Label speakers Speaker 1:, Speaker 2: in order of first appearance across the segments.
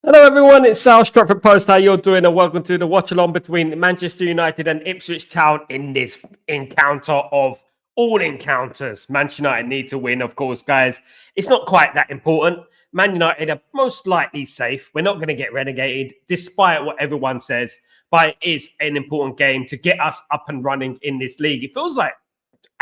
Speaker 1: Hello everyone, it's Sal Stratford Post. How you're doing? And welcome to the watch-along between Manchester United and Ipswich Town in this encounter of all encounters. Manchester United need to win, of course, guys. It's not quite that important. Man United are most likely safe. We're not going to get relegated, despite what everyone says. But it is an important game to get us up and running in this league. It feels like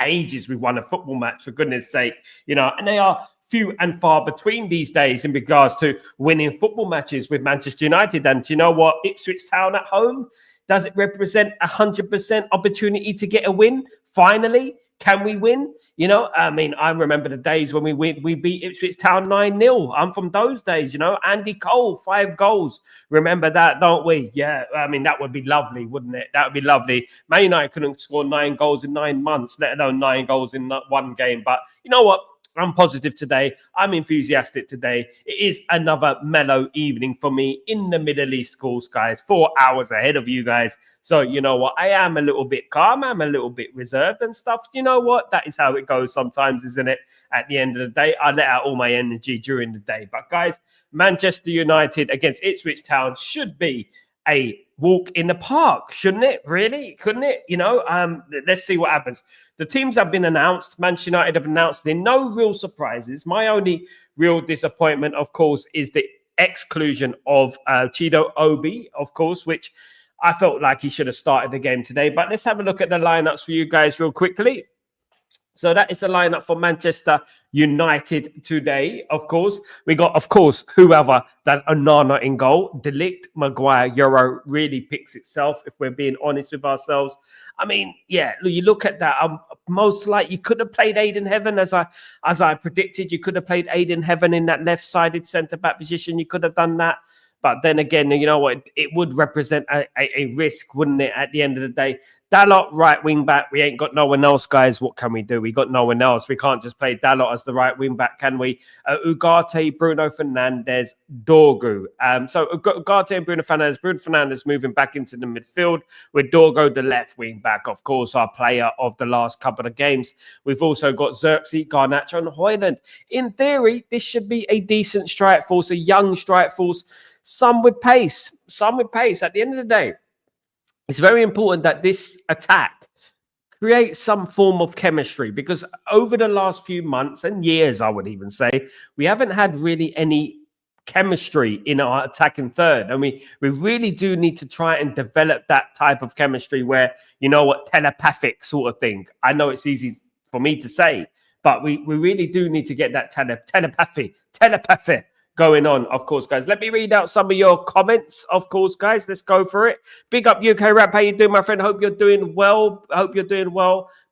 Speaker 1: ages we won a football match, for goodness sake, and they are few and far between these days in regards to winning football matches with Manchester United. And you know what? Ipswich Town at home, does it represent 100% opportunity to get a win? Finally, can we win? I remember the days when we beat Ipswich Town 9-0. I'm from those days, Andy Cole, 5 goals. Remember that, don't we? Yeah, that would be lovely, wouldn't it? That would be lovely. Man United couldn't score 9 goals in 9 months, let alone 9 goals in one game. But you know what? I'm positive today. I'm enthusiastic today. It is another mellow evening for me in the Middle East schools, guys. 4 hours ahead of you guys. So, you know what? I am a little bit calm. I'm a little bit reserved and stuff. You know what? That is how it goes sometimes, isn't it? At the end of the day, I let out all my energy during the day. But, guys, Manchester United against Ipswich Town should be a walk in the park, shouldn't it? Really? Couldn't it? Let's see what happens. The teams have been announced. Manchester United have announced there. No real surprises. My only real disappointment, of course, is the exclusion of Chido Obi, of course, which I felt like he should have started the game today. But let's have a look at the lineups for you guys real quickly. So that is the lineup for Manchester United today. Of course, we got, whoever that Onana in goal. De Ligt, Maguire, Euro really picks itself, if we're being honest with ourselves. You look at that. Most likely, you could have played Aiden Heaven as I predicted. You could have played Aiden Heaven in that left-sided centre-back position. You could have done that. But then again, you know what? It would represent a risk, wouldn't it, at the end of the day? Dalot, right wing back. We ain't got no one else, guys. What can we do? We got no one else. We can't just play Dalot as the right wing back, can we? Ugarte, Bruno Fernandes, Dorgu. So Ugarte and Bruno Fernandes moving back into the midfield with Dorgu, the left wing back, of course, our player of the last couple of games. We've also got Xerxes, Garnacho and Højlund. In theory, this should be a decent strike force, a young strike force. Some with pace. At the end of the day, it's very important that this attack creates some form of chemistry, because over the last few months and years, I would even say, we haven't had really any chemistry in our attacking third. And we really do need to try and develop that type of chemistry where, telepathic sort of thing. I know it's easy for me to say, but we really do need to get that telepathy going on, of course, guys. Let me read out some of your comments, of course, guys. Let's go for it. Big up UK Rap. How you doing, my friend? Hope you're doing well.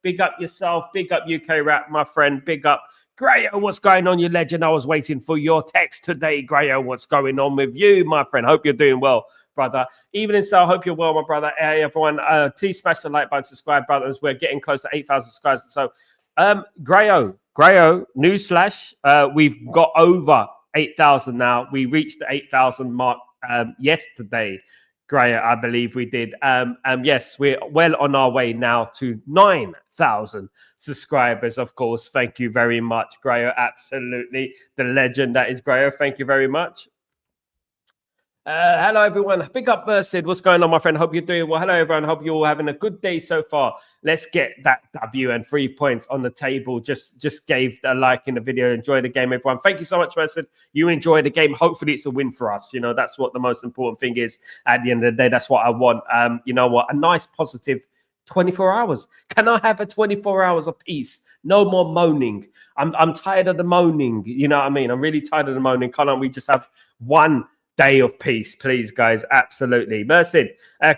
Speaker 1: Big up yourself. Big up UK Rap, my friend. Big up Grayo. What's going on, you legend? I was waiting for your text today, Grayo. What's going on with you, my friend? Hope you're doing well, brother. Evening, Sal. Hope you're well, my brother. Hey, everyone. Please smash the like button, subscribe, brothers. We're getting close to 8,000 subscribers. So, Grayo, newsflash, we've got over 8,000 now. We reached the 8,000 mark yesterday, Grayo, I believe we did. Yes, we're well on our way now to 9,000 subscribers, of course. Thank you very much, Grayo. Absolutely. The legend that is Grayo. Thank you very much. Hello, everyone. Big up, Sid. What's going on, my friend? Hope you're doing well. Hello, everyone. Hope you're all having a good day so far. Let's get that W and 3 points on the table. Just gave a like in the video. Enjoy the game, everyone. Thank you so much, Sid. You enjoy the game. Hopefully, it's a win for us. That's what the most important thing is at the end of the day. That's what I want. You know what? A nice, positive 24 hours. Can I have a 24 hours of peace? No more moaning. I'm tired of the moaning. You know what I mean? I'm really tired of the moaning. Can't we just have one day of peace, please, guys? Absolutely. Merced,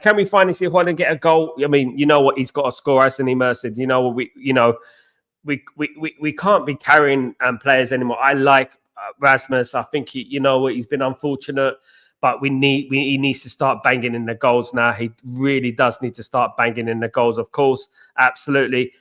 Speaker 1: can we finally see Højlund get a goal? I mean, you know what? He's got to score, hasn't he, Merced? We can't be carrying players anymore. I like Rasmus. I think he's been unfortunate, but he needs to start banging in the goals now. He really does need to start banging in the goals, of course. Absolutely.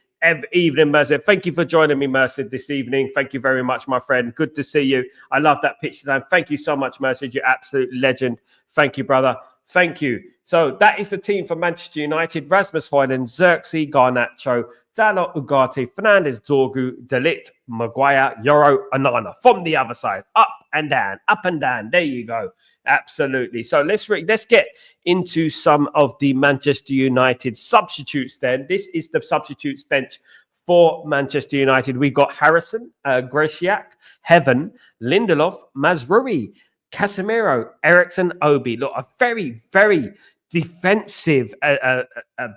Speaker 1: Evening, Merced. Thank you for joining me, Merced, this evening. Thank you very much, my friend. Good to see you. I love that pitch today. Thank you so much, Merced. You're absolute legend. Thank you, brother. Thank you. So that is the team for Manchester United. Rasmus Højlund, Xerxes, Garnacho, Dalot, Ugarte, Fernandes, Dorgu, De Ligt, Maguire, Euro, Onana. From the other side, up and down, up and down. There you go. Absolutely. So let's get into some of the Manchester United substitutes then. This is the substitutes bench for Manchester United. We've got Harrison, Gresiak, Heaven, Lindelof, Mazraoui, Casemiro, Eriksen, Obi. Look, a very, very defensive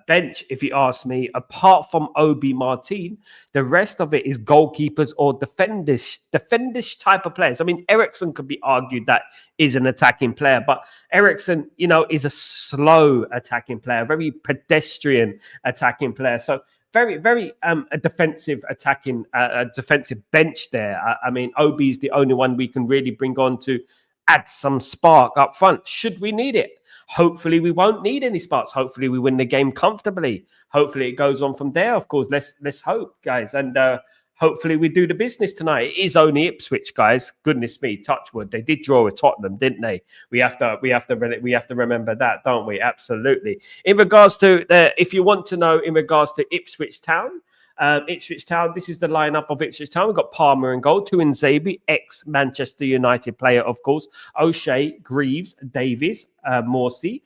Speaker 1: bench, if you ask me. Apart from Obi Martin, the rest of it is goalkeepers or defendish type of players. I mean, Eriksen could be argued that is an attacking player, but Eriksen, you know, is a slow attacking player, very pedestrian attacking player. So very, very a defensive attacking, defensive bench there. I mean, Obi is the only one we can really bring on to add some spark up front should we need it. Hopefully we won't need any sparks. Hopefully we win the game comfortably. Hopefully it goes on from there. Of course, let's hope, guys, and hopefully we do the business tonight. It is only Ipswich, guys. Goodness me, touch wood. They did draw with Tottenham, didn't they? We have to remember that, don't we? Absolutely. In regards to if you want to know, in regards to Ipswich Town. Ipswich Town, this is the lineup of Ipswich Town. We've got Palmer in goal, Tuanzebe, ex-Manchester United player, of course. O'Shea, Greaves, Davies, Morsey.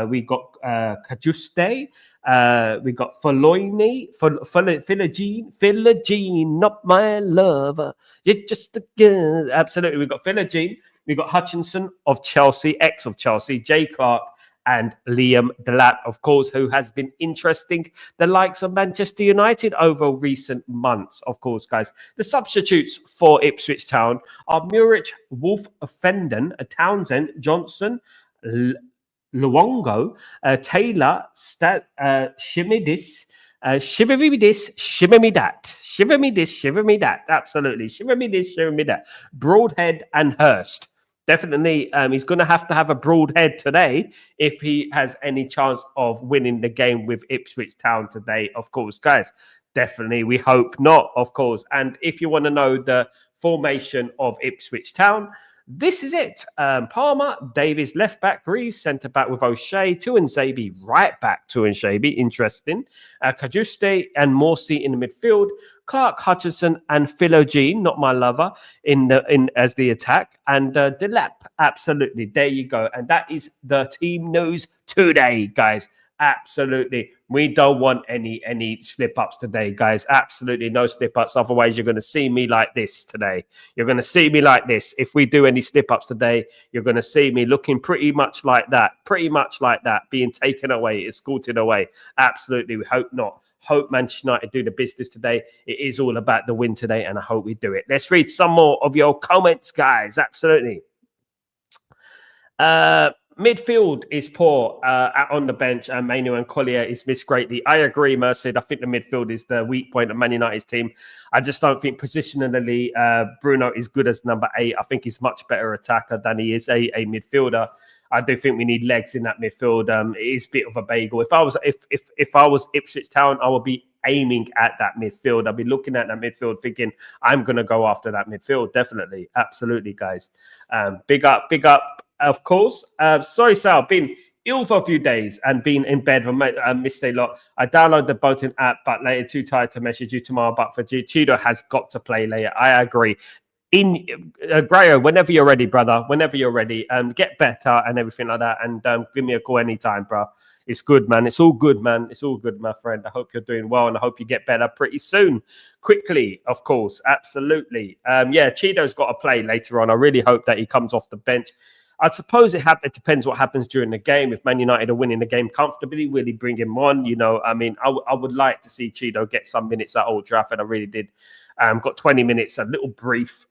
Speaker 1: We've got Kajuste. We've got Fellaini, Philogene, not my lover. You're just a girl. Absolutely. We've got Philogene. We've got Hutchinson of Chelsea, ex of Chelsea, Jay Clark, and Liam Delap, of course, who has been interesting the likes of Manchester United over recent months, of course, guys. The substitutes for Ipswich Town are Muric, Wolf, Fenden, Townsend, Johnson, Luongo, Taylor, Shimidis, shiver me this, shiver me that. Shiver me this, shiver me that. Absolutely. Shiver me this, shiver me that. Broadhead and Hurst. Definitely, he's going to have a broad head today if he has any chance of winning the game with Ipswich Town today, of course, guys. Definitely, we hope not, of course. And if you want to know the formation of Ipswich Town, this is it. Palmer, Davies, left back, Greaves, centre back with O'Shea, Tuanzebe, right back, Tuanzebe, interesting. Kajuste and Morsey in the midfield, Clark, Hutchinson, and Philogene, not my lover, in as the attack, and Delap. Absolutely, there you go. And that is the team news today, guys. Absolutely. We don't want any slip-ups today, guys. Absolutely no slip-ups. Otherwise, you're going to see me like this today. You're going to see me like this. If we do any slip-ups today, you're going to see me looking pretty much like that. Pretty much like that. Being taken away, escorted away. Absolutely. We hope not. Hope Manchester United do the business today. It is all about the win today, and I hope we do it. Let's read some more of your comments, guys. Absolutely. Midfield is poor on the bench, and Manu and Collier is missed greatly. I agree, Merced. I think the midfield is the weak point of Man United's team. I just don't think positionally Bruno is good as number 8. I think he's much better attacker than he is a midfielder. I do think we need legs in that midfield. It is a bit of a bagel. If I was Ipswich Town, I would be aiming at that midfield. I'll be looking at that midfield thinking, I'm going to go after that midfield. Definitely. Absolutely, guys. Big up. Of course. Sorry, Sal. Been ill for a few days and been in bed. I missed a lot. I downloaded the Bolton app, but later too tired to message you tomorrow. But for Cheeto has got to play later. I agree. Grayo, whenever you're ready, brother. Whenever you're ready, get better and everything like that. And give me a call anytime, bro. It's good, man. It's all good, man. It's all good, my friend. I hope you're doing well and I hope you get better pretty soon. Quickly, of course. Absolutely. Cheeto's got to play later on. I really hope that he comes off the bench. I suppose it depends what happens during the game. If Man United are winning the game comfortably, will he bring him on? You know, I mean, I would like to see Cheeto get some minutes at Old Trafford. I really did. Got 20 minutes, a little brief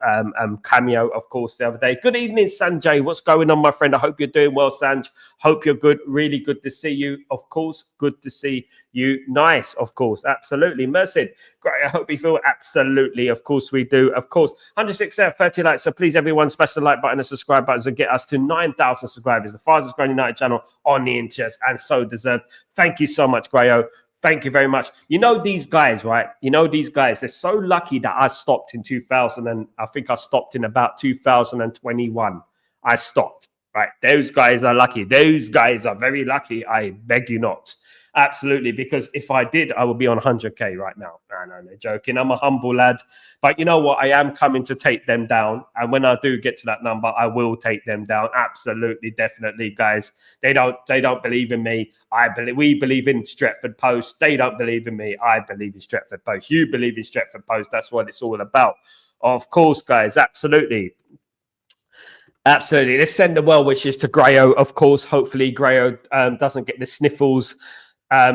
Speaker 1: cameo, of course, the other day. Good evening, Sanjay. What's going on, my friend? I hope you're doing well, Sanj. Hope you're good. Really good to see you, of course. Good to see you. Nice, of course. Absolutely. Merced. Great. I hope you feel absolutely. Of course, we do. Of course. 106, 30 likes. So please, everyone, smash the like button and subscribe buttons and get us to 9,000 subscribers. The fastest growing United channel on the internet, and so deserved. Thank you so much, Grayo. Thank you very much. You know these guys, right? You know these guys. They're so lucky that I stopped in 2000, and I think I stopped in about 2021. I stopped, right? Those guys are lucky. Those guys are very lucky. I beg you not. Absolutely, because if I did, I would be on 100k right now. No, joking. I'm a humble lad, but you know what? I am coming to take them down, and when I do get to that number, I will take them down. Absolutely, definitely, guys. They don't believe in me. We believe in Stretford Post. They don't believe in me. I believe in Stretford Post. You believe in Stretford Post. That's what it's all about. Of course, guys. Absolutely. Absolutely. Let's send the well wishes to Grayo, of course. Hopefully, Grayo doesn't get the sniffles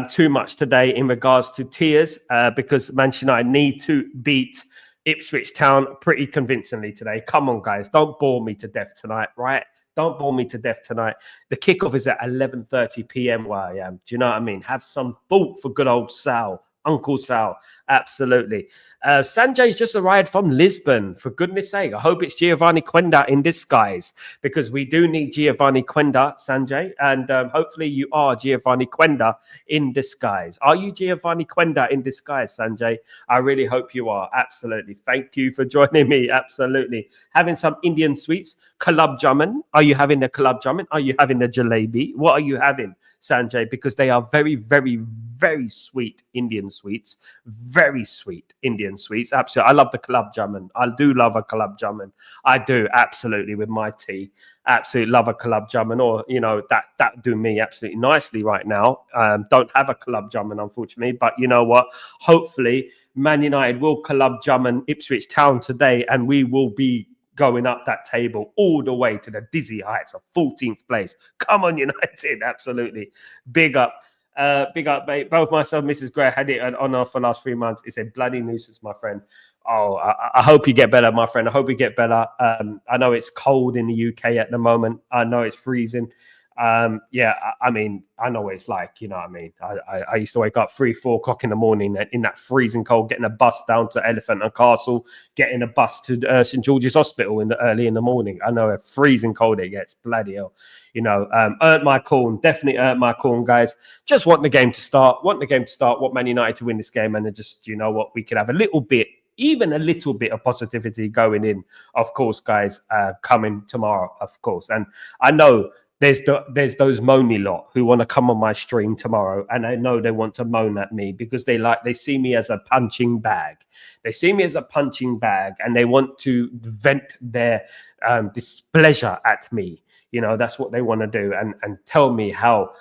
Speaker 1: too much today in regards to tears, because Manchester United need to beat Ipswich Town pretty convincingly today. Come on, guys. Don't bore me to death tonight, right? Don't bore me to death tonight. The kickoff is at 11:30 p.m. where I am. Do you know what I mean? Have some thought for good old Sal. Uncle Sal. Absolutely. Sanjay's just arrived from Lisbon. For goodness sake, I hope it's Giovanni Quenda in disguise, because we do need Giovanni Quenda, Sanjay, and hopefully you are Giovanni Quenda in disguise. Are you Giovanni Quenda in disguise, Sanjay? I really hope you are. Absolutely. Thank you for joining me. Absolutely. Having some Indian sweets. Kalab jamun. Are you having the kalab jamun? Are you having the jalebi? What are you having, Sanjay? Because they are very, very, very sweet Indian sweets. Very sweet Indian sweets. Absolutely. I love the kalab jamun. I do love a kalab jamun. I do, absolutely, with my tea. Absolutely love a kalab jamun, or, you know, that do me absolutely nicely right now. Don't have a kalab jamun, unfortunately, but you know what? Hopefully, Man United will kalab jamun Ipswich Town today, and we will be going up that table all the way to the dizzy heights of 14th place. Come on, United. Absolutely. Big up. Big up, mate. Both myself and Mrs. Gray had it on off for the last 3 months. It's a bloody nuisance, my friend. Oh, I hope you get better, my friend. I hope you get better. I know it's cold in the UK at the moment. I know it's freezing. Yeah, I mean, I know what it's like, you know what I mean? I used to wake up 3-4 o'clock in the morning in that freezing cold, getting a bus down to Elephant and Castle, getting a bus to St. George's Hospital early in the morning. I know a freezing cold it gets, bloody hell. You know, earned my corn, definitely earned my corn, guys. Just want the game to start, want Man United to win this game, and then just, you know what, we could have a little bit, even a little bit of positivity going in, of course, guys, coming tomorrow, of course. And I know there's those moany lot who want to come on my stream tomorrow, and I know they want to moan at me because they see me as a punching bag. They see me as a punching bag, and they want to vent their displeasure at me. You know, that's what they want to do, and tell me how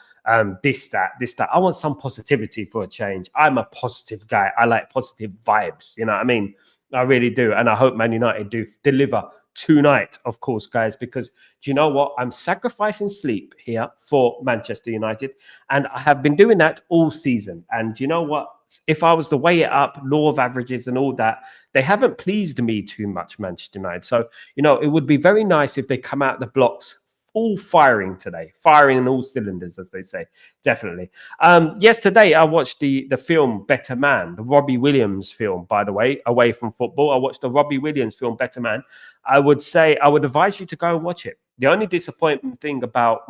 Speaker 1: this, that. I want some positivity for a change. I'm a positive guy. I like positive vibes. You know what I mean? I really do, and I hope Man United do deliver tonight, of course, guys, because do you know what? I'm sacrificing sleep here for Manchester United, and I have been doing that all season. And do you know what? If I was to weigh it up, law of averages and all that, they haven't pleased me too much, Manchester United. So, you know, it would be very nice if they come out the blocks all firing today, firing in all cylinders, as they say. Definitely. Yesterday, I watched the film Better Man, the Robbie Williams film, by the way, away from football. I watched the Robbie Williams film Better Man. I would advise you to go and watch it. The only disappointing thing about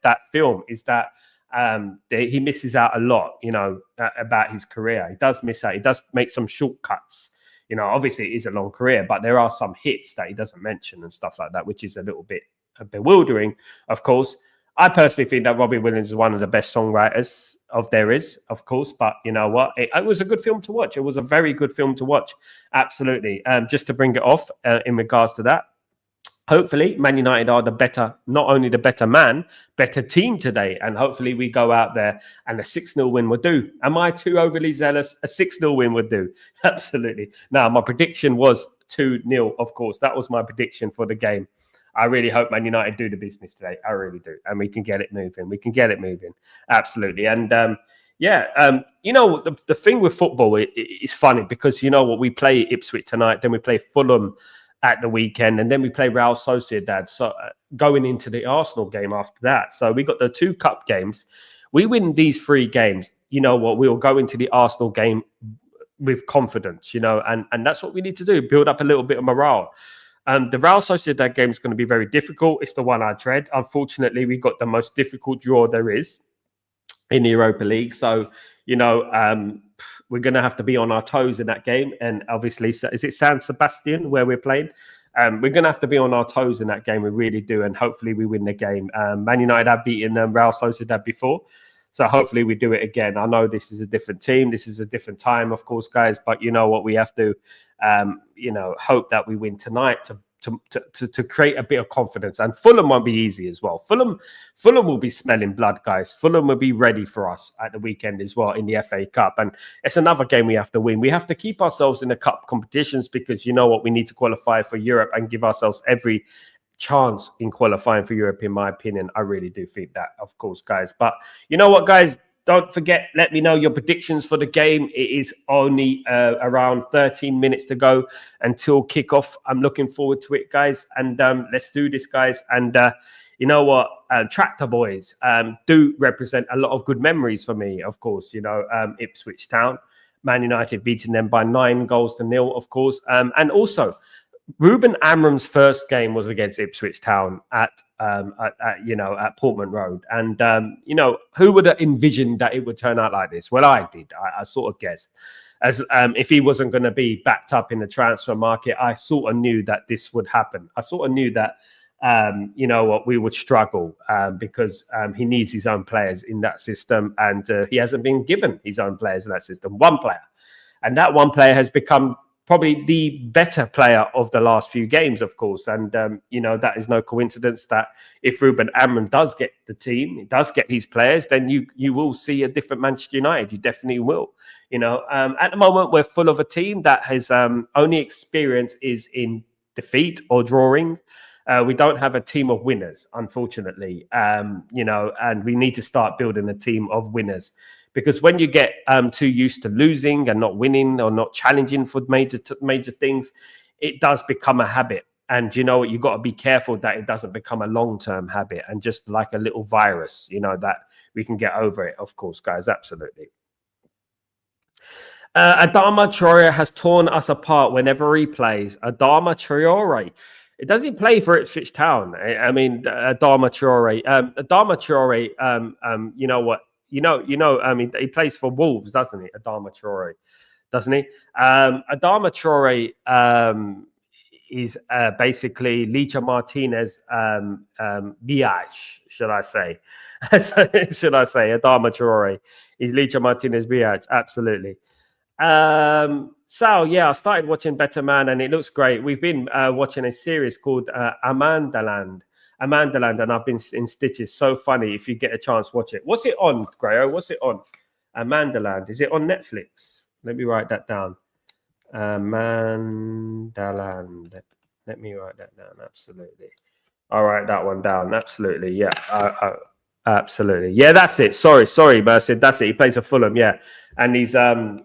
Speaker 1: that film is that he misses out a lot, you know, about his career. He does miss out. He does make some shortcuts. You know, obviously it is a long career, but there are some hits that he doesn't mention and stuff like that, which is a little bit bewildering, of course. I personally think that Robbie Williams is one of the best songwriters there is, of course. But you know what? It was a good film to watch. It was a very good film to watch. Absolutely. Just to bring it off in regards to that. Hopefully, Man United are not only the better man, better team today. And hopefully we go out there and a 6-0 win would do. Am I too overly zealous? A 6-0 win would do. Absolutely. Now, my prediction was 2-0, of course. That was my prediction for the game. I really hope Man United do the business today. I really do. And we can get it moving. Absolutely. And you know, the thing with football is funny because, you know what, we play Ipswich tonight, then we play Fulham at the weekend, and then we play Real Sociedad. So going into the Arsenal game after that. So we got the 2 cup games. We win these 3 games. You know what, we'll go into the Arsenal game with confidence, you know, and that's what we need to do. Build up a little bit of morale. The Real Sociedad game is going to be very difficult. It's the one I dread. Unfortunately, we got the most difficult draw there is in the Europa League. So, you know, we're going to have to be on our toes in that game. And obviously, is it San Sebastian where we're playing? We're going to have to be on our toes in that game. We really do. And hopefully we win the game. Man United have beaten Real Sociedad before. So hopefully we do it again. I know this is a different team. This is a different time, of course, guys. But you know what? We have to, hope that we win tonight to create a bit of confidence. And Fulham won't be easy as well. Fulham will be smelling blood, guys. Fulham will be ready for us at the weekend as well in the FA Cup. And it's another game we have to win. We have to keep ourselves in the cup competitions because you know what? We need to qualify for Europe and give ourselves every chance in qualifying for Europe, in my opinion. I really do think that, of course, guys. But you know what, guys? Don't forget, let me know your predictions for the game. It is only around 13 minutes to go until kickoff. I'm looking forward to it, guys. And let's do this, guys. And you know what? Tractor Boys do represent a lot of good memories for me, of course. Ipswich Town, Man United beating them by 9-0, of course. And also, Ruben Amram's first game was against Ipswich Town at Portman Road, and who would have envisioned that it would turn out like this? Well, I did. I sort of guessed, as if he wasn't going to be backed up in the transfer market. I sort of knew that this would happen. I sort of knew that we would struggle because he needs his own players in that system, and he hasn't been given his own players in that system. One player, and that one player has become probably the better player of the last few games, of course. And, that is no coincidence that if Ruben Amram does get the team, he does get his players, then you will see a different Manchester United. You definitely will. At the moment, we're full of a team that has only experience is in defeat or drawing. We don't have a team of winners, unfortunately, and we need to start building a team of winners. Because when you get too used to losing and not winning or not challenging for major things, it does become a habit. And you know what? You've got to be careful that it doesn't become a long-term habit and just like a little virus, that we can get over it, of course, guys. Absolutely. Adama Traore has torn us apart whenever he plays. Adama Traore. Does he play for Ipswich Town? Adama Traore. Adama Traore, you know what? He plays for Wolves, doesn't he? Adama Traore, doesn't he? Adama Traore is basically Licha Martinez Biage, should I say? Should I say Adama Traore is Licha Martinez Biage? Absolutely. Sal, I started watching Better Man, and it looks great. We've been watching a series called Amandaland, and I've been in stitches. So funny. If you get a chance, watch it. What's it on, Grayo? What's it on? Amandaland. Is it on Netflix? Let me write that down. Amandaland. Let me write that down. Absolutely. I'll write that one down. Absolutely. Yeah. Absolutely. Yeah, that's it. Sorry, Mercy. That's it. He plays for Fulham. Yeah. And he's on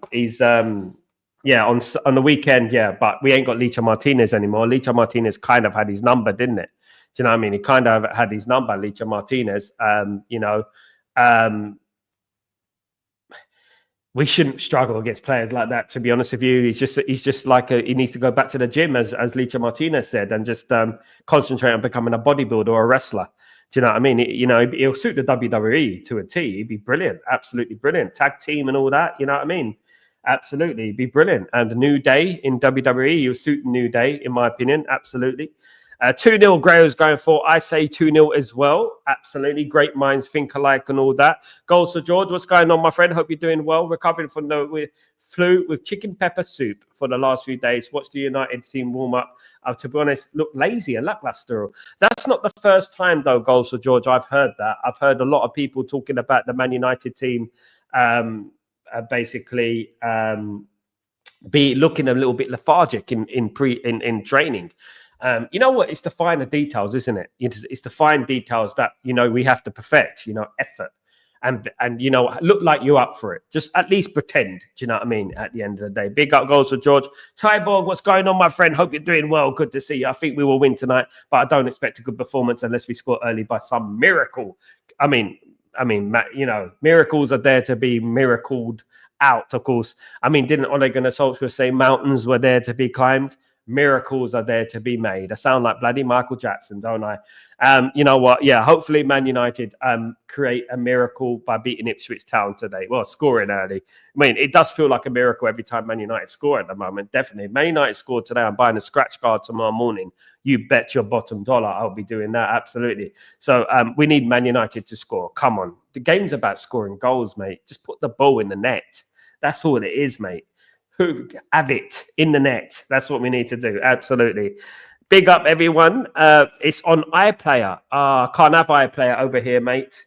Speaker 1: the weekend. Yeah. But we ain't got Licha Martinez anymore. Licha Martinez kind of had his number, didn't it? Do you know what I mean? He kind of had his number, Licha Martinez. We shouldn't struggle against players like that, to be honest with you. He's just like he needs to go back to the gym, as Licha Martinez said, and just concentrate on becoming a bodybuilder or a wrestler. Do you know what I mean? He'll suit the WWE to a T. He'd be brilliant, absolutely brilliant. Tag team and all that, you know what I mean? Absolutely, he'd be brilliant. And New Day in WWE, he'll suit New Day, in my opinion, absolutely. 2-0 Grayo's going for. I say 2-0 as well. Absolutely. Great minds think alike and all that. Goals for George. What's going on, my friend? Hope you're doing well. Recovering from the flu with chicken pepper soup for the last few days. Watched the United team warm up. To be honest, look lazy and lackluster. That's not the first time, though, Goals for George. I've heard that. I've heard a lot of people talking about the Man United team be looking a little bit lethargic in training. You know what? It's the finer details, isn't it? It's the fine details that, we have to perfect, effort. And look like you're up for it. Just at least pretend. Do you know what I mean? At the end of the day. Big up Goals for George. Tyborg, what's going on, my friend? Hope you're doing well. Good to see you. I think we will win tonight, but I don't expect a good performance unless we score early by some miracle. Miracles are there to be miracled out, of course. Didn't Ole Gunnar Solskjaer say mountains were there to be climbed? miracles are there to be made. I sound like bloody Michael Jackson, don't I? You know what? Yeah, hopefully Man United create a miracle by beating Ipswich Town today. Well, scoring early. I mean, it does feel like a miracle every time Man United score at the moment. Definitely. Man United scored today. I'm buying a scratch card tomorrow morning. You bet your bottom dollar I'll be doing that. Absolutely. So we need Man United to score. Come on. The game's about scoring goals, mate. Just put the ball in the net. That's all it is, mate. Who have it in the net? That's what we need to do. Absolutely. Big up, everyone. It's on iPlayer. Can't have iPlayer over here, mate.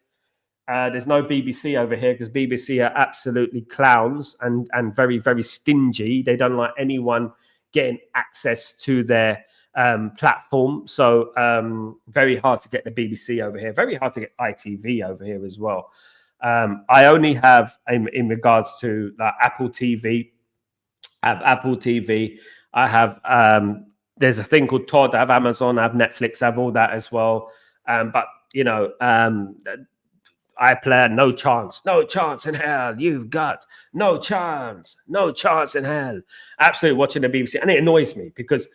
Speaker 1: There's no BBC over here because BBC are absolutely clowns and very, very stingy. They don't like anyone getting access to their platform. So very hard to get the BBC over here. Very hard to get ITV over here as well. I only have, in regards to Apple TV, I have Apple TV. I have, there's a thing called Todd. I have Amazon. I have Netflix. I have all that as well. But, you know, iPlayer, no chance in hell. You've got no chance in hell. Absolutely watching the BBC. And it annoys me because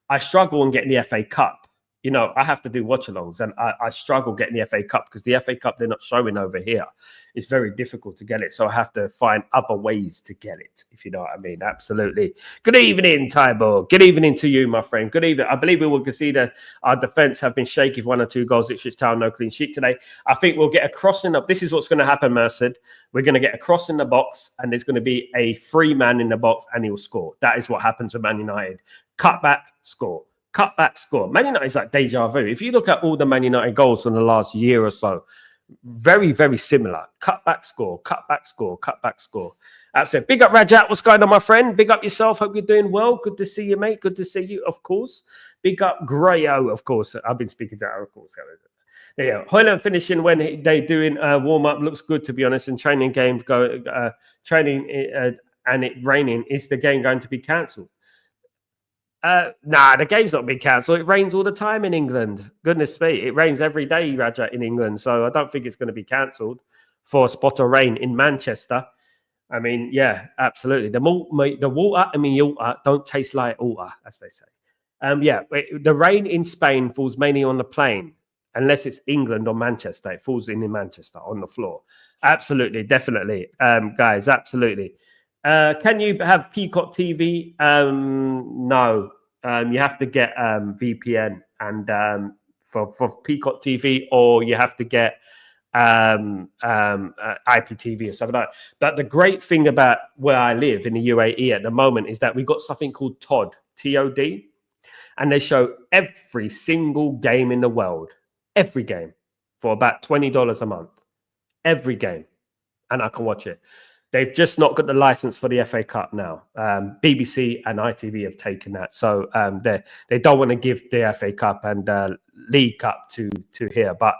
Speaker 1: I struggle on getting the FA Cup. You know, I have to do watch-alongs and I struggle getting the FA Cup because the FA Cup they're not showing over here. It's very difficult to get it. So I have to find other ways to get it, if you know what I mean. Absolutely. Good evening, Tybo. Good evening to you, my friend. Good evening. I believe we will concede our defence have been shaky for 1 or 2 goals. Ipswich Town, no clean sheet today. I think we'll get a crossing up. This is what's going to happen, Merced. We're going to get a cross in the box and there's going to be a free man in the box and he'll score. That is what happens with Man United. Cut back, score. Cut back, score. Man United is like deja vu. If you look at all the Man United goals from the last year or so, very, very similar. Cut back, score. Cut back, score. Cut back, score. Absolutely. Big up, Rajat. What's going on, my friend? Big up yourself. Hope you're doing well. Good to see you, mate. Good to see you, of course. Big up, Grayo, of course. I've been speaking to her, of course. There you go. Hoyland finishing when they doing warm-up. Looks good, to be honest. And training games go, and it raining. Is the game going to be cancelled? Nah, the game's not been cancelled. It rains all the time in England. Goodness me, it rains every day, Raja, in England. So I don't think it's going to be cancelled for a spot of rain in Manchester. I mean, yeah, absolutely. The water, I mean, water don't taste like water, as they say. Yeah, the rain in Spain falls mainly on the plain, unless it's England or Manchester. It falls in Manchester on the floor. Absolutely, definitely, guys, absolutely. Can you have Peacock TV? No, you have to get VPN and for Peacock TV, or you have to get IPTV or something like that. But the great thing about where I live in the UAE at the moment is that we got something called TOD, TOD, and they show every single game in the world, every game, for about $20 a month, every game, and I can watch it. They've just not got the license for the FA Cup now. BBC and ITV have taken that, so they don't want to give the FA Cup and League Cup to here. But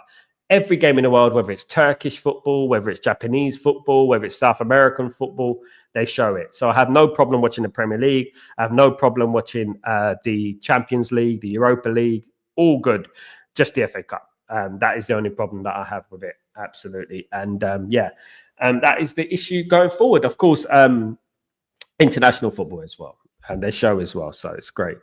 Speaker 1: every game in the world, whether it's Turkish football, whether it's Japanese football, whether it's South American football, they show it. So I have no problem watching the Premier League. I have no problem watching the Champions League, the Europa League. All good, just the FA Cup. That is the only problem that I have with it. Absolutely, and yeah. That is the issue going forward. Of course, international football as well. And they show as well. So it's great.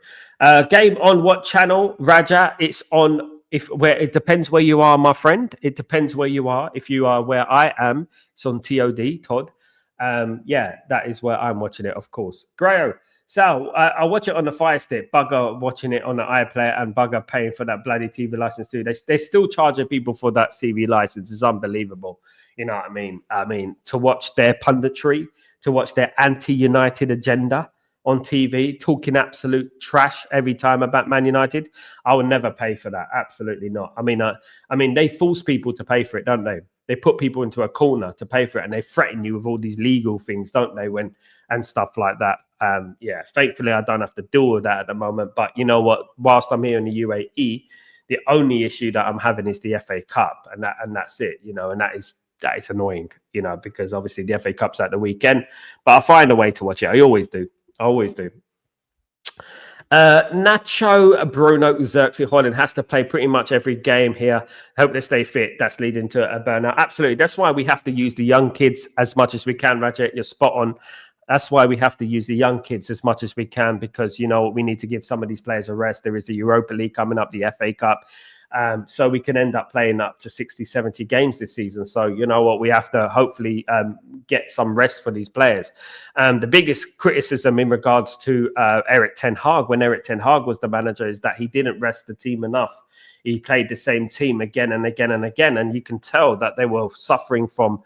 Speaker 1: Game on what channel, Raja? It's on, it depends where you are, my friend. It depends where you are. If you are where I am, it's on TOD, Todd. Yeah, that is where I'm watching it, of course. Grayo, Sal, I watch it on the Fire Stick. Bugger watching it on the iPlayer and Bugger paying for that bloody TV license too. They're still charging people for that TV license. It's unbelievable. You know what I mean? I mean, to watch their punditry, to watch their anti-United agenda on TV, talking absolute trash every time about Man United, I would never pay for that. Absolutely not. I mean, they force people to pay for it, don't they? They put people into a corner to pay for it, and they threaten you with all these legal things, don't they? And stuff like that. Yeah, thankfully, I don't have to deal with that at the moment. But you know what? Whilst I'm here in the UAE, the only issue that I'm having is the FA Cup, and that's it. You know, and that is annoying, you know, because obviously the FA Cup's at the weekend, but I'll find a way to watch it. I always do. Nacho Bruno Xerxes Holland has to play pretty much every game here. Hope they stay fit. That's leading to a burnout. Absolutely. That's why we have to use the young kids as much as we can, Rajat. You're spot on. That's why we have to use the young kids as much as we can, because, you know, we need to give some of these players a rest. There is the Europa League coming up, the FA Cup. So we can end up playing up to 60, 70 games this season. So, you know what, we have to hopefully get some rest for these players. The biggest criticism in regards to Erik ten Hag, when Erik ten Hag was the manager, is that he didn't rest the team enough. He played the same team again and again and again. And you can tell that they were suffering from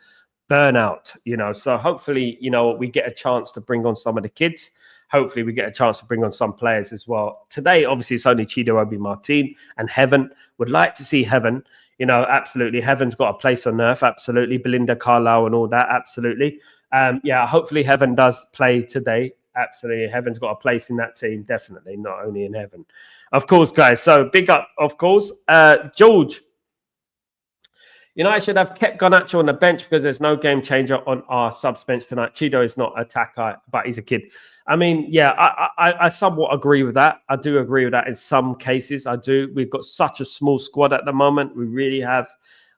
Speaker 1: burnout, you know. So hopefully, you know, we get a chance to bring on some of the kids. Hopefully we get a chance to bring on some players as well. Today, obviously, it's only Chido Obi Martin and Heaven. Would like to see Heaven. You know, absolutely. Heaven's got a place on earth. Absolutely. Belinda Carlisle and all that. Absolutely. Yeah, hopefully Heaven does play today. Absolutely. Heaven's got a place in that team. Definitely. Not only in Heaven. Of course, guys. So big up, of course. George. You know, I should have kept Garnacho on the bench because there's no game changer on our subs bench tonight. Chido is not attacker, but he's a kid. I mean, yeah, I somewhat agree with that. I do agree with that in some cases. I do. We've got such a small squad at the moment. We really have.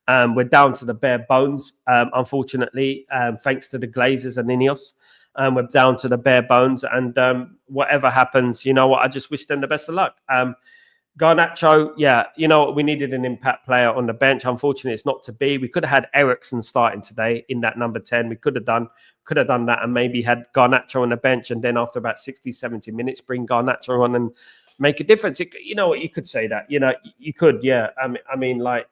Speaker 1: We're down to the bare bones, unfortunately, thanks to the Glazers and Ineos. We're down to the bare bones. And whatever happens, you know what, I just wish them the best of luck. Garnacho, yeah, you know, we needed an impact player on the bench. Unfortunately, it's not to be. We could have had Ericsson starting today in that number 10. We could have done that and maybe had Garnacho on the bench, and then after about 60, 70 minutes, bring Garnacho on and make a difference. You know what, you could say that. You know, you could, yeah. I mean, like,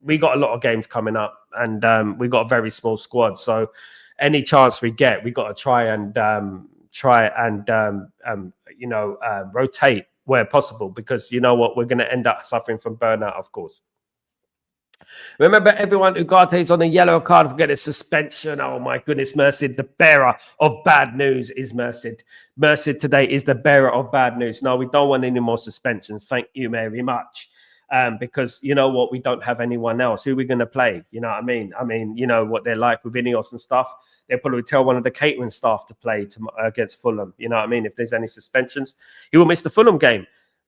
Speaker 1: we got a lot of games coming up, and we got a very small squad. So any chance we get, we got to try and rotate where possible, because you know what, we're going to end up suffering from burnout, of course. Remember, everyone, Ugarte is on a yellow card. Forget his suspension. Oh my goodness, Merced, the bearer of bad news is Merced. Merced today is the bearer of bad news. No, we don't want any more suspensions. Thank you very much. Because you know what, we don't have anyone else. Who are we going to play? You know what I mean? I mean, you know what they're like with Ineos and stuff. They'll probably tell one of the catering staff to play against Fulham. You know what I mean? If there's any suspensions, he will miss the Fulham game.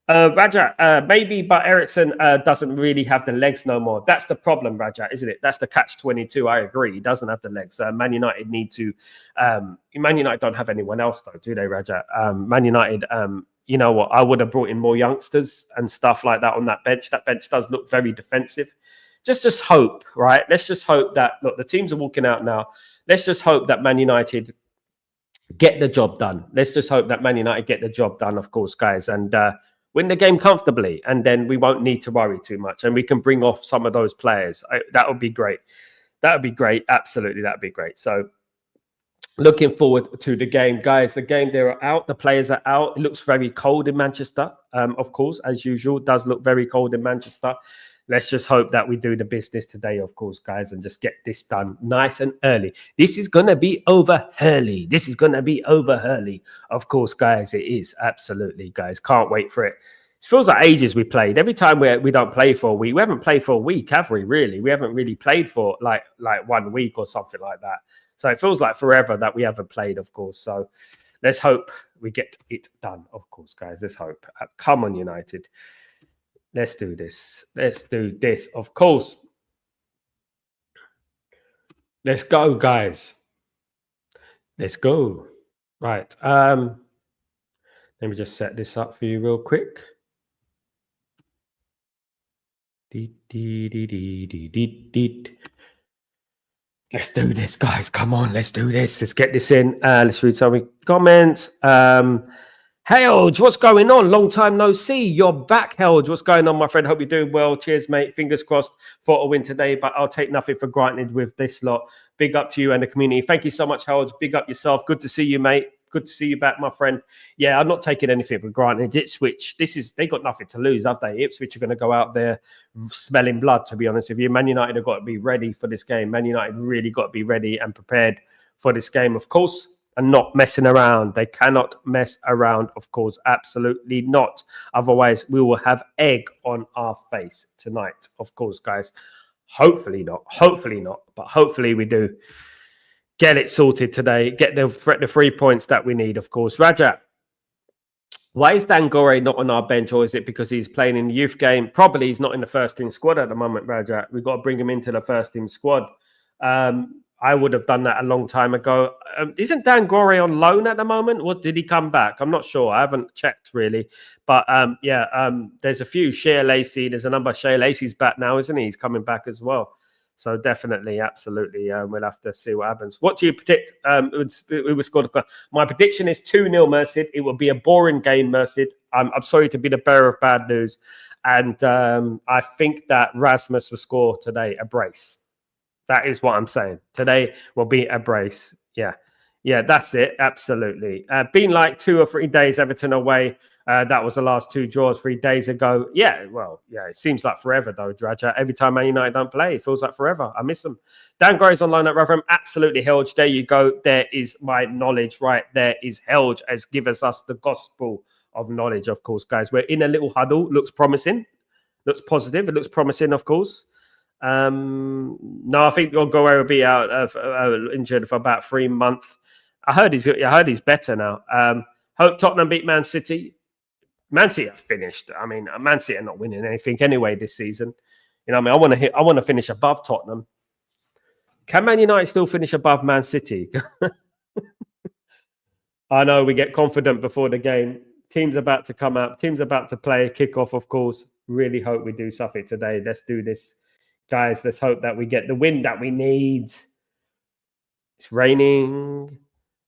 Speaker 1: Raja, maybe, but Ericsson doesn't really have the legs no more. That's the problem, Raja, isn't it? That's the catch-22. I agree. He doesn't have the legs. Man United need to... Man United don't have anyone else, though, do they, Raja? Man United... you know what, I would have brought in more youngsters and stuff like that on that bench. That bench does look very defensive. Just hope, right? Let's just hope that, look, the teams are walking out now. Let's just hope that Man United get the job done. Let's just hope that Man United get the job done, of course, guys, and win the game comfortably. And then we won't need to worry too much. And we can bring off some of those players. That would be great. That would be great. Absolutely, that would be great. So, looking forward to the game, guys. The game, they're out. The players are out. It looks very cold in Manchester, of course, as usual. It does look very cold in Manchester. Let's just hope that we do the business today, of course, guys, and just get this done nice and early. This is going to be over early. This is going to be over early. Of course, guys, it is. Absolutely, guys. Can't wait for it. It feels like ages we played. Every time we don't play for a week. We haven't played for a week, have we, really? We haven't really played for like 1 week or something like that. So it feels like forever that we haven't played, of course. So let's hope we get it done, of course, guys. Let's hope. Come on, United. Let's do this. Let's do this, of course. Let's go, guys. Let's go. Right. Let me just set this up for you real quick. Let's do this, guys. Come on, let's do this. Let's get this in. Let's read some comments. Hey, Helge, what's going on? Long time no see. You're back, Helge. What's going on, my friend? Hope you're doing well. Cheers, mate. Fingers crossed for a win today, but I'll take nothing for granted with this lot. Big up to you and the community. Thank you so much, Helge. Big up yourself. Good to see you, mate. Good to see you back, my friend. Yeah, I'm not taking anything for granted. Ipswich, they got nothing to lose, have they? Ipswich are going to go out there smelling blood, to be honest with you. Man United have got to be ready for this game. Man United really got to be ready and prepared for this game, of course, and not messing around. They cannot mess around, of course. Absolutely not. Otherwise, we will have egg on our face tonight, of course, guys. Hopefully not. Hopefully not. But hopefully we do get it sorted today. Get the 3 points that we need, of course. Raja, why is Dan Gore not on our bench? Or is it because he's playing in the youth game? Probably he's not in the first team squad at the moment, Raja. We've got to bring him into the first team squad. I would have done that a long time ago. Isn't Dan Gore on loan at the moment? What did he come back? I'm not sure. I haven't checked really. But there's a few. Shea Lacey, there's a number. Shea Lacey's back now, isn't he? He's coming back as well. So definitely, absolutely, we'll have to see what happens. What do you predict? We were scored. My prediction is 2-0 Merced. It will be a boring game, Merced. I'm sorry to be the bearer of bad news. And I think that Rasmus will score today, a brace. That is what I'm saying. Today will be a brace. Yeah, that's it. Absolutely. Been like 2 or 3 days, Everton away. That was the last 2 draws 3 days ago. Yeah, it seems like forever though, Draja. Every time Man United don't play, it feels like forever. I miss them. Dan Gray's online at Rotherham. Absolutely, Helge. There you go. There is my knowledge right there. Is Helge as gives us the gospel of knowledge, of course, guys. We're in a little huddle. Looks promising. Looks positive. It looks promising, of course. No, I think Gore will be out injured for about 3 months. I heard he's better now. Hope Tottenham beat Man City. Man City are finished. I mean, Man City are not winning anything anyway this season. You know what I mean? I want to finish above Tottenham. Can Man United still finish above Man City? I know we get confident before the game. Team's about to come out. Team's about to play. Kickoff, of course. Really hope we do something today. Let's do this. Guys, let's hope that we get the win that we need. It's raining.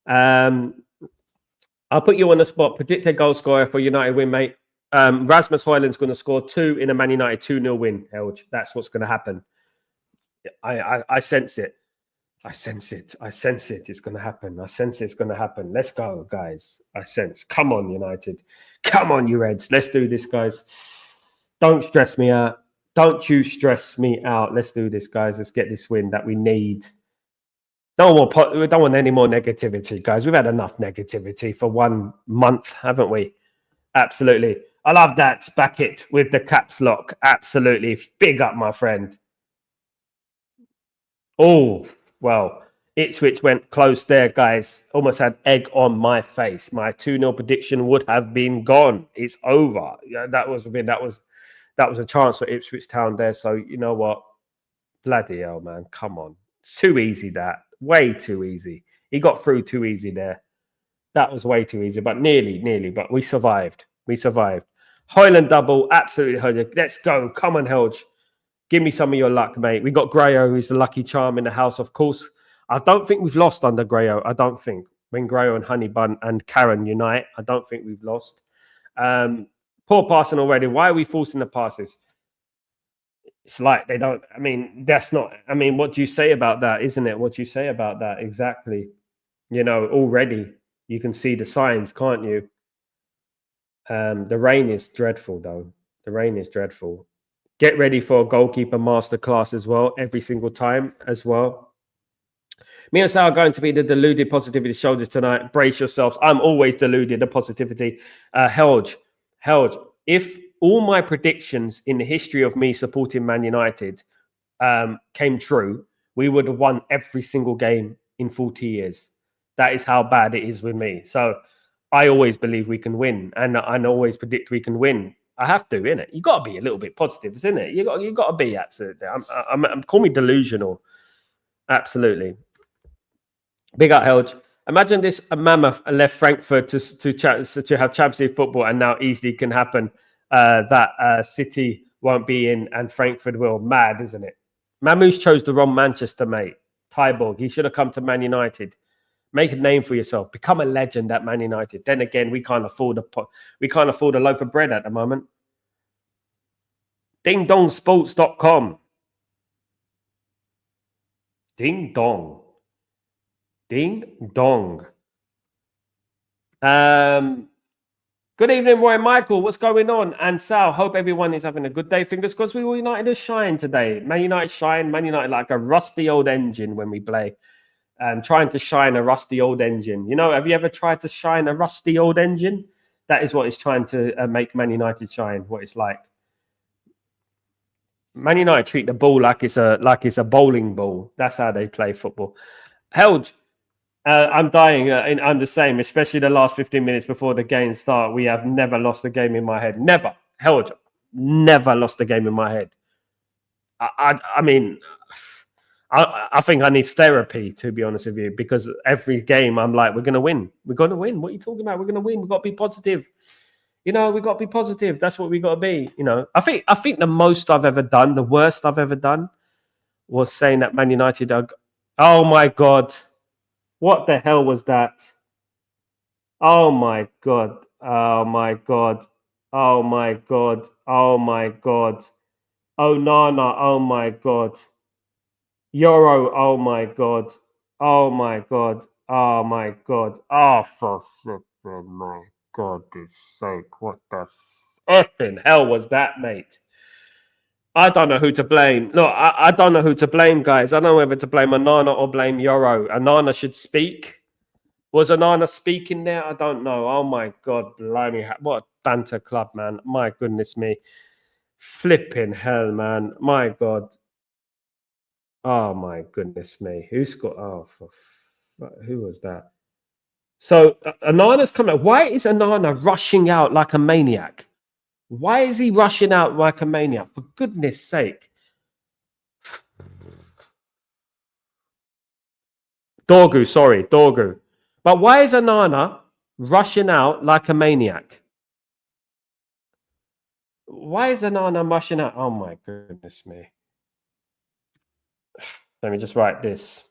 Speaker 1: I'll put you on the spot. Predicted goal scorer for United win, mate. Rasmus Højlund's going to score 2 in a Man United 2-0 win, Helge. That's what's going to happen. I sense it. I sense it. It's going to happen. I sense it's going to happen. Let's go, guys. I sense. Come on, United. Come on, you Reds. Let's do this, guys. Don't stress me out. Don't you stress me out. Let's do this, guys. Let's get this win that we need. We don't want any more negativity, guys. We've had enough negativity for 1 month, haven't we? Absolutely. I love that. Back it with the caps lock. Absolutely. Big up, my friend. Oh, well, Ipswich went close there, guys. Almost had egg on my face. My 2-0 prediction would have been gone. It's over. Yeah, that was a chance for Ipswich Town there. So you know what? Bloody hell, man. Come on. It's too easy, that. Way too easy. He got through too easy there. That was way too easy, but nearly. But we survived. Højlund double. Absolutely, Helge. Let's go. Come on, Helge. Give me some of your luck, mate. We got Grayo, who's the lucky charm in the house, of course. I don't think we've lost under Grayo. I don't think. When Grayo and Honeybun and Karen unite, I don't think we've lost. Poor passing already. Why are we forcing the passes? It's like they don't. I mean, that's not. I mean, what do you say about that, isn't it? What do you say about that? Exactly. You know, already you can see the signs, can't you? The rain is dreadful, though. The rain is dreadful. Get ready for a goalkeeper masterclass as well, every single time as well. Me and Sal are going to be the deluded positivity shoulders tonight. Brace yourselves. I'm always deluded the positivity. Helge, if all my predictions in the history of me supporting Man United came true, we would have won every single game in 40 years. That is how bad it is with me. So I always believe we can win, and I always predict we can win. I have to, innit? You got to be a little bit positive, isn't it? You got to be absolutely. Call me delusional. Absolutely. Big up, Helge. Imagine this: a mammoth left Frankfurt to have Champions League football, and now easily can happen. That City won't be in and Frankfurt will. Mad, isn't it? Mamouche chose the wrong Manchester, mate. Tyborg, he should have come to Man United. Make a name for yourself. Become a legend at Man United. Then again, we can't afford a loaf of bread at the moment. DingDongSports.com. Ding dong. Ding dong. Good evening, Roy Michael. What's going on? And Sal, hope everyone is having a good day. Fingers crossed we all United to shine today. Man United shine. Man United like a rusty old engine when we play. Trying to shine a rusty old engine. You know, have you ever tried to shine a rusty old engine? That is what it's trying to make Man United shine, what it's like. Man United treat the ball like it's a bowling ball. That's how they play football. Helge, I'm dying. I'm the same, especially the last 15 minutes before the game start. We have never lost a game in my head. Never. Helge, never lost a game in my head. I mean, I think I need therapy, to be honest with you, because every game I'm like, we're going to win. We're going to win. What are you talking about? We're going to win. We've got to be positive. We've got to be positive. That's what we got to be. I think the most I've ever done, the worst I've ever done, was saying that Man United are. Oh my God. What the hell was that? Oh my God. Oh my God. Oh my God. Oh my God. Oh Nana. Oh my God. Euro. Oh my God. Oh my God. Oh my God. Oh, for flipping my God's sake. What the effing hell was that, mate? I don't know who to blame. Look, I don't know who to blame, guys. I don't know whether to blame Anana or blame Euro. Anana should speak. Was Anana speaking there? I don't know. Oh my God, blimey. What a banter club, man. My goodness me. Flipping hell, man. My God. Oh my goodness me. Who scored? Oh, who was that? So Anana's coming. Why is Anana rushing out like a maniac? Why is he rushing out like a maniac? For goodness sake. Dorgu. But why is Anana rushing out like a maniac? Why is Anana rushing out? Oh my goodness me. Let me just write this.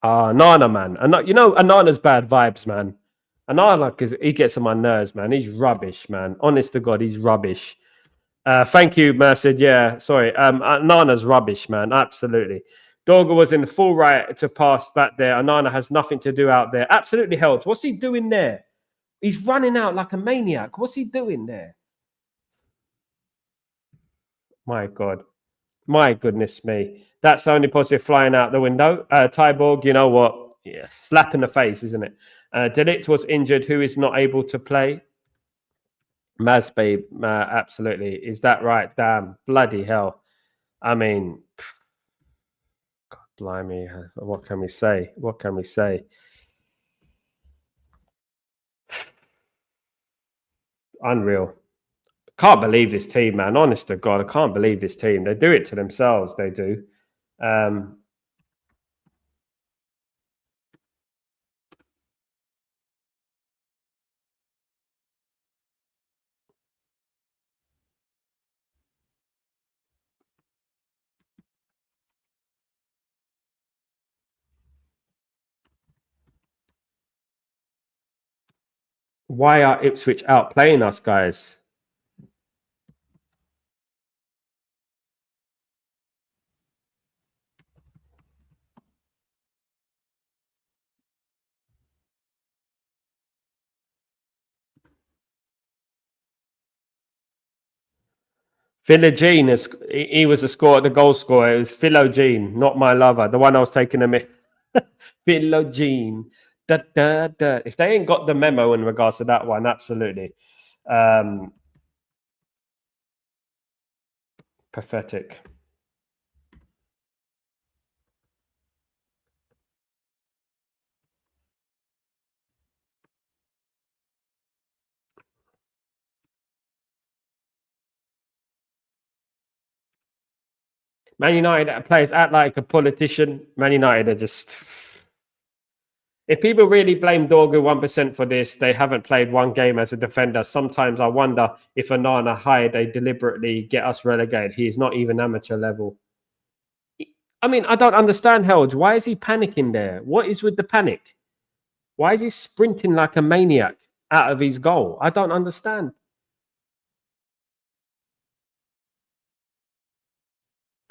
Speaker 1: Nana, man. Anana's bad vibes, man. Anana, he gets on my nerves, man. He's rubbish, man. Honest to God, he's rubbish. Thank you, Merced. Yeah, sorry. Nana's rubbish, man. Absolutely. Dorga was in the full right to pass back there. Anana has nothing to do out there. Absolutely held. What's he doing there? He's running out like a maniac. What's he doing there? My God. My goodness me. That's the only positive flying out the window. Tyborg, you know what? Yeah, slap in the face, isn't it? Delict was injured. Who is not able to play? Mazbabe, absolutely. Is that right? Damn. Bloody hell. I mean, God blimey. What can we say? What can we say? Unreal. Can't believe this team, man. Honest to God, I can't believe this team. They do it to themselves. They do. Why are Ipswich outplaying us, guys? Philogene, he was the goal scorer. It was Philogene, not my lover, the one I was taking a minute. Philogene. Da, da, da. If they ain't got the memo in regards to that one, absolutely. Pathetic. Man United players act like a politician. Man United are just. If people really blame Dorgu 1% for this, they haven't played one game as a defender. Sometimes I wonder if Anana hired they deliberately get us relegated. He is not even amateur level. I mean, I don't understand, Helge. Why is he panicking there? What is with the panic? Why is he sprinting like a maniac out of his goal? I don't understand.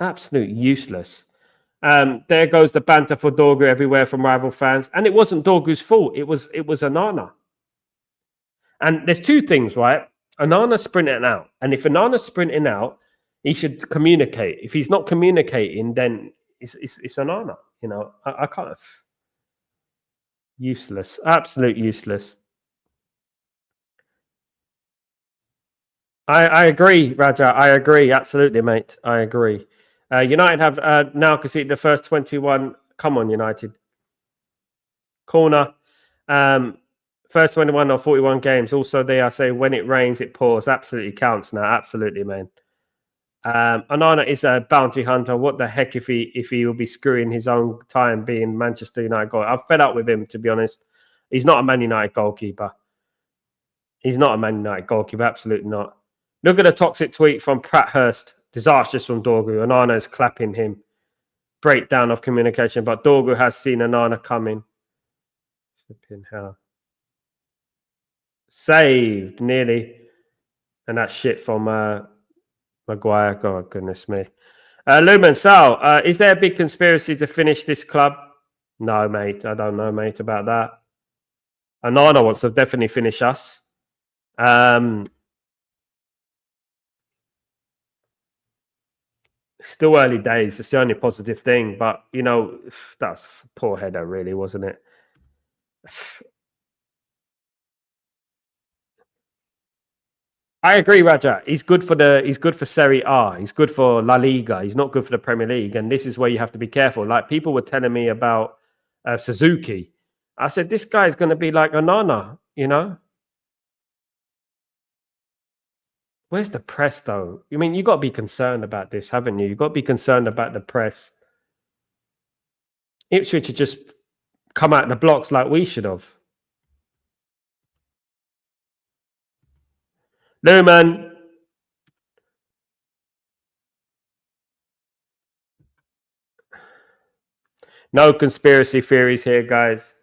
Speaker 1: Absolute useless. There goes the banter for Dorgu everywhere from rival fans. And it wasn't Dorgu's fault. It was Anana. And there's two things, right? Anana's sprinting out. And if Anana's sprinting out, he should communicate. If he's not communicating, then it's Anana. I can't. Useless. Absolute useless. I agree, Raja. I agree. Absolutely, mate. I agree. United have now conceded the first 21. Come on, United. Corner. Um, First 21 or 41 games. Also, they I say when it rains, it pours. Absolutely counts now. Absolutely, man. Onana is a bounty hunter. What the heck if he will be screwing his own time being Manchester United goal? I'm fed up with him, to be honest. He's not a Man United goalkeeper. He's not a Man United goalkeeper. Absolutely not. Look at the toxic tweet from Pratt Hurst. Disastrous from Dorgu. Onana is clapping him. Breakdown of communication, but Dorgu has seen Onana coming. Flipping hell. Saved nearly. And that shit from Maguire. God, goodness me. Lumen, Sal, is there a big conspiracy to finish this club? No, mate. I don't know, mate, about that. Onana wants to definitely finish us. Still early days. It's the only positive thing. But, that's poor header, really, wasn't it? I agree, Raja. He's good for Serie A. He's good for La Liga. He's not good for the Premier League. And this is where you have to be careful. Like people were telling me about Suzuki. I said, this guy's going to be like Onana, Where's the press, though? I mean, you got to be concerned about this, haven't you? You've got to be concerned about the press. Ipswich had just come out the blocks like we should have. Lumen. No conspiracy theories here, guys.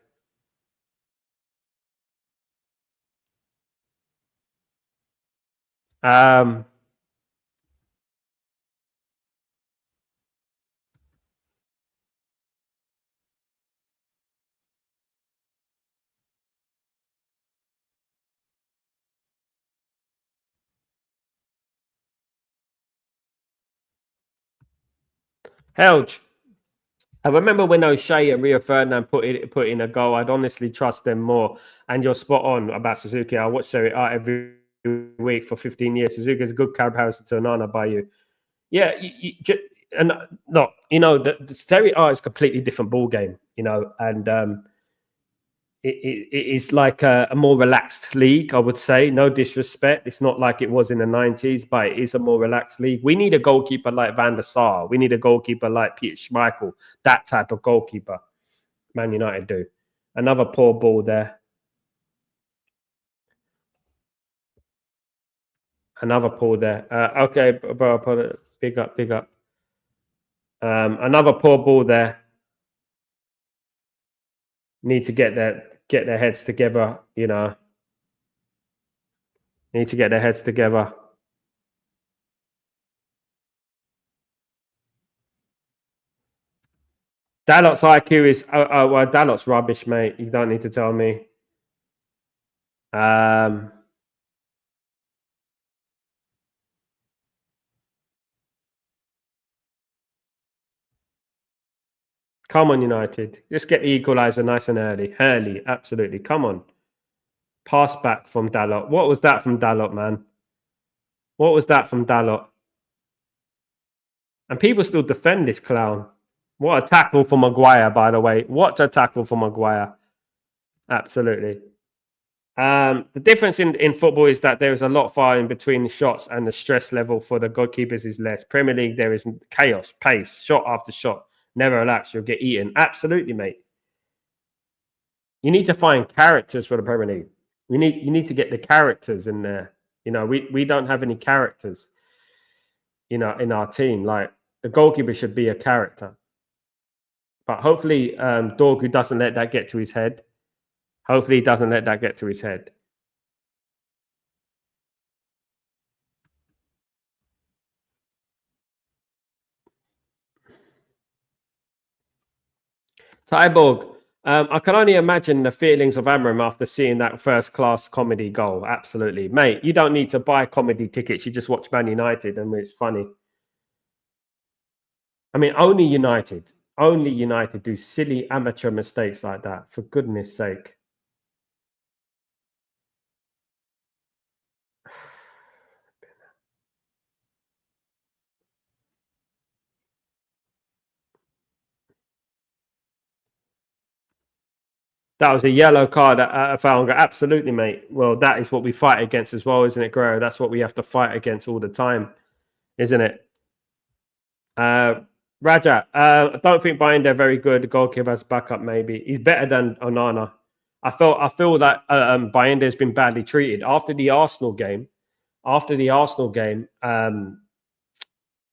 Speaker 1: Helge. I remember when O'Shea and Rio Ferdinand put in a goal. I'd honestly trust them more. And you're spot on about Suzuki. I watch Serie A every week for 15 years. Suzuki is a good comparison to Onana by you. Yeah, and look, the Serie A is a completely different ball game, and it is like a more relaxed league, I would say. No disrespect. It's not like it was in the 90s, but it is a more relaxed league. We need a goalkeeper like Van der Sar. We need a goalkeeper like Peter Schmeichel. That type of goalkeeper. Man United do. Another poor ball there. Another poor there. Okay, bro, big up. Another poor ball there. Need to get their heads together, Need to get their heads together. Dalot's IQ is well, Dalot's rubbish, mate. You don't need to tell me. Come on, United. Just get the equaliser nice and early. Hurley, absolutely. Come on. Pass back from Dalot. What was that from Dalot, man? What was that from Dalot? And people still defend this clown. What a tackle for Maguire, by the way. What a tackle for Maguire. Absolutely. The difference in football is that there is a lot far in between the shots and the stress level for the goalkeepers is less. Premier League, there is chaos, pace, shot after shot. Never relax, you'll get eaten. Absolutely, mate. You need to find characters for the Premier League. You need to get the characters in there. We don't have any characters, in our team. Like the goalkeeper should be a character. But hopefully, Dorgu doesn't let that get to his head. Hopefully, he doesn't let that get to his head. Tyborg, I can only imagine the feelings of Amram after seeing that first-class comedy goal. Absolutely. Mate, you don't need to buy comedy tickets. You just watch Man United and it's funny. I mean, only United do silly amateur mistakes like that, for goodness sake. That was a yellow card at Falanga. Absolutely, mate. Well, that is what we fight against as well, isn't it, Guerrero? That's what we have to fight against all the time, isn't it? Raja, I don't think Binder very good. The goalkeeper as backup, maybe. He's better than Onana. I feel that Binder has been badly treated after the Arsenal game.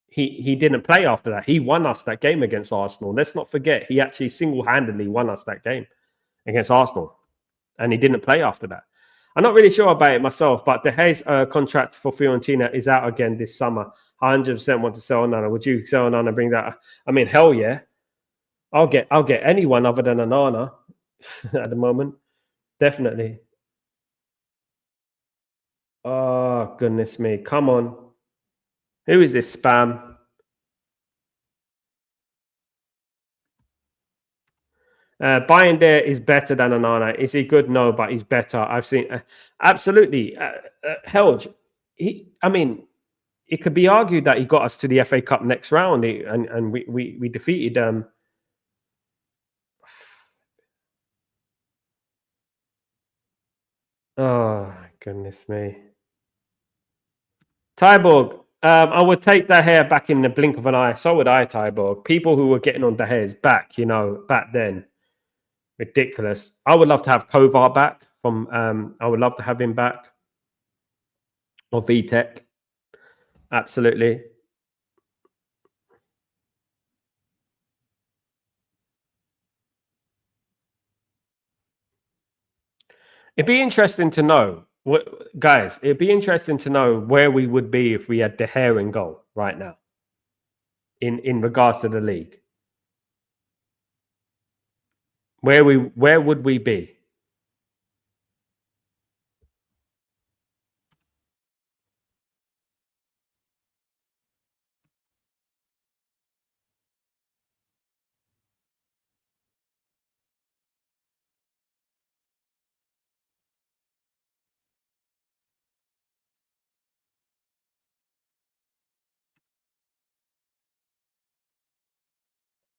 Speaker 1: He didn't play after that. He won us that game against Arsenal. Let's not forget, he actually single-handedly won us that game against Arsenal. And he didn't play after that. I'm not really sure about it myself, but De Gea's contract for Fiorentina is out again this summer. 100% want to sell Onana. Would you sell Onana and bring that? I mean, hell yeah. I'll get anyone other than Onana at the moment. Definitely. Oh, goodness me. Come on. Who is this spam? Buying there is better than Onana. Is he good? No, but he's better. I've seen absolutely. Helge, I mean, it could be argued that he got us to the FA Cup next round, and we defeated Oh, goodness me. Tyborg, I would take De Gea back in the blink of an eye. So would I, Tyborg. People who were getting on De Gea's back, back then. Ridiculous. I would love to have Kovar back from I would love to have him back. Or VTech. Absolutely. It'd be interesting to know, guys. It'd be interesting to know where we would be if we had De Gea in goal right now. In regards to the league, where would we be?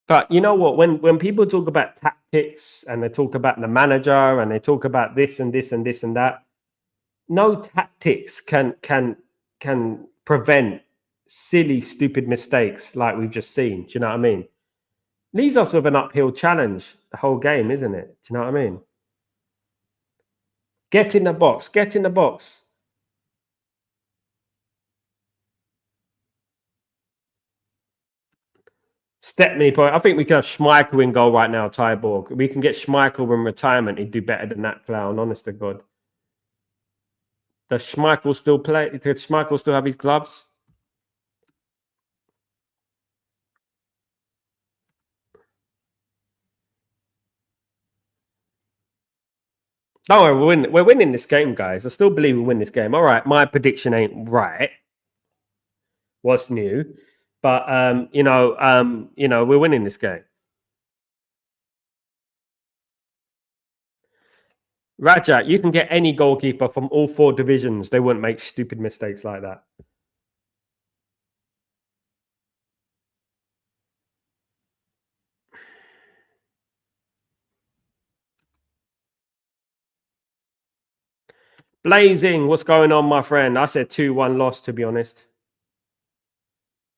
Speaker 1: But you know what? When people talk about tactics and they talk about the manager and they talk about this and this and this and that, no tactics can prevent silly, stupid mistakes like we've just seen. Do you know what I mean? Leaves us with an uphill challenge the whole game, isn't it? Do you know what I mean? Get in the box. Get in the box. Stepney point. I think we can have Schmeichel in goal right now, Tyborg. We can get Schmeichel in retirement. He'd do better than that clown, honest to God. Does Schmeichel still play? Does Schmeichel still have his gloves? Oh, we're winning this game, guys. I still believe we win this game. All right, my prediction ain't right. What's new? But we're winning this game. Rajat, you can get any goalkeeper from all 4 divisions. They wouldn't make stupid mistakes like that. Blazing, what's going on, my friend? I said 2-1 loss, to be honest.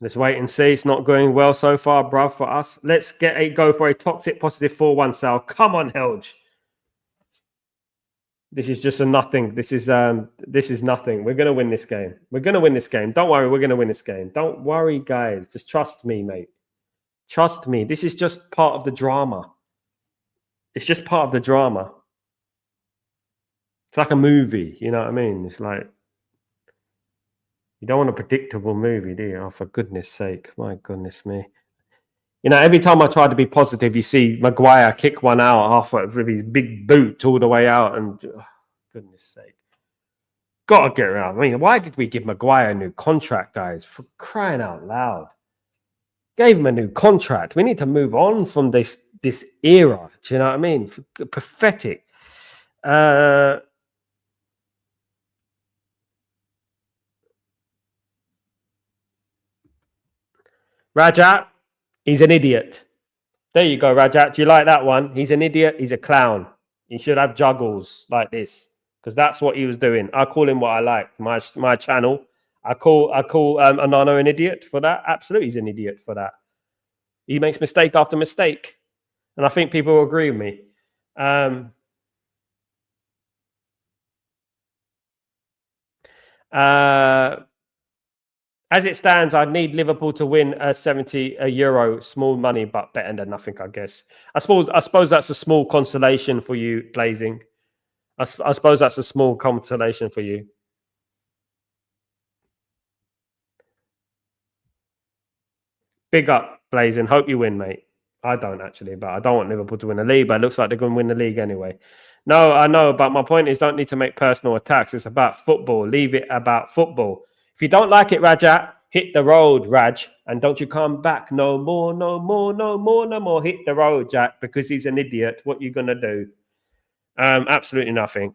Speaker 1: Let's wait and see. It's not going well so far, bruv, for us. Let's go for a toxic positive 4-1, Sal. Come on, Helge. This is just a nothing. This is nothing. We're going to win this game. We're going to win this game. Don't worry. We're going to win this game. Don't worry, guys. Just trust me, mate. Trust me. This is just part of the drama. It's just part of the drama. It's like a movie. You know what I mean? It's like, you don't want a predictable movie, do you? Oh, for goodness sake. My goodness me. Every time I try to be positive, you see Maguire kick one out halfway with his big boot all the way out. And goodness sake. Got to get around. I mean, why did we give Maguire a new contract, guys? For crying out loud. Gave him a new contract. We need to move on from this era. Do you know what I mean? Pathetic. Rajat, he's an idiot. There you go, Rajat. Do you like that one? He's an idiot. He's a clown. He should have juggles like this because that's what he was doing. I call him what I like. My channel. I call Onana an idiot for that. Absolutely, he's an idiot for that. He makes mistake after mistake, and I think people will agree with me. As it stands, I'd need Liverpool to win a €70, small money, but better than nothing, I guess. I suppose that's a small consolation for you, Blazing. I suppose that's a small consolation for you. Big up, Blazing. Hope you win, mate. I don't actually, but I don't want Liverpool to win the league, but it looks like they're going to win the league anyway. No, I know, but my point is don't need to make personal attacks. It's about football. Leave it about football. If you don't like it, Rajat, hit the road, Raj, and don't you come back no more, no more, no more, no more. Hit the road, Jack, because he's an idiot. What you going to do? Absolutely nothing.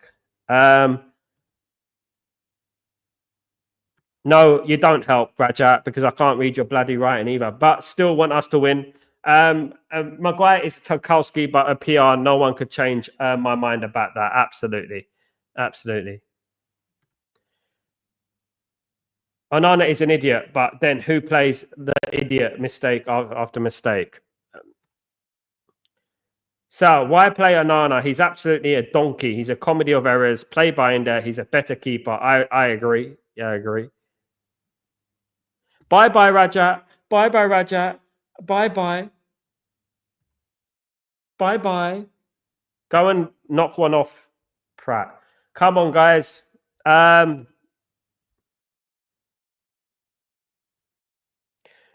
Speaker 1: No, you don't help, Rajat, because I can't read your bloody writing either, but still want us to win. Maguire is Tarkowski, but a PR, no one could change my mind about that. Absolutely. Absolutely. Onana is an idiot, but then who plays the idiot mistake after mistake? So why play Onana? He's absolutely a donkey. He's a comedy of errors. Play Binder. He's a better keeper. I agree. Yeah, I agree. Bye-bye, Rajat. Bye-bye, Rajat. Bye-bye. Bye-bye. Go and knock one off, Pratt. Come on, guys.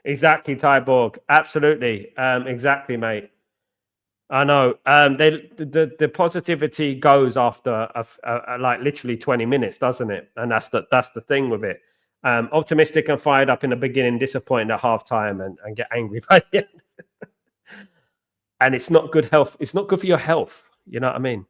Speaker 1: Exactly, Tyborg. Absolutely. Exactly, mate. I know. The positivity goes after like literally 20 minutes, doesn't it? And that's the thing with it. Optimistic and fired up in the beginning, disappointed at halftime, and get angry by the end. And it's not good health. It's not good for your health. You know what I mean?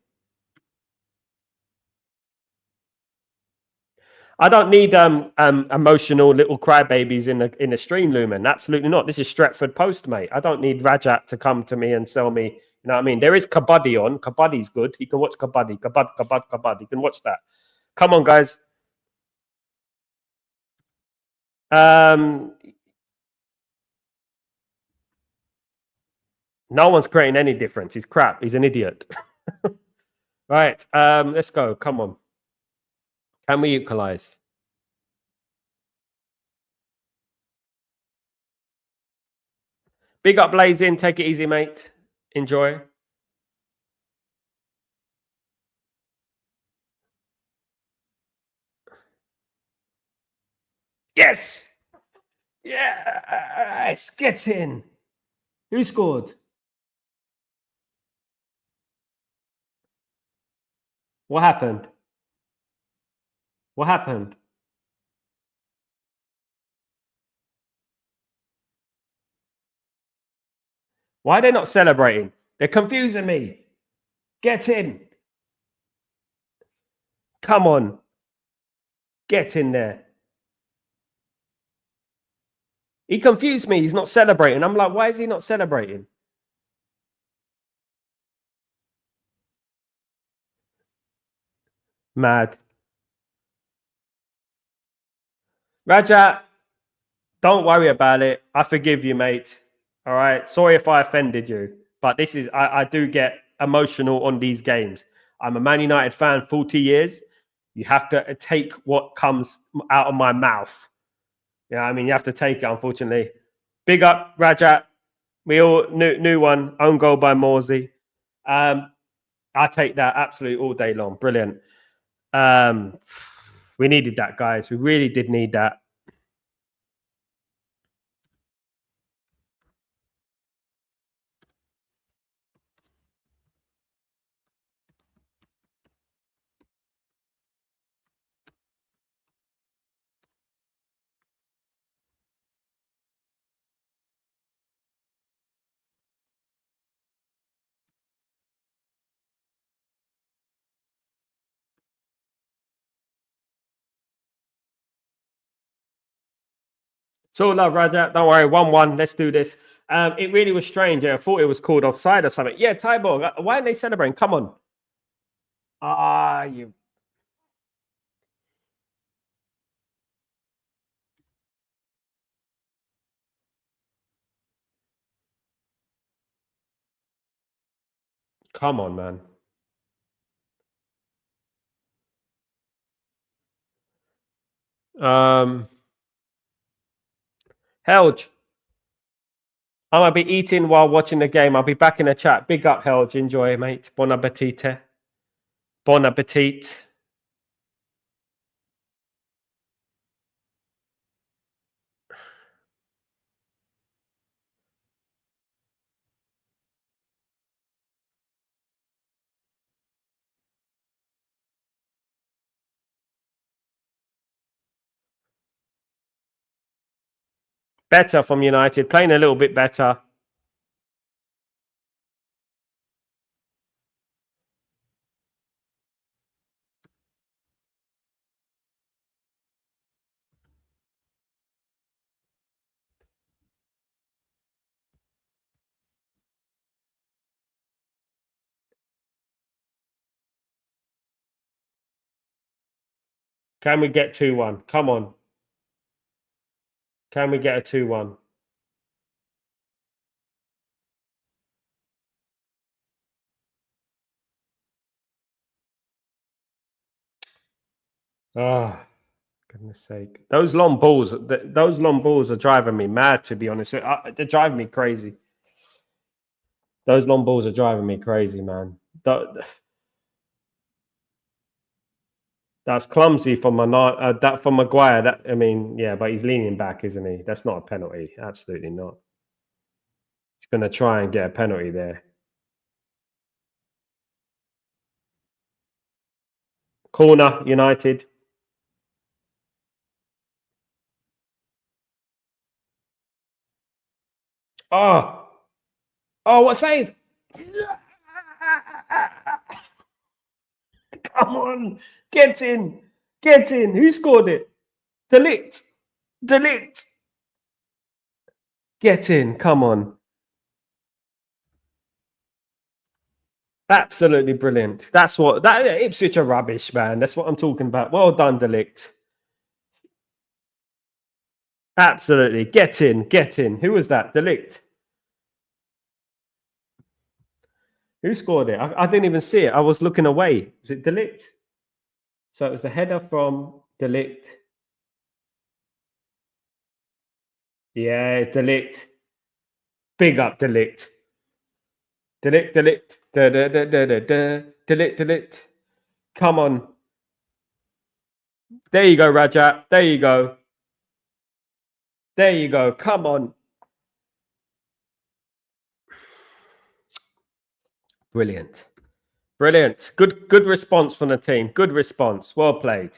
Speaker 1: I don't need emotional little crybabies in the stream, Lumen. Absolutely not. This is Stretford Post, mate. I don't need Rajat to come to me and sell me. You know what I mean? There is Kabaddi on. Kabaddi's good. You can watch Kabaddi. Kabaddi. You can watch that. Come on, guys. No one's creating any difference. He's crap. He's an idiot. Right. Let's go. Come on. Can we equalize? Big up, Blazing. Take it easy, mate. Enjoy. Yes. Yes. Get in. Who scored? What happened? What happened? Why are they not celebrating? They're confusing me. Get in. Come on. Get in there. He confused me. He's not celebrating. I'm like, why is he not celebrating? Mad. Rajat, don't worry about it. I forgive you, mate. All right. Sorry if I offended you. But this is, I do get emotional on these games. I'm a Man United fan 40 years. You have to take what comes out of my mouth. Yeah, I mean, you have to take it, unfortunately. Big up, Rajat. We all new one, own goal by Morsey. I take that absolutely all day long. Brilliant. We needed that, guys. We really did need that. So love, Rajat. Don't worry, 1-1. Let's do this. It really was strange. I thought it was called offside or something. Yeah, Tyborg. Why aren't they celebrating? Come on. Ah, you. Come on, man. Helge, I'm gonna be eating while watching the game. I'll be back in the chat. Big up, Helge. Enjoy, mate. Bon appetit. Bon appetit. Better from United, playing a little bit better. Can we get 2-1? Come on. Can we get a 2-1? Oh, goodness sake. Those long balls are driving me mad, to be honest. They're driving me crazy. Those long balls are driving me crazy, man. That's clumsy from that from Maguire. That, I mean, yeah, but he's leaning back, isn't he? That's not a penalty. Absolutely not. He's going to try and get a penalty there. Corner, United. Oh, what save? Come on, get in. Who scored it? Delict. Get in. Come on. Absolutely brilliant. That's what that Ipswich are rubbish, man. That's what I'm talking about. Well done, Delict. Absolutely. Get in. Who was that? Delict. Who scored it? I didn't even see it. I was looking away. Was it Delict? So it was the header from Delict. Yeah, it's Delict. Big up Delict. Delict. Delict. Come on. There you go, Rajat. There you go. Come on. Brilliant. Good response from the team. Good response. Well played.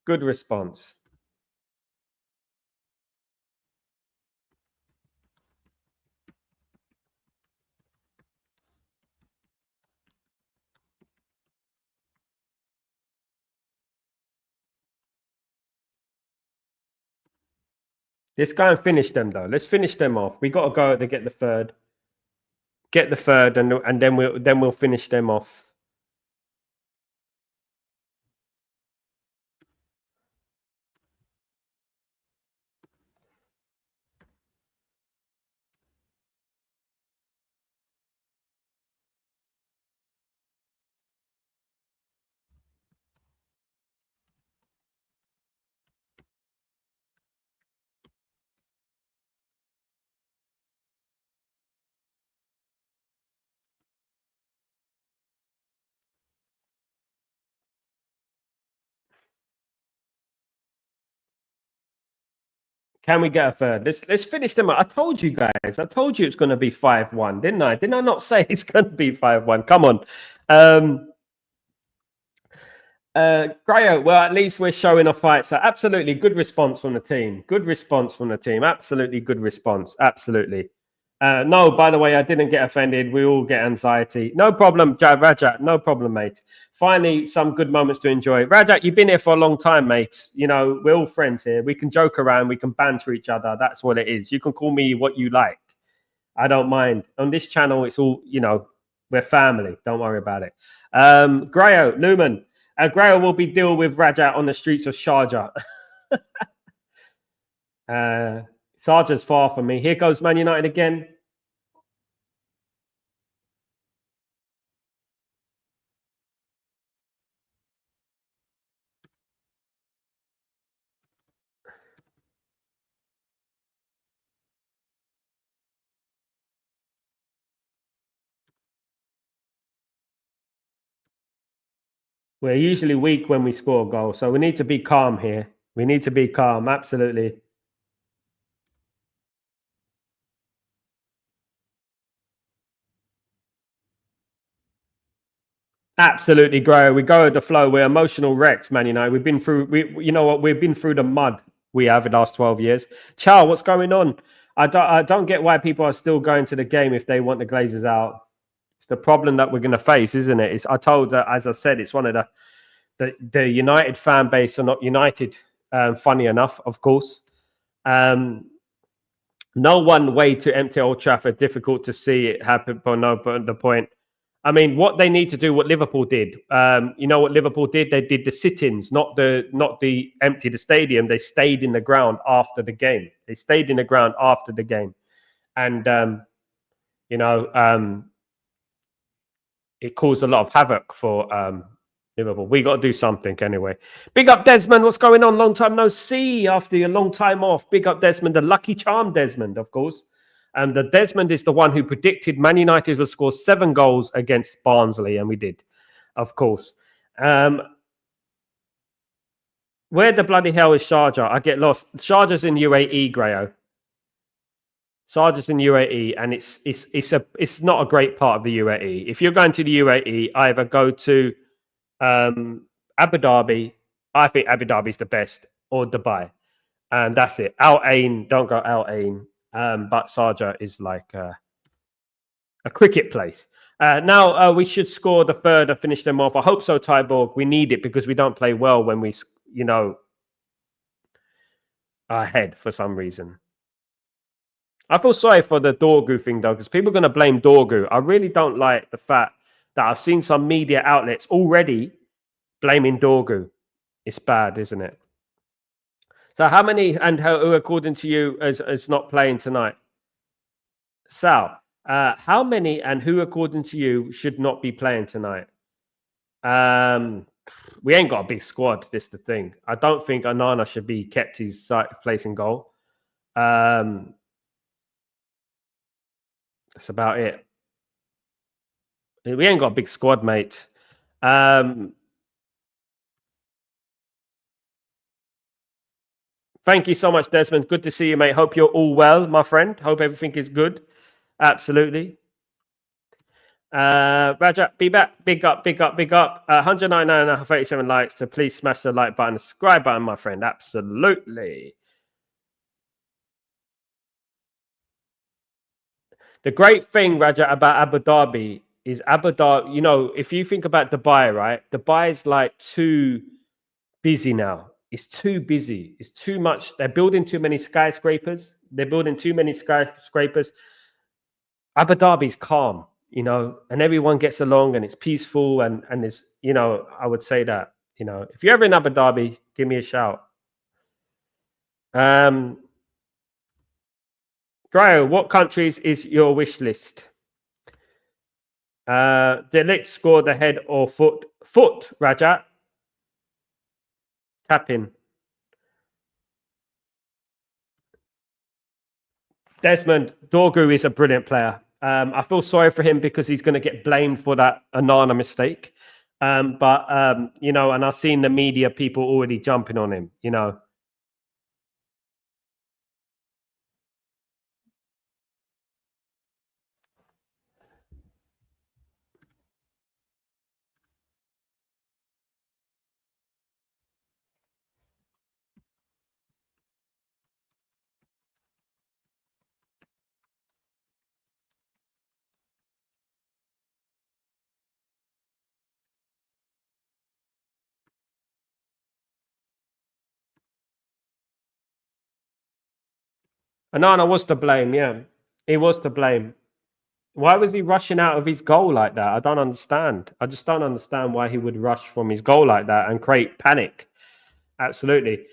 Speaker 1: Good response. Let's go and finish them, though. Let's finish them off. We got to go to get the third. Get the third, and then we'll finish them off. Can we get a third? Let's finish them up. I told you guys. I told you it's going to be 5-1, didn't I? Didn't I not say it's going to be 5-1? Come on. Grayo, well, at least we're showing a fight. So absolutely good response from the team. Absolutely good response. Absolutely. No, by the way, I didn't get offended. We all get anxiety. No problem, Rajat. No problem, mate. Finally, some good moments to enjoy. Rajat, you've been here for a long time, mate. You know, we're all friends here. We can joke around. We can banter each other. That's what it is. You can call me what you like. I don't mind. On this channel, it's all, you know, We're family. Don't worry about it. Grayo, Lumen. Grayo will be deal with Raja on the streets of Sharjah. Sharjah's far from me. Here goes Man United again. We're usually weak when we score a goal, so we need to be calm here. We need to be calm, absolutely. Absolutely, Gray. We go with the flow. We're emotional wrecks, man. You know, we've been through. You know what? We've been through the mud. We have in the last 12 years. Chow, what's going on? I don't get why people are still going to the game if they want the Glazers out. It's the problem that we're going to face, isn't it? I told, as I said, it's one of the United fan base are not united. Funny enough, of course. No one way to empty Old Trafford. Difficult to see it happen, but no. But the point. I mean, what they need to do, what Liverpool did. You know what Liverpool did? They did the sit-ins, not the empty the stadium. They stayed in the ground after the game. They stayed in the ground after the game, and you know, it caused a lot of havoc for Liverpool. We got to do something anyway. Big up Desmond. What's going on? Long time no see after a long time off. Big up Desmond, the lucky charm Desmond, of course. And the Desmond is the one who predicted Man United would score 7 goals against Barnsley, and we did, of course. Where the bloody hell is Sharjah? I get lost. Sharjah's in UAE, Grayo. Sharjah's in UAE, and it's not a great part of the UAE. If you're going to the UAE, either go to Abu Dhabi. I think Abu Dhabi is the best, or Dubai, and that's it. Al Ain, don't go Al Ain. But Sharjah is like a cricket place. Now we should score the third and finish them off. I hope so, Tyborg. We need it because we don't play well when we, you know, are ahead for some reason. I feel sorry for the Dorgu thing though, because people are going to blame Dorgu. I really don't like the fact that I've seen some media outlets already blaming Dorgu. It's bad, isn't it? So how many and who, according to you, is not playing tonight? Sal, how many and who, according to you, should not be playing tonight? We ain't got a big squad. This is the thing. I don't think Onana should be kept his place in goal. That's about it. We ain't got a big squad, mate. Thank you so much, Desmond. Good to see you, mate. Hope you're all well, my friend. Hope everything is good. Absolutely. Raja, be back. Big up, big up, big up. 199 and 37 likes. So please smash the like button, subscribe button, my friend. Absolutely. The great thing, Raja, about Abu Dhabi is Abu Dhabi, you know, if you think about Dubai, right? Dubai is like too busy now. It's too busy. It's too much. They're building too many skyscrapers. They're building too many skyscrapers. Abu Dhabi's calm, you know, and everyone gets along and it's peaceful and it's, you know, I would say that, you know, if you're ever in Abu Dhabi, give me a shout. Grayo, what countries is your wish list? Delict score the head or foot. Foot, Raja. Tapping. Desmond, Dorgu is a brilliant player. I feel sorry for him because he's going to get blamed for that Onana mistake. But you know, and I've seen the media people already jumping on him, you know. Onana was to blame, yeah. He was to blame. Why was he rushing out of his goal like that? I don't understand. I just don't understand why he would rush from his goal like that and create panic. Absolutely.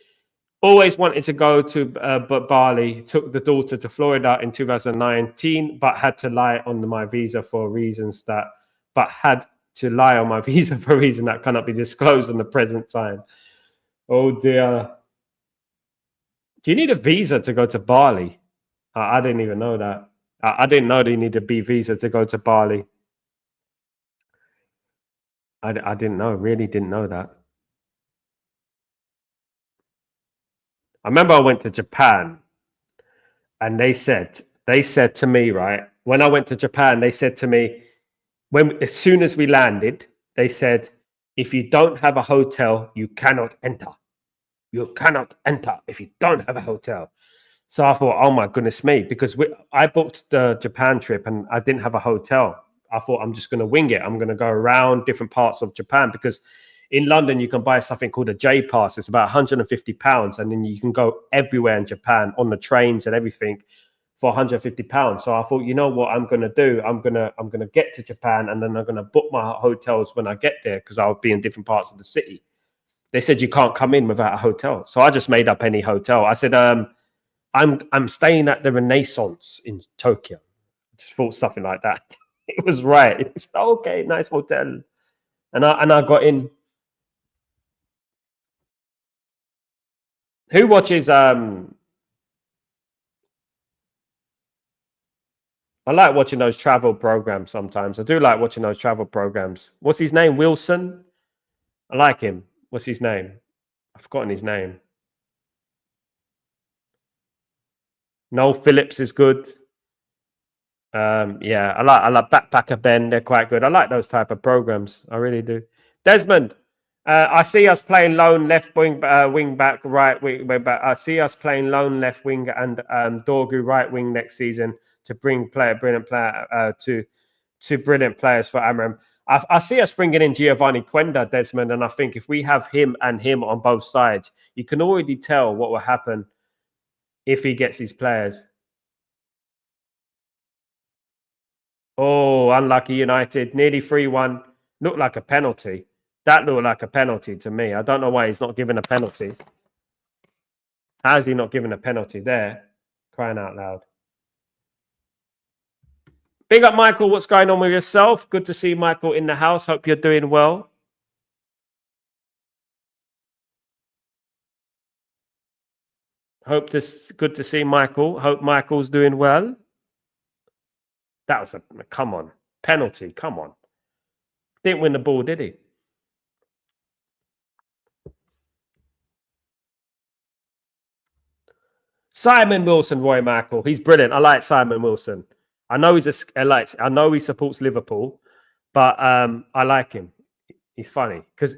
Speaker 1: Always wanted to go to but Bali. Took the daughter to Florida in 2019, but had to lie on my visa for reasons that, but had to lie on my visa for a reason that cannot be disclosed in the present time. Oh dear. Do you need a visa to go to Bali? I didn't even know that. I didn't know that you need a B visa to go to Bali. I didn't know, really didn't know that. I remember I went to Japan and they said to me, right, when I went to Japan, they said to me, as soon as we landed, they said, if you don't have a hotel, you cannot enter. You cannot enter if you don't have a hotel. So I thought, oh my goodness me, because I booked the Japan trip and I didn't have a hotel. I thought I'm just going to wing it. I'm going to go around different parts of Japan because in London you can buy something called a J pass. It's about £150, and then you can go everywhere in Japan on the trains and everything for £150. So I thought, you know what I'm going to do? I'm gonna get to Japan and then I'm going to book my hotels when I get there because I'll be in different parts of the city. They said you can't come in without a hotel, so I just made up any hotel. I said, I'm staying at the Renaissance in Tokyo. I just thought something like that. It was right. It's okay, nice hotel. And I got in. Who watches I like watching those travel programs sometimes. I do like watching those travel programs. What's his name? Wilson? I like him. What's his name? I've forgotten his name. Noel Phillips is good. Yeah, I like Backpacker Ben. They're quite good. I like those type of programs. I really do. Desmond, I see us playing lone left wing back, right wing back. I see us playing lone left wing and Dorgu right wing next season to bring brilliant player to brilliant players for Amram. I see us bringing in Giovanni Quenda, Desmond, and I think if we have him and him on both sides, you can already tell what will happen if he gets his players. Oh, unlucky United. Nearly 3-1. Looked like a penalty. That looked like a penalty to me. I don't know why he's not given a penalty. How's he not given a penalty there? Crying out loud. Big up, Michael. What's going on with yourself? Good to see Michael in the house. Hope you're doing well. Good to see Michael. Hope Michael's doing well. That was come on. Penalty. Come on. Didn't win the ball, did he? Simon Wilson, Roy Michael. He's brilliant. I like Simon Wilson. I know I know he supports Liverpool, but I like him. He's funny because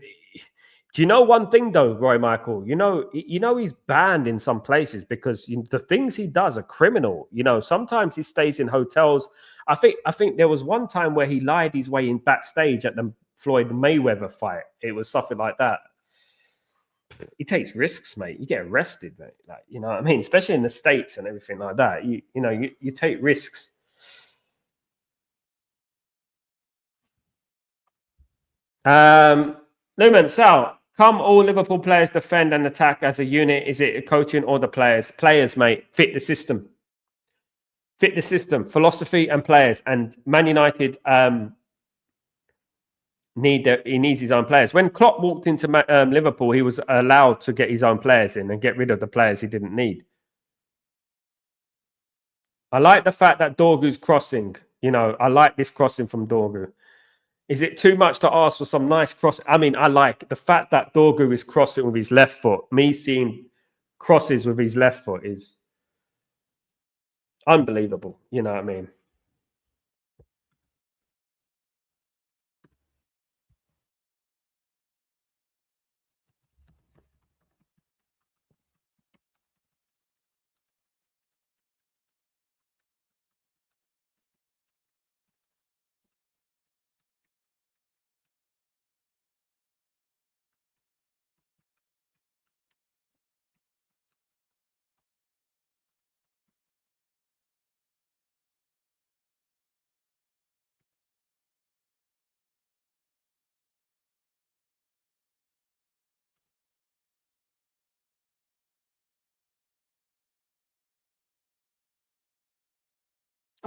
Speaker 1: do you know one thing though, Roy Michael? You know he's banned in some places because the things he does are criminal. Sometimes he stays in hotels. I think there was one time where he lied his way in backstage at the Floyd Mayweather fight. It was something like that. He takes risks, mate. You get arrested, mate. Like, you know what I mean? Especially in the States and everything like that. You take risks. Newman, Sal, come all Liverpool players defend and attack as a unit. Is it coaching or the players? Players, mate. Fit the system. Fit the system. Philosophy and players. And Man United he needs his own players. When Klopp walked into Liverpool, he was allowed to get his own players in and get rid of the players he didn't need. I like the fact that Dorgu's crossing. I like this crossing from Dorgu. Is it too much to ask for some nice cross? I mean, I like the fact that Dorgu is crossing with his left foot. Me seeing crosses with his left foot is unbelievable. You know what I mean?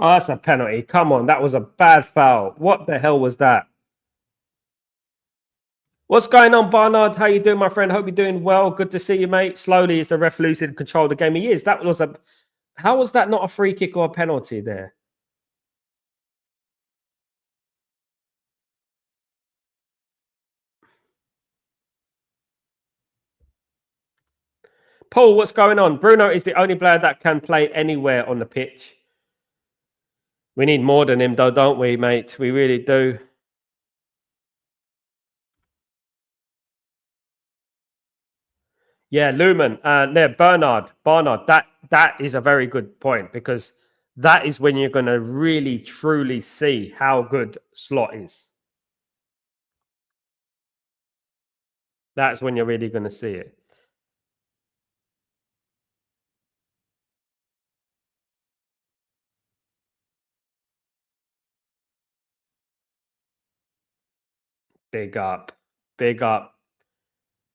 Speaker 1: Oh, that's a penalty. Come on, that was a bad foul. What the hell was that? What's going on, Barnard? How you doing, my friend? Hope you're doing well. Good to see you, mate. Slowly is the ref losing control of the game. He is. That was a. How was that not a free kick or a penalty there? Paul, what's going on? Bruno is the only player that can play anywhere on the pitch. We need more than him, though, don't we, mate? We really do. Yeah, Lumen. Barnard. That is a very good point because that is when you're going to really, truly see how good Slot is. That's when you're really going to see it. Big up. Big up.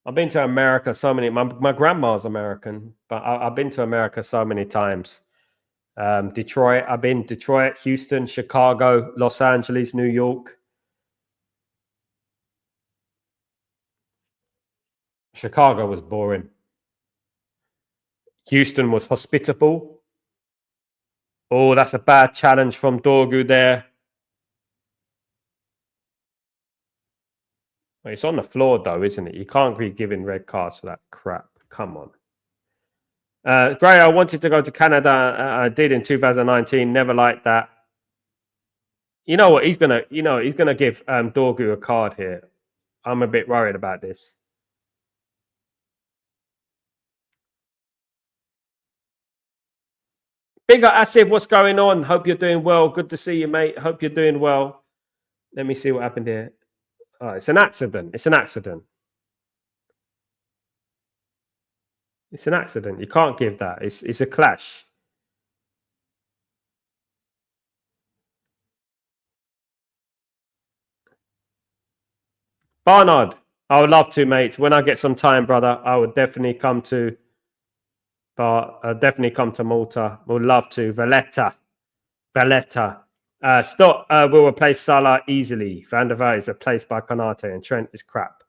Speaker 1: I've been to America so many. My grandma's American, but I've been to America so many times. Detroit. I've been Detroit, Houston, Chicago, Los Angeles, New York. Chicago was boring. Houston was hospitable. Oh, that's a bad challenge from Dorgu there. It's on the floor, though, isn't it? You can't be giving red cards for that crap. Come on. Gray, I wanted to go to Canada. I did in 2019. Never liked that. You know what? He's gonna give Dorgu a card here. I'm a bit worried about this. Bigger Asif, what's going on? Hope you're doing well. Good to see you, mate. Hope you're doing well. Let me see what happened here. Oh, it's an accident. It's an accident. It's an accident. You can't give that. It's a clash. Barnard, I would love to, mate. When I get some time, brother, I would definitely come to. But definitely come to Malta. Would love to. Valletta. Stott will replace Salah easily. Van der Vaart is replaced by Konate, and Trent is crap.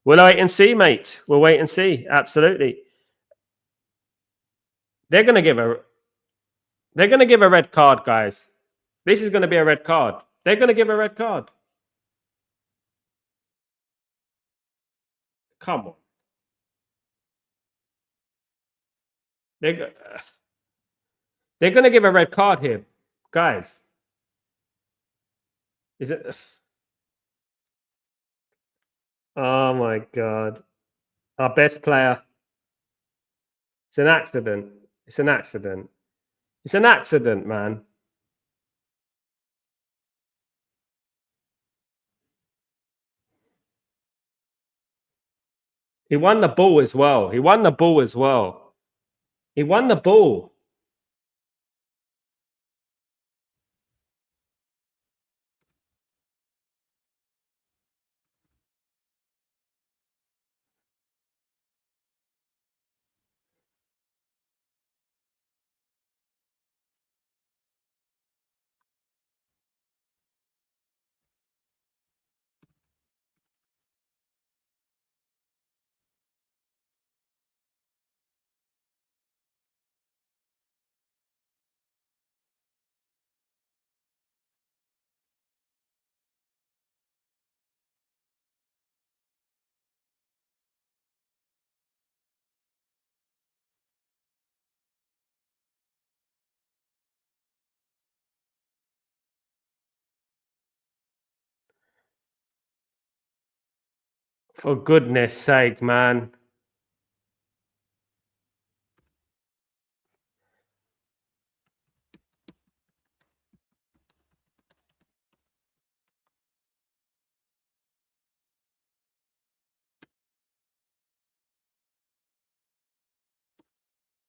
Speaker 1: We'll wait and see, mate. We'll wait and see. Absolutely. They're gonna give a red card, guys. This is gonna be a red card. They're gonna give a red card. Come on. They're gonna give a red card here, guys. Is it? Oh my god. Our best player. It's an accident. It's an accident. It's an accident, man. He won the ball as well. He won the ball as well. He won the ball. For goodness sake, man.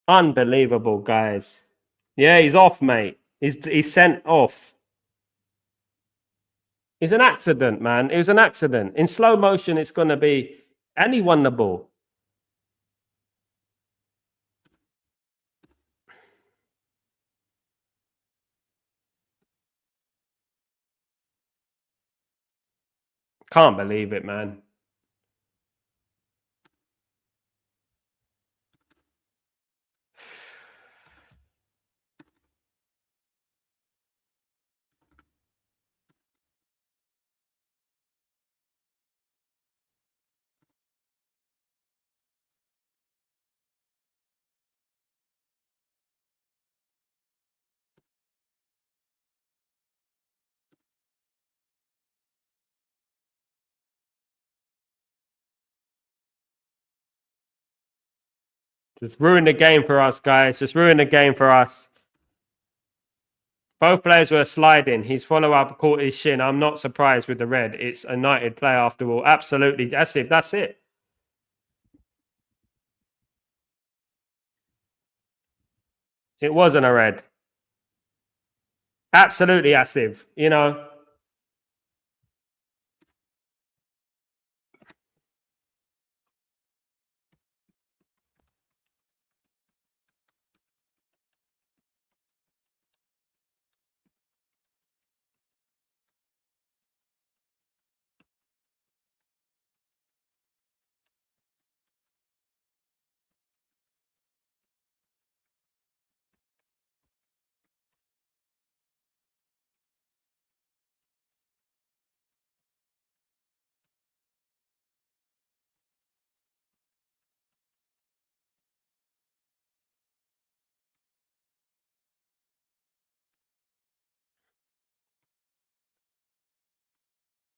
Speaker 1: Unbelievable, guys. Yeah, he's off, mate. He's sent off. It's an accident, man. It was an accident. In slow motion, it's going to be. And he won the ball. Can't believe it, man. Just ruined the game for us, guys. Just ruined the game for us. Both players were sliding. His follow-up caught his shin. I'm not surprised with the red. It's a United play after all. Absolutely. That's it. That's it. It wasn't a red. Absolutely, Asif. You know,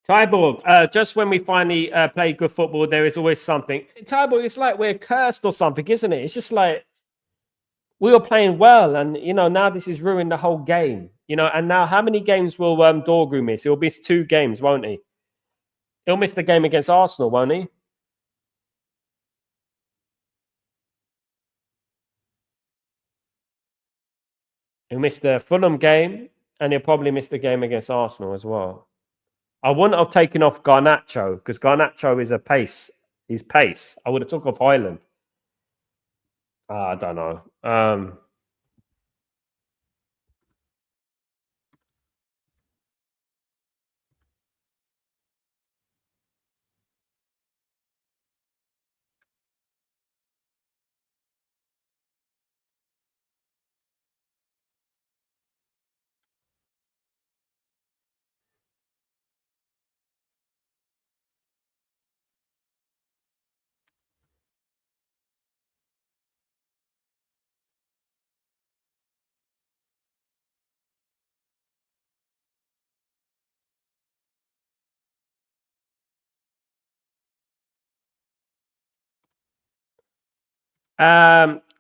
Speaker 1: Tyborg, just when we finally play good football, there is always something. Tyborg, it's like we're cursed or something, isn't it? It's just like we were playing well, and now this has ruined the whole game. And now how many games will Dorgu miss? He'll miss 2 games, won't he? He'll miss the game against Arsenal, won't he? He'll miss the Fulham game, and he'll probably miss the game against Arsenal as well. I wouldn't have taken off Garnacho because Garnacho is a pace. He's pace. I would have took off Highland. I don't know.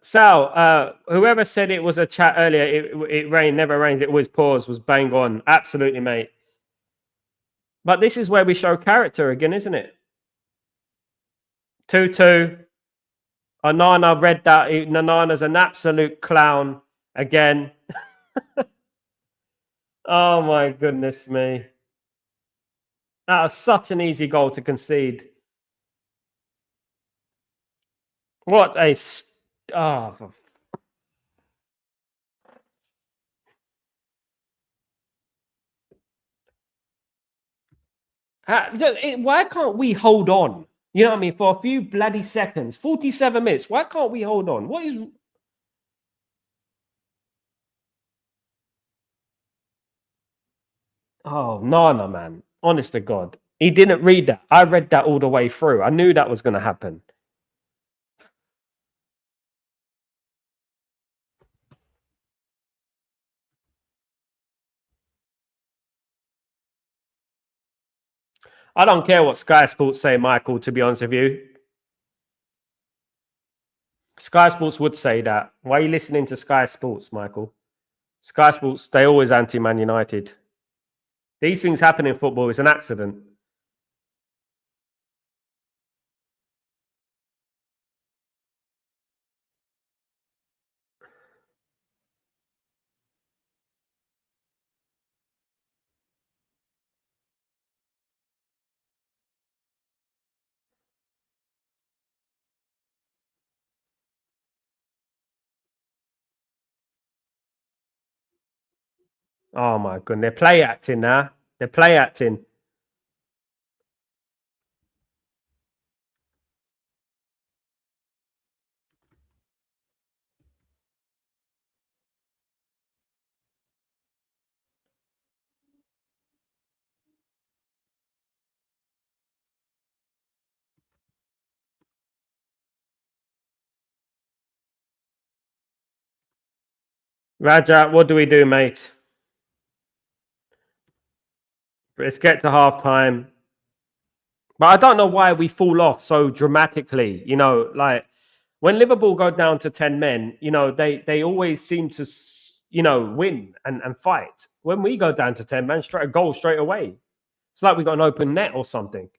Speaker 1: Sal, whoever said it was a chat earlier, it rained, never rains, it always pours, was bang on. Absolutely, mate. But this is where we show character again, isn't it? 2-2. Onana read that. Nanana's an absolute clown again. Oh, my goodness me. That was such an easy goal to concede. What a... Oh, why can't we hold on? You know what I mean? For a few bloody seconds, 47 minutes. Why can't we hold on? What is... Oh, Nana, man. Honest to God. He didn't read that. I read that all the way through. I knew that was going to happen. I don't care what Sky Sports say, Michael, to be honest with you. Sky Sports would say that. Why are you listening to Sky Sports, Michael? Sky Sports, they always anti-Man United. These things happen in football. It's an accident. Oh, my goodness. They're play acting now. They're play acting. Raja, what do we do, mate? Let's get to half time. But I don't know why we fall off so dramatically. You know, like when Liverpool go down to 10 men, you know, they always seem to, you know, win and fight. When we go down to 10 men, straight a goal straight away. It's like we got an open net or something.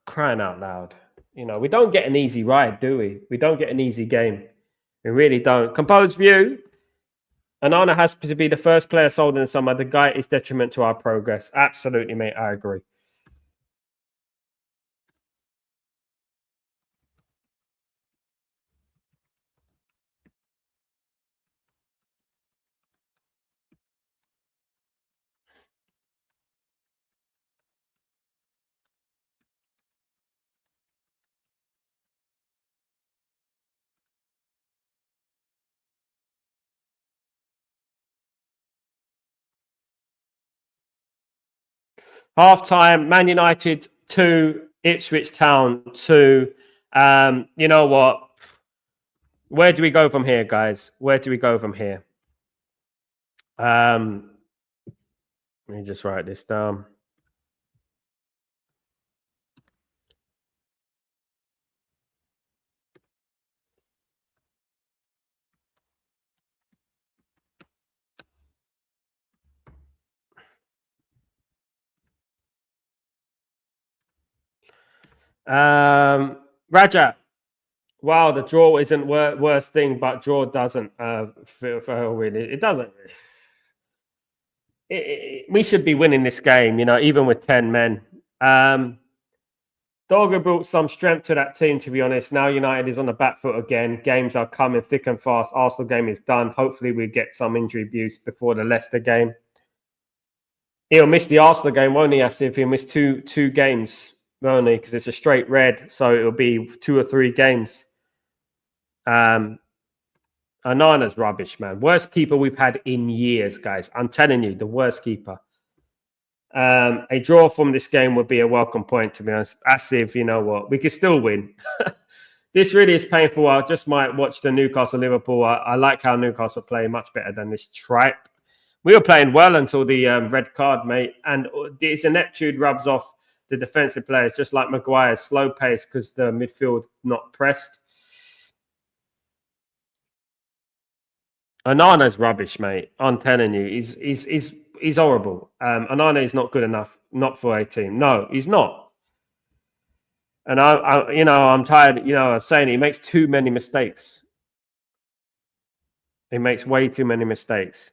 Speaker 1: Crying out loud. You know, we don't get an easy ride, do we? We don't get an easy game. We really don't. Composed view. Onana has to be the first player sold in the summer. The guy is detriment to our progress. Absolutely, mate. I agree. Half time, Man United 2, Ipswich Town 2. You know what? Where do we go from here, guys? Where do we go from here? Let me just write this down. Raja, wow, the draw isn't worst thing, but draw doesn't feel really. It doesn't. We should be winning this game, you know, even with 10 men. Dogger brought some strength to that team, to be honest. Now United is on the back foot again. Games are coming thick and fast. Arsenal game is done. Hopefully we get some injury abuse before the Leicester game. He'll miss the Arsenal game, won't he, Asif? He'll miss two games, won't he? Because it's a straight red, so it'll be 2 or 3 games. Onana's rubbish, man. Worst keeper we've had in years, guys. I'm telling you, the worst keeper. A draw from this game would be a welcome point, to be honest. Asif, you know what? We could still win. This really is painful. I just might watch the Newcastle-Liverpool. I like how Newcastle play much better than this tripe. We were playing well until the red card, mate. And this ineptitude rubs off the defensive players, just like Maguire's slow pace because the midfield not pressed. Onana's rubbish, mate. I'm telling you, he's horrible. Onana is not good enough, not for a team. No, he's not. And I'm tired, of saying he makes too many mistakes. He makes way too many mistakes.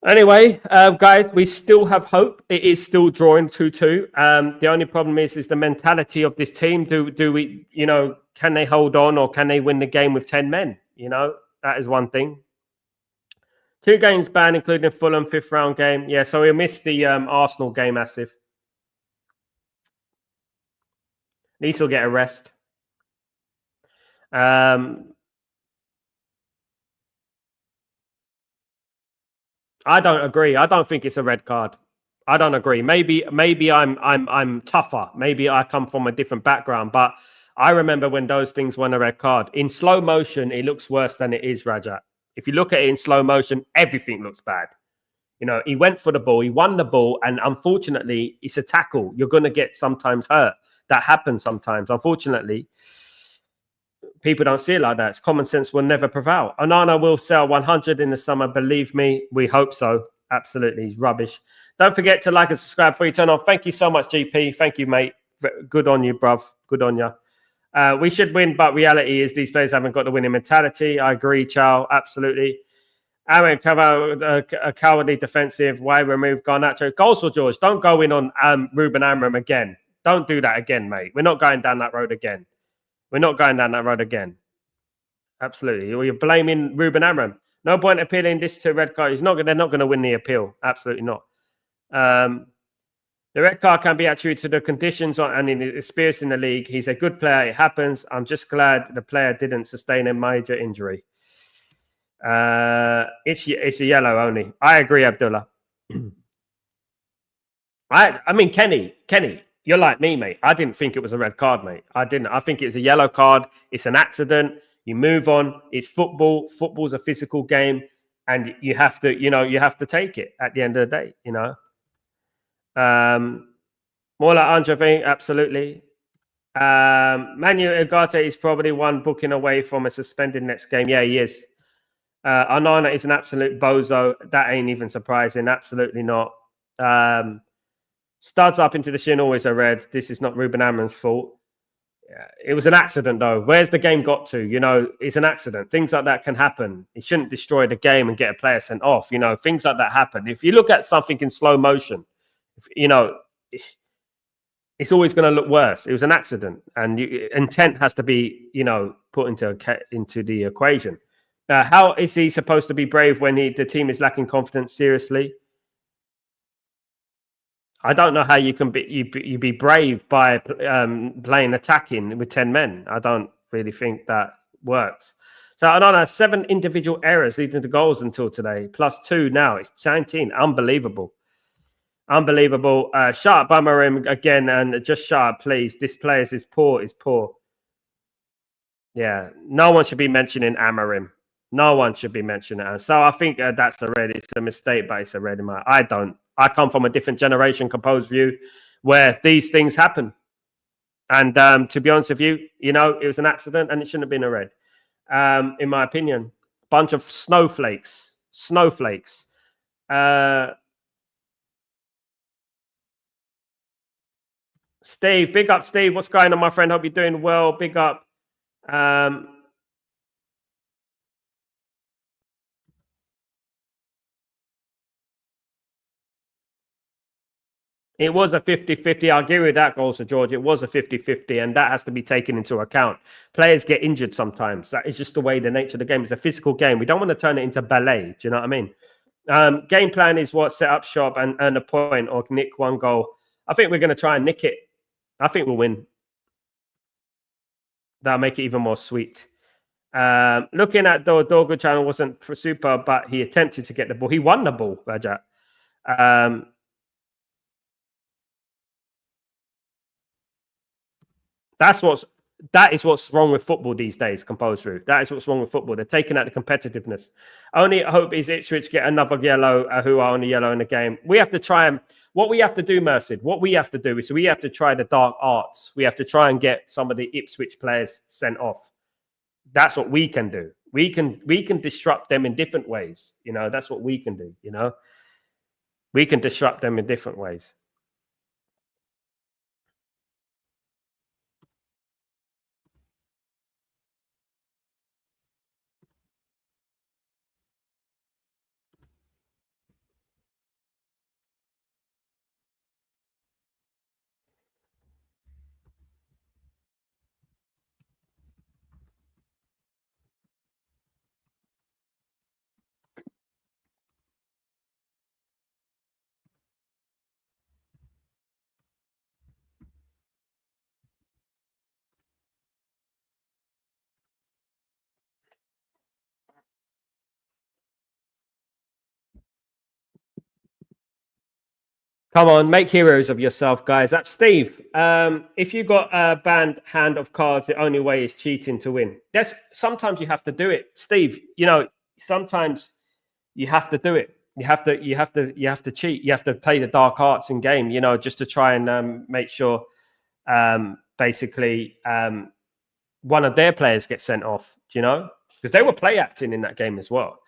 Speaker 1: Anyway, guys, we still have hope. It is still drawing 2-2. The only problem is the mentality of this team. Do we, can they hold on or can they win the game with 10 men? That is one thing. 2 games banned, including Fulham 5th round game. Yeah, so we missed the Arsenal game, Asif. At least he'll get a rest. I don't agree. I don't think it's a red card. I don't agree. Maybe I'm tougher. Maybe I come from a different background, but I remember when those things won a red card. In slow motion, it looks worse than it is, Rajat. If you look at it in slow motion, everything looks bad. He went for the ball, he won the ball, and unfortunately, it's a tackle. You're going to get sometimes hurt. That happens sometimes. Unfortunately, people don't see it like that. It's common sense will never prevail. Onana will sell 100 in the summer. Believe me, we hope so. Absolutely. He's rubbish. Don't forget to like and subscribe before you turn off. Thank you so much, GP. Thank you, mate. Good on you, bruv. Good on you. We should win, but reality is these players haven't got the winning mentality. I agree, Chow. Absolutely. Aaron, a cowardly defensive. Why remove Garnacho? Goals for George. Don't go in on Ruben Amram again. Don't do that again, mate. We're not going down that road again. We're not going down that road again. Absolutely. You're blaming Ruben Amorim. No point appealing this to red card. They're not going to win the appeal. Absolutely not. The red card can be attributed to the conditions and in his experience in the league. He's a good player. It happens. I'm just glad the player didn't sustain a major injury. It's a yellow only. I agree, Abdullah. I mean, Kenny, you're like me, mate. I didn't think it was a red card, mate. I didn't. I think it was a yellow card. It's an accident. You move on. It's football. Football's a physical game, and you have to take it at the end of the day. More like Andre, absolutely. Manu Ugarte is probably one booking away from a suspended next game. Yeah, he is. Onana is an absolute bozo. That ain't even surprising. Absolutely not. Studs up into the shin, always a red. This is not Ruben Amorim's fault. It was an accident, though. Where's the game got to? It's an accident. Things like that can happen. It shouldn't destroy the game and get a player sent off. Things like that happen. If you look at something in slow motion, it's always going to look worse. It was an accident, and intent has to be, put into the equation. How is he supposed to be brave when the team is lacking confidence? Seriously, I don't know how you can be brave by playing attacking with 10 men. I don't really think that works. So I don't know, 7 individual errors leading to goals until today, +2 now. It's 19. Unbelievable. Shut up, Amorim again, and just shut up, please. This player is poor. Yeah, no one should be mentioning Amorim. No one should be mentioning it. So I think that's a red. It's a mistake, but it's a red in my. I come from a different generation, composed view, where these things happen. And to be honest with you, it was an accident, and it shouldn't have been a red, in my opinion. Bunch of snowflakes. Steve, big up, Steve. What's going on, my friend? Hope you're doing well. Big up. It was a 50-50. I'll agree with that, also, George. It was a 50-50, and that has to be taken into account. Players get injured sometimes. That is just the way the nature of the game. It's a physical game. We don't want to turn it into ballet. Do you know what I mean? Game plan is what? Set up shop and earn a point or nick one goal. I think we're going to try and nick it. I think we'll win. That'll make it even more sweet. Looking at the Dogo channel wasn't super, but he attempted to get the ball. He won the ball, Rajat. That is what's wrong with football these days, Composer. That is what's wrong with football. They're taking out the competitiveness. Only hope is Ipswich get another yellow who are on the yellow in the game. We have to try and what we have to do, Merced, what we have to do is we have to try the dark arts. We have to try and get some of the Ipswich players sent off. That's what we can do. We can disrupt them in different ways. That's what we can do. We can disrupt them in different ways. Come on, make heroes of yourself, guys. That's Steve. If you got a banned hand of cards, the only way is cheating to win. Sometimes you have to do it, Steve. Sometimes you have to do it. You have to cheat. You have to play the dark arts in game. Just to try and make sure, basically, one of their players gets sent off. Because they were play acting in that game as well.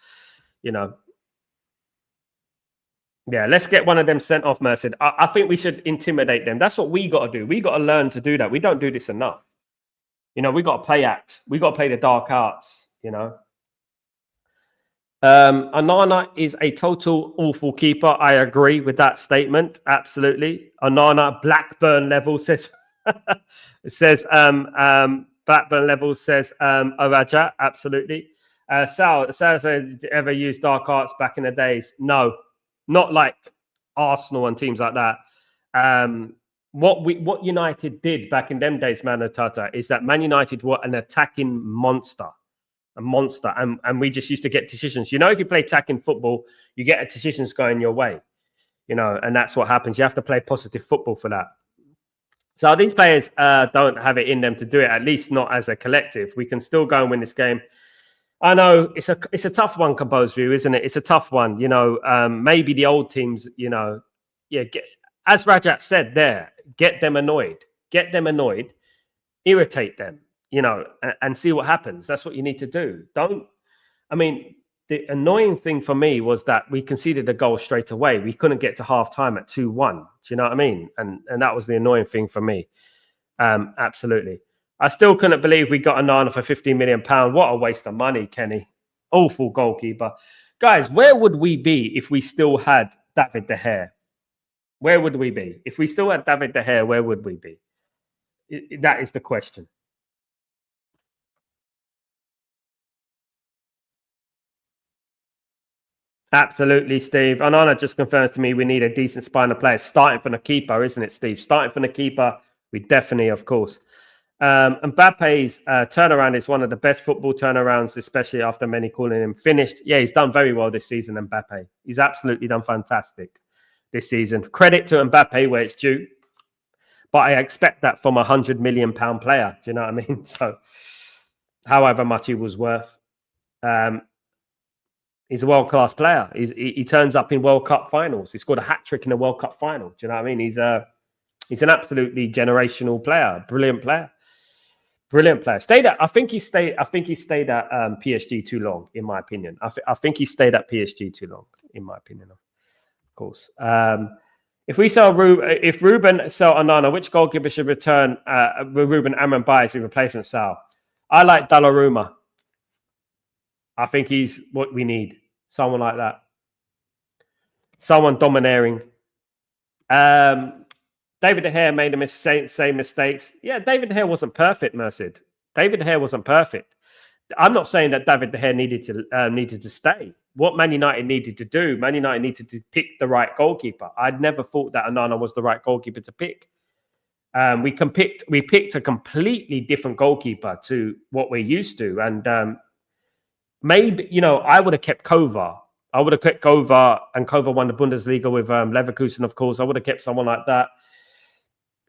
Speaker 1: Yeah, let's get one of them sent off, Merced. I think we should intimidate them. That's what we got to do. We got to learn to do that. We don't do this enough. We got to play act. We got to play the dark arts, Onana is a total awful keeper. I agree with that statement. Absolutely. Onana, Blackburn level, says Blackburn levels, says Raja. Absolutely. Sal says, did you ever use dark arts back in the days? No, not like Arsenal and teams like that. What United did back in them days, Manu Tata, is that Man United were an attacking monster. A monster. And we just used to get decisions. You know, if you play attacking football, you get decisions going your way. You know, and that's what happens. You have to play positive football for that. So these players don't have it in them to do it, at least not as a collective. We can still go and win this game. I know it's a tough one, Composed View, isn't it? It's a tough one. You know, maybe the old teams, you know, as Rajat said there, get them annoyed, irritate them, you know, and see what happens. That's what you need to do. The annoying thing for me was that we conceded a goal straight away. We couldn't get to half time at 2-1. Do you know what I mean? And that was the annoying thing for me. Absolutely. I still couldn't believe we got Onana for £15 million. What a waste of money, Kenny. Awful goalkeeper. Guys, where would we be if we still had David De Gea? Where would we be? If we still had David De Gea, where would we be? That is the question. Absolutely, Steve. Onana just confirms to me we need a decent spine of players. Starting from the keeper, isn't it, Steve? Starting from the keeper, we definitely, of course. Mbappe's turnaround is one of the best football turnarounds, especially after many calling him finished. Yeah, he's done very well this season, Mbappe. He's absolutely done fantastic this season. Credit to Mbappe where it's due. But I expect that from £100 million player. Do you know what I mean? So, however much he was worth. He's a world-class player. He turns up in World Cup finals. He scored a hat-trick in a World Cup final. Do you know what I mean? He's an absolutely generational player. Brilliant player. I think he stayed at PSG too long, in my opinion. I think he stayed at PSG too long, in my opinion. Of course. If Ruben sell Onana, which goalkeeper should return Ruben Amram buys in replacement Sal? I like Donnarumma. I think he's what we need. Someone like that. Someone domineering. David De Gea made same mistakes. Yeah, David De Gea wasn't perfect, Merced. David De Gea wasn't perfect. I'm not saying that David De Gea needed to stay. What Man United needed to do, Man United needed to pick the right goalkeeper. I'd never thought that Onana was the right goalkeeper to pick. We picked a completely different goalkeeper to what we're used to. And maybe, you know, I would have kept Kovar. I would have kept Kovar, and Kovar won the Bundesliga with Leverkusen, of course. I would have kept someone like that.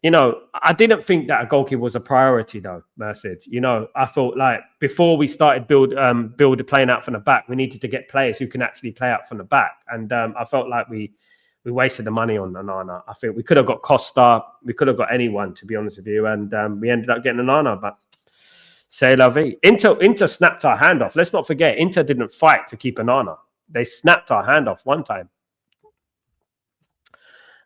Speaker 1: You know, I didn't think that a goalkeeper was a priority, though, Merced. You know, I thought like before we started playing out from the back, we needed to get players who can actually play out from the back. And I felt like we wasted the money on Onana. I think we could have got Costa. We could have got anyone, to be honest with you. And we ended up getting Onana, but c'est la vie. Inter snapped our hand off. Let's not forget, Inter didn't fight to keep Onana. They snapped our hand off one time.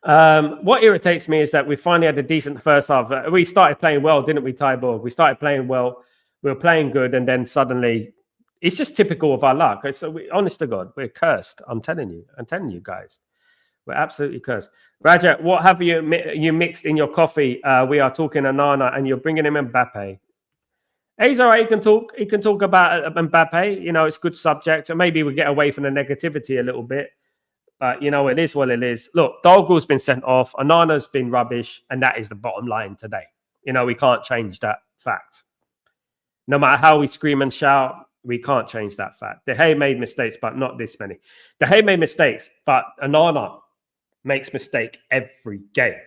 Speaker 1: What irritates me is that we finally had a decent first half. We started playing well, didn't we, Tyborg? We started playing well. We were playing good, and then suddenly, it's just typical of our luck. Honest to God, we're cursed. I'm telling you guys, we're absolutely cursed. Raja, what have you mixed in your coffee? We are talking Onana, and you're bringing him Mbappe. He's all right. He can talk about Mbappe. You know, it's a good subject. And maybe we get away from the negativity a little bit. But, you know, it is what it is. Look, Dolgo's been sent off. Onana's been rubbish. And that is the bottom line today. You know, we can't change that fact. No matter how we scream and shout, we can't change that fact. De Gea made mistakes, but not this many. De Gea made mistakes, but Onana makes mistake every game.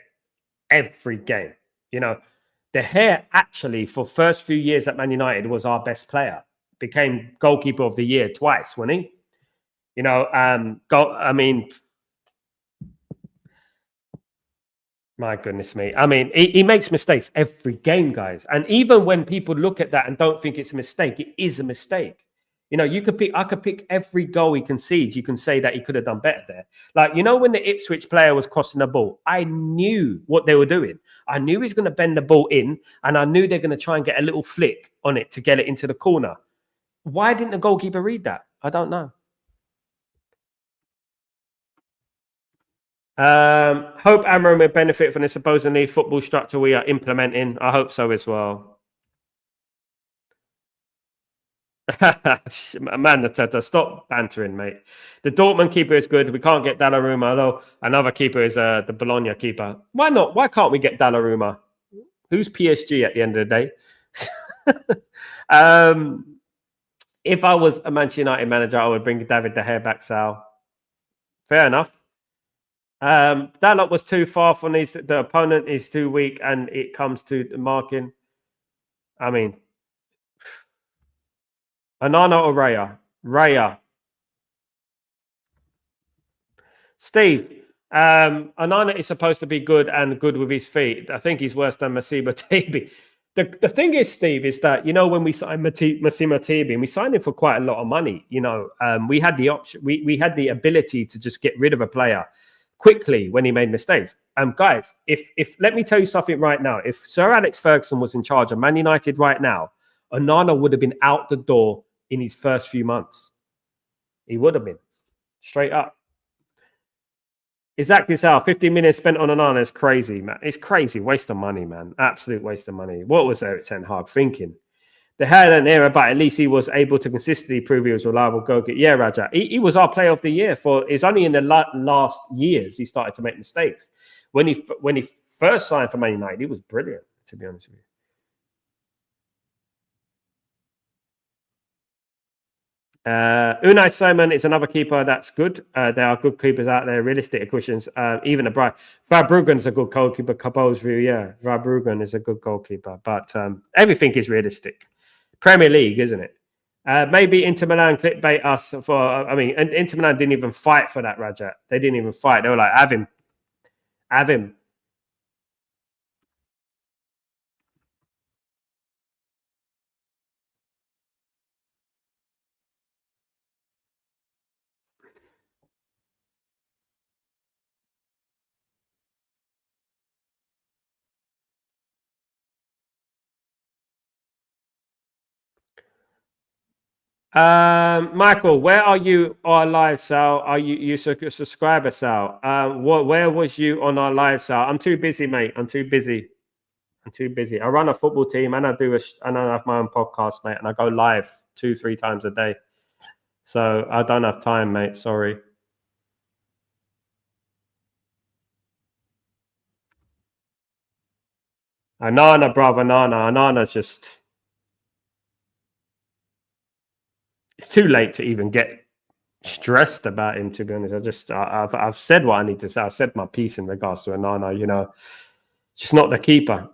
Speaker 1: Every game. You know, De Gea actually, for first few years at Man United, was our best player. Became goalkeeper of the year twice, wasn't he? You know, my goodness me. I mean, he makes mistakes every game, guys. And even when people look at that and don't think it's a mistake, it is a mistake. You know, I could pick every goal he concedes. You can say that he could have done better there. Like, you know, when the Ipswich player was crossing the ball, I knew what they were doing. I knew he was going to bend the ball in, and I knew they're going to try and get a little flick on it to get it into the corner. Why didn't the goalkeeper read that? I don't know. Hope Amram will benefit from the supposedly football structure we are implementing. I hope so as well. Man, stop bantering, mate. The Dortmund keeper is good. We can't get Donnarumma, though. Another keeper is the Bologna keeper. Why not? Why can't we get Donnarumma? Who's PSG at the end of the day? If I was a Manchester United manager, I would bring David De Gea back, Sal. Fair enough. That lot was too far from these. The opponent is too weak, and it comes to the marking. I mean, Anana or Raya? Raya. Steve, Anana is supposed to be good and good with his feet. I think he's worse than Massimo Tabi. The thing is, Steve, is that, you know, when we signed Massimo Tabi, and we signed him for quite a lot of money, you know, we had the option, we had the ability to just get rid of a player quickly when he made mistakes. Guys, if let me tell you something right now, if Sir Alex Ferguson was in charge of Man United right now, Onana would have been out the door in his first few months. He would have been straight up. Exactly, Sal. 50 minutes spent on Onana is crazy, man. It's crazy. Waste of money, man. Absolute waste of money. What was Eric Ten Hag thinking? They had an era, but at least he was able to consistently prove he was a reliable go-getter. Yeah, Raja. He was our player of the year for. It's only in the last years he started to make mistakes. When he first signed for Man United, he was brilliant. To be honest with you. Unai Simon is another keeper that's good. There are good keepers out there, realistic questions. Even a bright Verbruggen's a good goalkeeper. Capo's view, yeah, Verbruggen is a good goalkeeper, but everything is realistic. Premier League, isn't it? Maybe Inter Milan clickbait us for. I mean, Inter Milan didn't even fight for that, Rajat. They didn't even fight. They were like, have him, have him. Michael, where are you on our live, Sal? Are you a subscriber, Sal? Where was you on our live, Sal? I'm too busy, mate. I'm too busy. I'm too busy. I run a football team and and I have my own podcast, mate, and I go live 2-3 times a day. So I don't have time, mate. Sorry. Anana, brother, Anana's just. It's too late to even get stressed about him. To be honest, I've said what I need to say. I've said my piece in regards to Anana. You know, just not the keeper.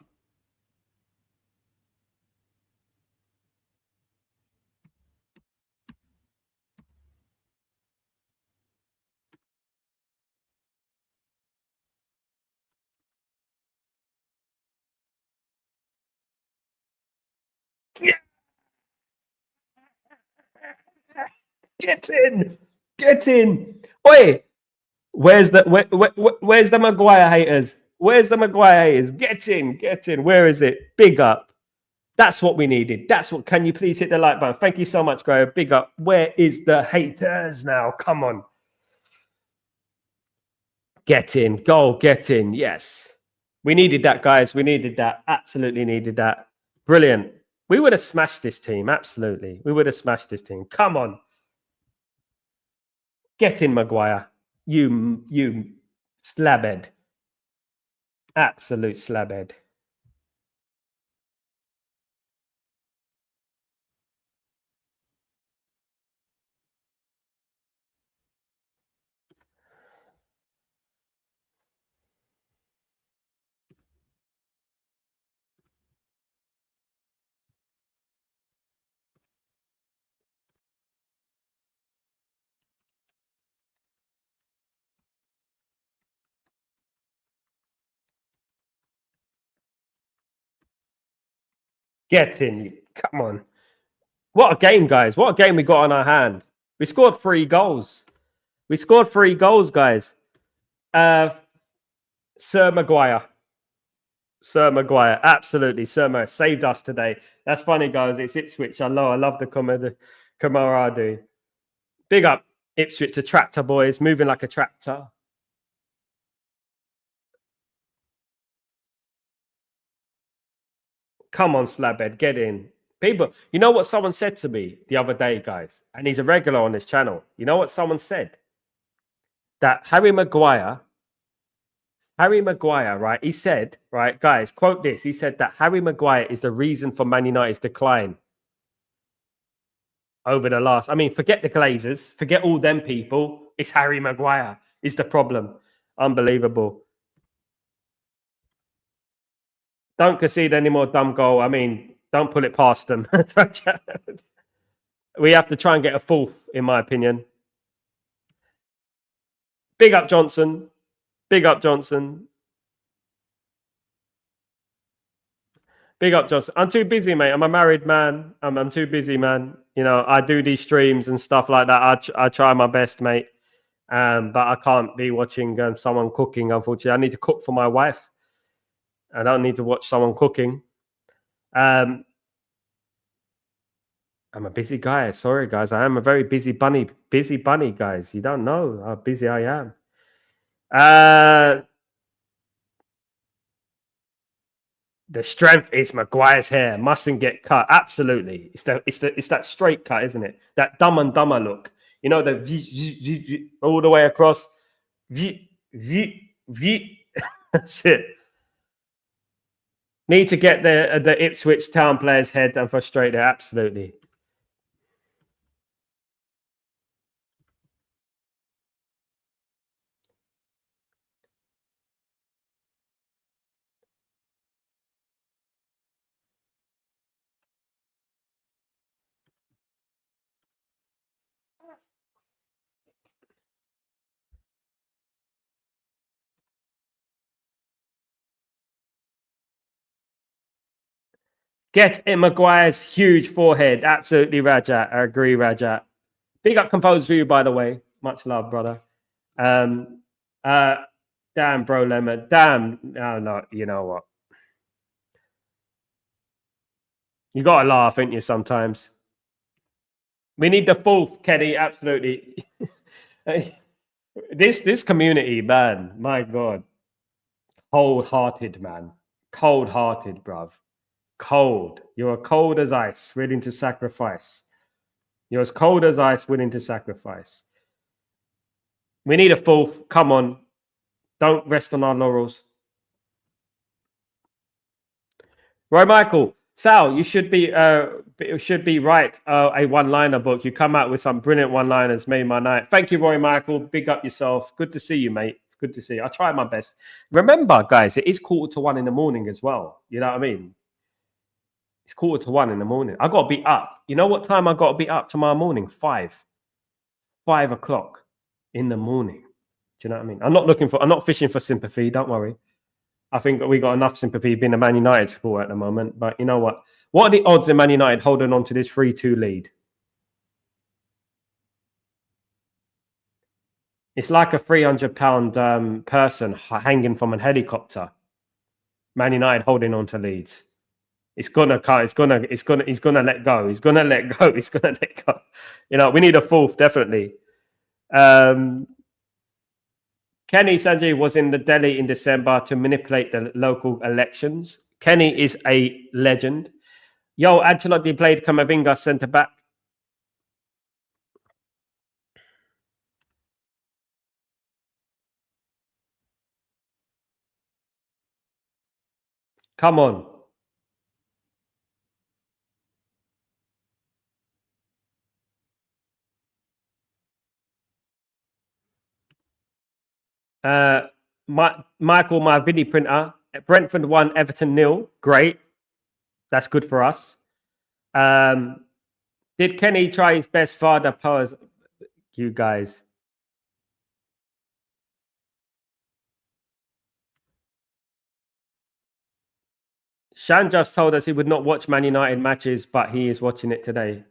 Speaker 1: Get in, get in. Oi, where's the Maguire haters? Where's the Maguire haters? Get in, get in. Where is it? Big up. That's what we needed. That's what. Can you please hit the like button? Thank you so much, Graham. Big up. Where is the haters now? Come on. Get in. Goal. Get in. Yes. We needed that, guys. We needed that. Absolutely needed that. Brilliant. We would have smashed this team. Absolutely. We would have smashed this team. Come on. Get in, Maguire. You slabhead. Absolute slabhead. Get in. Come on. What a game, guys. What a game we got on our hand. We scored 3 goals. We scored 3 goals, guys. Sir Maguire. Sir Maguire. Absolutely. Sir Maguire saved us today. That's funny, guys. It's Ipswich. I love the camaraderie. Big up Ipswich, the tractor boys, moving like a tractor. Come on, Slabhead. Get in. People, you know what someone said to me the other day, guys, and he's a regular on this channel. You know what someone said? That Harry Maguire, right? He said, right, guys, quote this. He said that Harry Maguire is the reason for Man United's decline over the last. I mean, forget the Glazers, forget all them people. It's Harry Maguire is the problem. Unbelievable. Don't concede any more dumb goal. I mean, don't put it past them. We have to try and get a fourth, in my opinion. Big up Johnson. Big up Johnson. Big up Johnson. I'm too busy, mate. I'm a married man. I'm too busy, man. You know, I do these streams and stuff like that. I try my best, mate. But I can't be watching someone cooking, unfortunately. I need to cook for my wife. I don't need to watch someone cooking. I'm a busy guy. Sorry, guys. I am a very busy bunny, guys. You don't know how busy I am. The strength is Maguire's hair. Mustn't get cut. Absolutely. It's that straight cut, isn't it? That Dumb and Dumber look. You know, the all the way across. That's it. Need to get the Ipswich Town player's head and frustrate it. Absolutely. Get in Maguire's huge forehead. Absolutely, Rajat. I agree, Rajat. Big up composed for you, by the way. Much love, brother. Damn, bro, Lemon. Damn. No, you know what? You gotta laugh, ain't you, sometimes? We need the fourth, Kenny. Absolutely. This community, man, my God. Cold-hearted, man. Cold-hearted, bruv. Cold. You're cold as ice, willing to sacrifice. You're as cold as ice, willing to sacrifice. We need a fourth. Come on. Don't rest on our laurels. Roy Michael, Sal, you should be right. A one-liner book. You come out with some brilliant one-liners, made my night. Thank you, Roy Michael. Big up yourself. Good to see you, mate. Good to see you. I try my best. Remember, guys, it is 1:45 in the morning as well. You know what I mean? It's 1:45 in the morning. I got to be up. You know what time I got to be up tomorrow morning? 5 o'clock in the morning. Do you know what I mean? I'm not fishing for sympathy. Don't worry. I think we got enough sympathy being a Man United supporter at the moment. But you know what? What are the odds in Man United holding on to this 3-2 lead? It's like a £300 person hanging from a helicopter. Man United holding on to Leeds. He's gonna let go. He's gonna let go. He's gonna let go. You know, we need a fourth, definitely. Kenny Sanjay was in the Delhi in December to manipulate the local elections. Kenny is a legend. Yo, Ancelotti played Camavinga centre back. Come on. Michael, my video printer. Brentford 1, Everton 0. Great. That's good for us. Did Kenny try his best father powers? You guys. Shan just told us he would not watch Man United matches, but he is watching it today.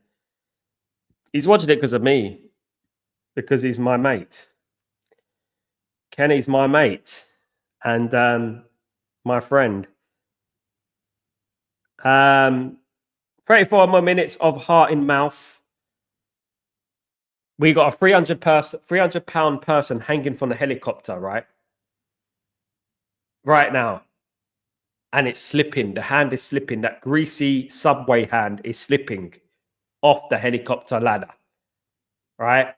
Speaker 1: He's watching it because of me, because he's my mate. Kenny's my mate and my friend. 34 more minutes of heart in mouth. We got a £300 person hanging from the helicopter, right? Right now. and it's slipping. The hand is slipping. That greasy subway hand is slipping off the helicopter ladder, right?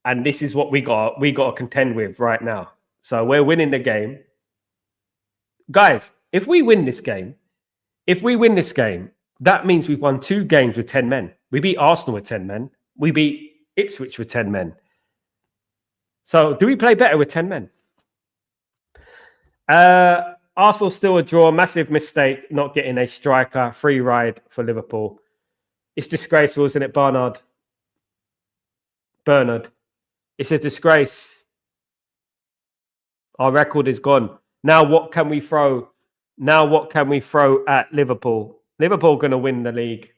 Speaker 1: And this is what we got to contend with right now. So we're winning the game. Guys, if we win this game, that means we've won 2 games with 10 men. We beat Arsenal with 10 men. We beat Ipswich with 10 men. So do we play better with 10 men? Arsenal still a draw. Massive mistake not getting a striker. Free ride for Liverpool. It's disgraceful, isn't it, Bernard? It's a disgrace. Our record is gone. Now what can we throw? At Liverpool? Liverpool going to win the league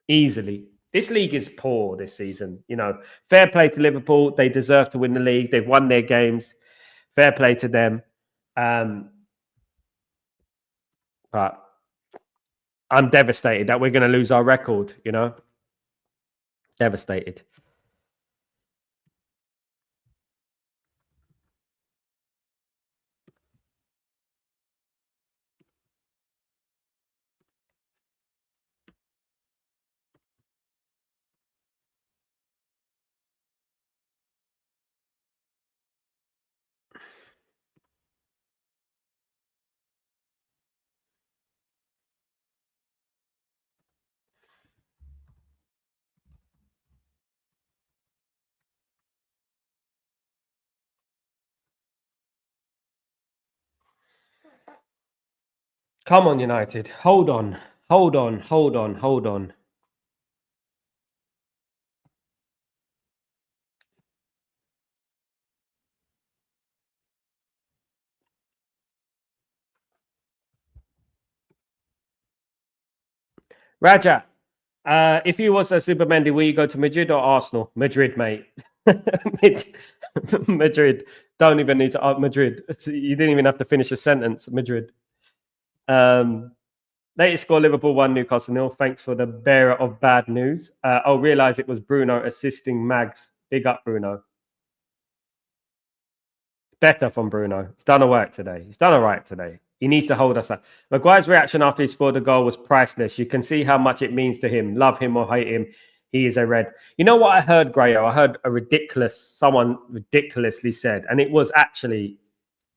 Speaker 1: easily. This league is poor this season. You know, fair play to Liverpool. They deserve to win the league. They've won their games. Fair play to them. But I'm devastated that we're going to lose our record, you know. Devastated. Come on, United. Hold on. Raja, if you was a Supermendy, will you go to Madrid or Arsenal? Madrid, mate. Madrid. Don't even need to Madrid. You didn't even have to finish a sentence. Madrid. Latest score: Liverpool 1, Newcastle 0. Thanks for the bearer of bad news. I'll realise it was Bruno assisting Mags. Big up, Bruno. Better from Bruno. He's done a work today. He's done all right today. He needs to hold us up. Maguire's reaction after he scored the goal was priceless. You can see how much it means to him. Love him or hate him, he is a red. You know what I heard, Grayo? I heard someone ridiculously said, and it was actually,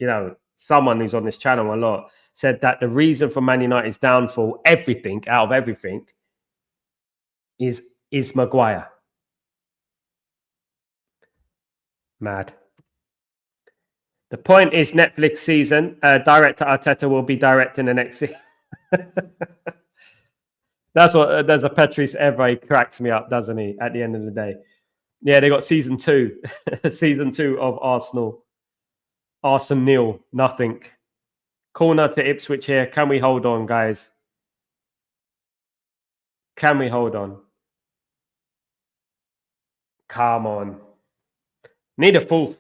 Speaker 1: you know, someone who's on this channel a lot, said that the reason for Man United's downfall, out of everything, is Maguire. Mad. The point is, Netflix season, director Arteta will be directing the next season. There's a Patrice Evra. He cracks me up, doesn't he? At the end of the day, yeah, they got season 2, season 2 of Arsenal. Arsenal, nothing. Corner to Ipswich here. Can we hold on, guys? Can we hold on? Come on. Need a fourth.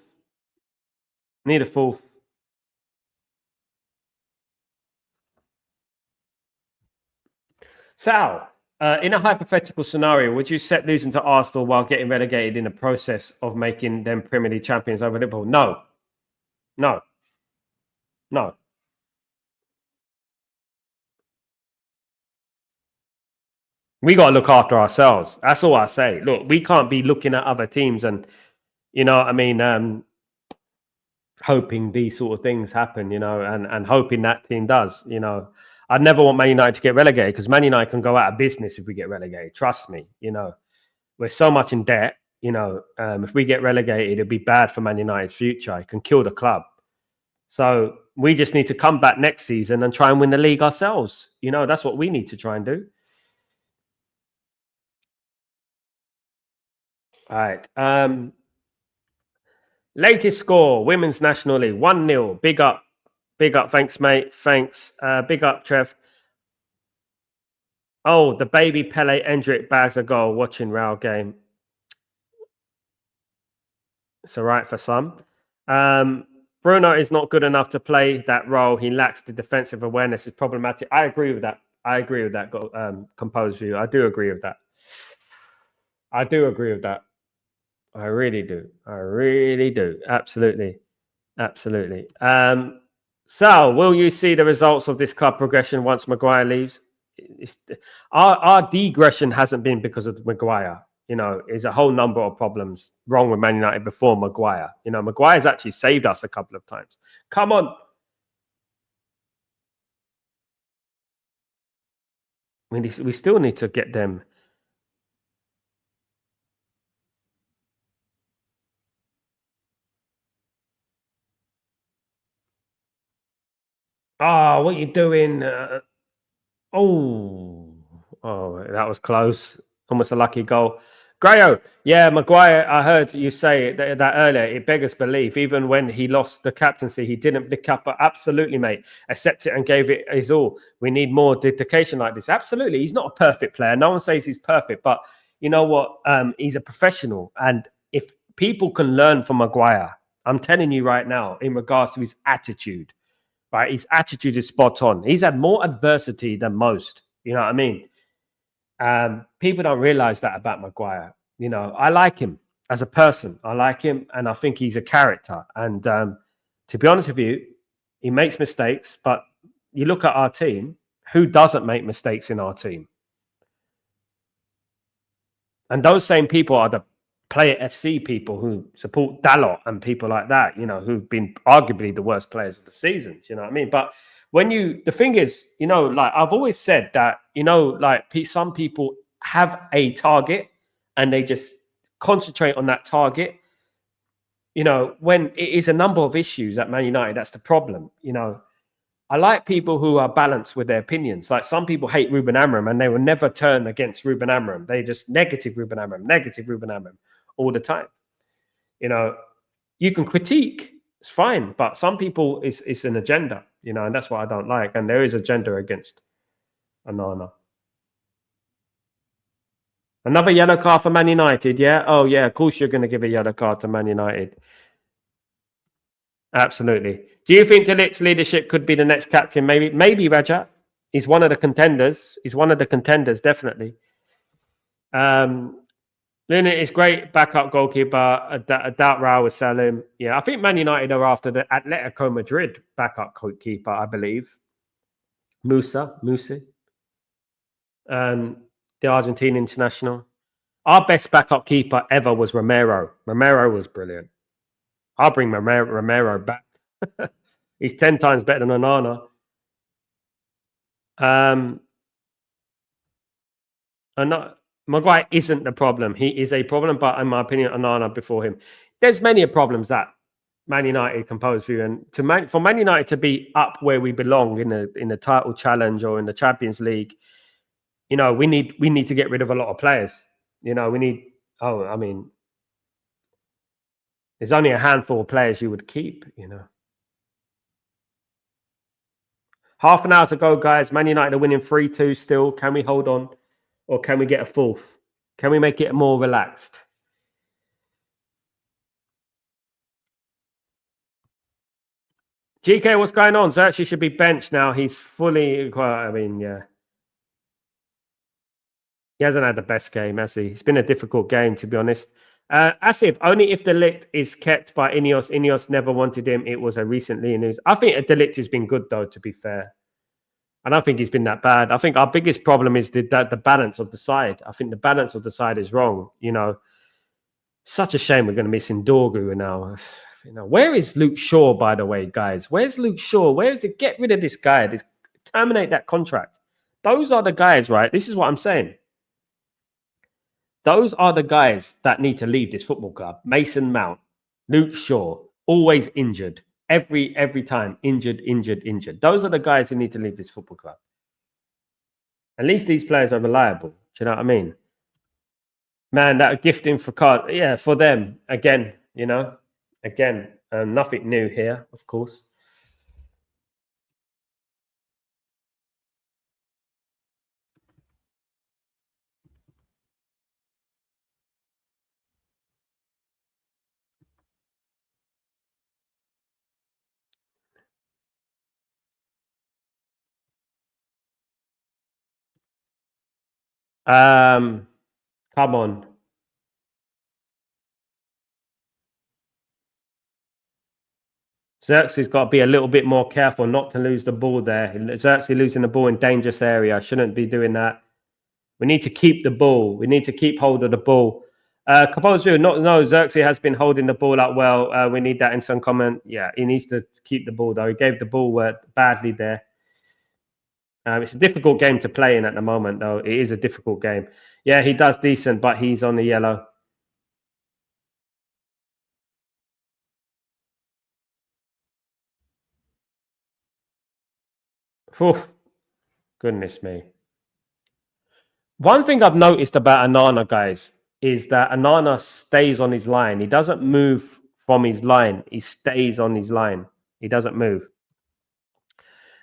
Speaker 1: Sal, in a hypothetical scenario, would you set losing to Arsenal while getting relegated in the process of making them Premier League champions over Liverpool? No. We got to look after ourselves. That's all I say. Look, we can't be looking at other teams and, you know what I mean, hoping these sort of things happen, you know, and hoping that team does, you know. I'd never want Man United to get relegated because Man United can go out of business if we get relegated. Trust me, you know. We're so much in debt, you know. If we get relegated, it'd be bad for Man United's future. It can kill the club. So we just need to come back next season and try and win the league ourselves. You know, that's what we need to try and do. All right. Latest score, Women's National League, 1-0. Big up. Thanks, mate. Thanks. Big up, Trev. Oh, the baby Pele Endrick bags a goal watching Real game. It's all right for some. Bruno is not good enough to play that role. He lacks the defensive awareness. It's problematic. I agree with that. Composed view. I do agree with that. I really do. Absolutely. Sal, will you see the results of this club progression once Maguire leaves? It's, our degression hasn't been because of Maguire. You know, there's a whole number of problems wrong with Man United before Maguire. You know, Maguire's actually saved us a couple of times. Come on. We still need to get them. Oh, what are you doing? Oh, that was close. Almost a lucky goal. Grayo, yeah, Maguire, I heard you say that earlier. It beggars belief. Even when he lost the captaincy, he didn't pick up. Absolutely, mate. Accept it and gave it his all. We need more dedication like this. Absolutely. He's not a perfect player. No one says he's perfect, but you know what? He's a professional. And if people can learn from Maguire, I'm telling you right now, in regards to his attitude, right? His attitude is spot on. He's had more adversity than most. You know what I mean? People don't realize that about Maguire. You know, I like him as a person. I like him, and I think he's a character. And to be honest with you, he makes mistakes. But you look at our team. Who doesn't make mistakes in our team? And those same people are the Player FC people who support Dalot and people like that, you know, who've been arguably the worst players of the season. You know what I mean? But the thing is, you know, like I've always said that, you know, like some people have a target and they just concentrate on that target. You know, when it is a number of issues at Man United, that's the problem. You know, I like people who are balanced with their opinions. Like some people hate Ruben Amorim and they will never turn against Ruben Amorim. They just negative Ruben Amorim all the time. You know, you can critique, it's fine, but some people it's an agenda, you know, and that's what I don't like. And there is agenda against Onana. Another yellow card for Man United, yeah? Oh, yeah, of course you're going to give a yellow card to Man United. Absolutely. Do you think De Ligt's leadership could be the next captain? Maybe Raja. He's one of the contenders. He's one of the contenders, definitely. Luna is great backup goalkeeper. I doubt Raul will sell him. Yeah, I think Man United are after the Atletico Madrid backup goalkeeper, I believe. Musa, the Argentine international. Our best backup keeper ever was Romero. Romero was brilliant. I'll bring Romero back. He's 10 times better than Onana. Maguire isn't the problem. He is a problem, but in my opinion, Onana before him. There's many problems that Man United can pose for you, and for Man United to be up where we belong in the title challenge or in the Champions League, you know, we need to get rid of a lot of players. You know, we need. Oh, I mean, there's only a handful of players you would keep. You know, half an hour to go, guys. Man United are winning 3-2 still. Can we hold on, or can we get a fourth? Can we make it more relaxed? GK, what's going on? So actually should be benched now. He's fully. I mean, yeah. He hasn't had the best game, has he? It's been a difficult game, to be honest. Asif, only if De Ligt is kept by Ineos. Ineos never wanted him. It was a recently news. I think De Ligt has been good, though, to be fair. I don't think he's been that bad. I think our biggest problem is the balance of the side. I think the balance of the side is wrong. You know, such a shame we're going to miss Dorgu now. You know, where is Luke Shaw, by the way, guys? Where's Luke Shaw? Where is it? Get rid of this guy. Terminate that contract. Those are the guys, right? This is what I'm saying. Those are the guys that need to leave this football club. Mason Mount, Luke Shaw, always injured. Every time, injured. Those are the guys who need to leave this football club. At least these players are reliable. Do you know what I mean? Man, that gifting for card, yeah, for them again. You know, again, nothing new here, of course. Come on. Xerxes got to be a little bit more careful not to lose the ball there. Xerxes losing the ball in dangerous area. Shouldn't be doing that. We need to keep the ball. We need to keep hold of the ball. Composer, no, Xerxes has been holding the ball up well. We need that in some comment. Yeah, he needs to keep the ball, though. He gave the ball badly there. It's a difficult game to play in at the moment, though. It is a difficult game. Yeah, he does decent, but he's on the yellow. Whew. Goodness me. One thing I've noticed about Anana, guys, is that Anana stays on his line. He doesn't move from his line. He stays on his line. He doesn't move.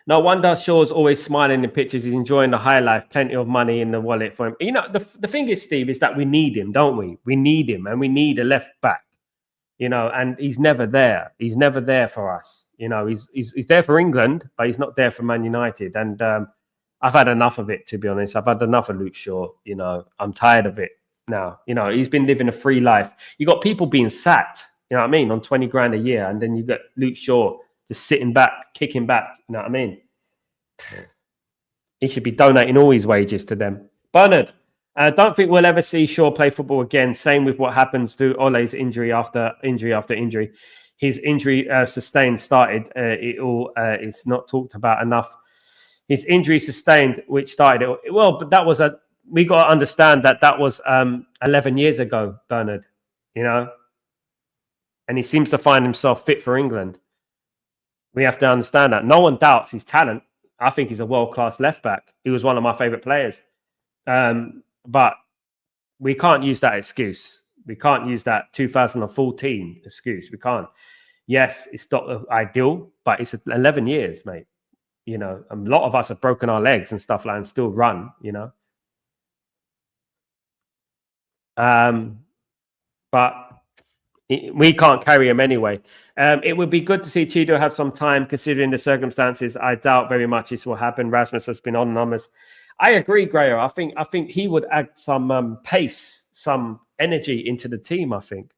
Speaker 1: No wonder Shaw's always smiling in pictures. He's enjoying the high life. Plenty of money in the wallet for him. You know, the thing is, Steve, is that we need him, don't we? We need him, and we need a left back. You know, and he's never there. He's never there for us. You know, he's there for England, but he's not there for Man United. And I've had enough of it, to be honest. I've had enough of Luke Shaw. You know, I'm tired of it now. You know, he's been living a free life. You got people being sacked, you know what I mean, on 20 grand a year. And then you got Luke Shaw just sitting back, kicking back. You know what I mean? He should be donating all his wages to them. Bernard, I don't think we'll ever see Shaw play football again. Same with what happens to Ole's injury after injury. His injury sustained started. It's not talked about enough. His injury sustained, which started it. Well, but that was we got to understand that was 11 years ago, Bernard. You know, and he seems to find himself fit for England. We have to understand that. No one doubts his talent. I think he's a world-class left back. He was one of my favorite players. But we can't use that excuse. We can't use that 2014 excuse. We can't. Yes, it's not ideal, but it's 11 years, mate. You know, a lot of us have broken our legs and stuff like that and still run, you know. But we can't carry him anyway. It would be good to see Chido have some time, considering the circumstances. I doubt very much this will happen. Rasmus has been on numbers. I agree, Grayer. I think he would add some pace, some energy into the team. I think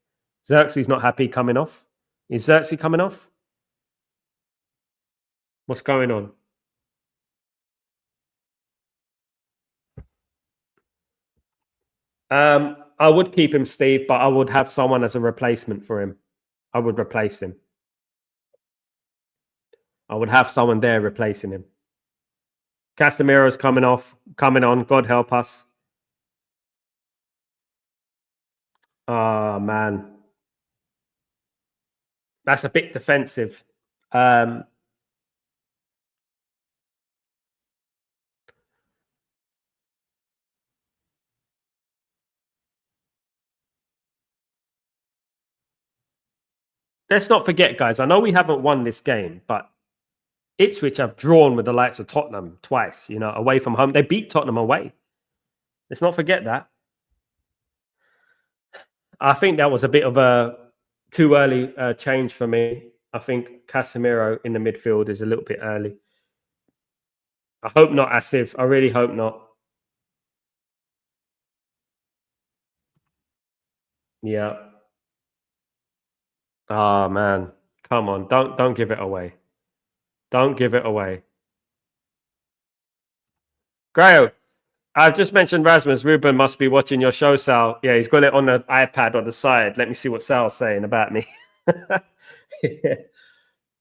Speaker 1: Xerxes not happy coming off. Is Xerxes coming off? What's going on? I would keep him, Steve, but I would have someone as a replacement for him. I would replace him. I would have someone there replacing him. Casemiro's coming on. God help us. Oh, man. That's a bit defensive. Let's not forget, guys, I know we haven't won this game, but Ipswich have drawn with the likes of Tottenham twice, you know, away from home. They beat Tottenham away. Let's not forget that. I think that was a bit of a too early change for me. I think Casemiro in the midfield is a little bit early. I hope not, Asif. I really hope not. Yeah. Oh, man. Come on. Don't give it away. Don't give it away. Grail, I've just mentioned Rasmus. Ruben must be watching your show, Sal. Yeah, he's got it on the iPad on the side. Let me see what Sal's saying about me.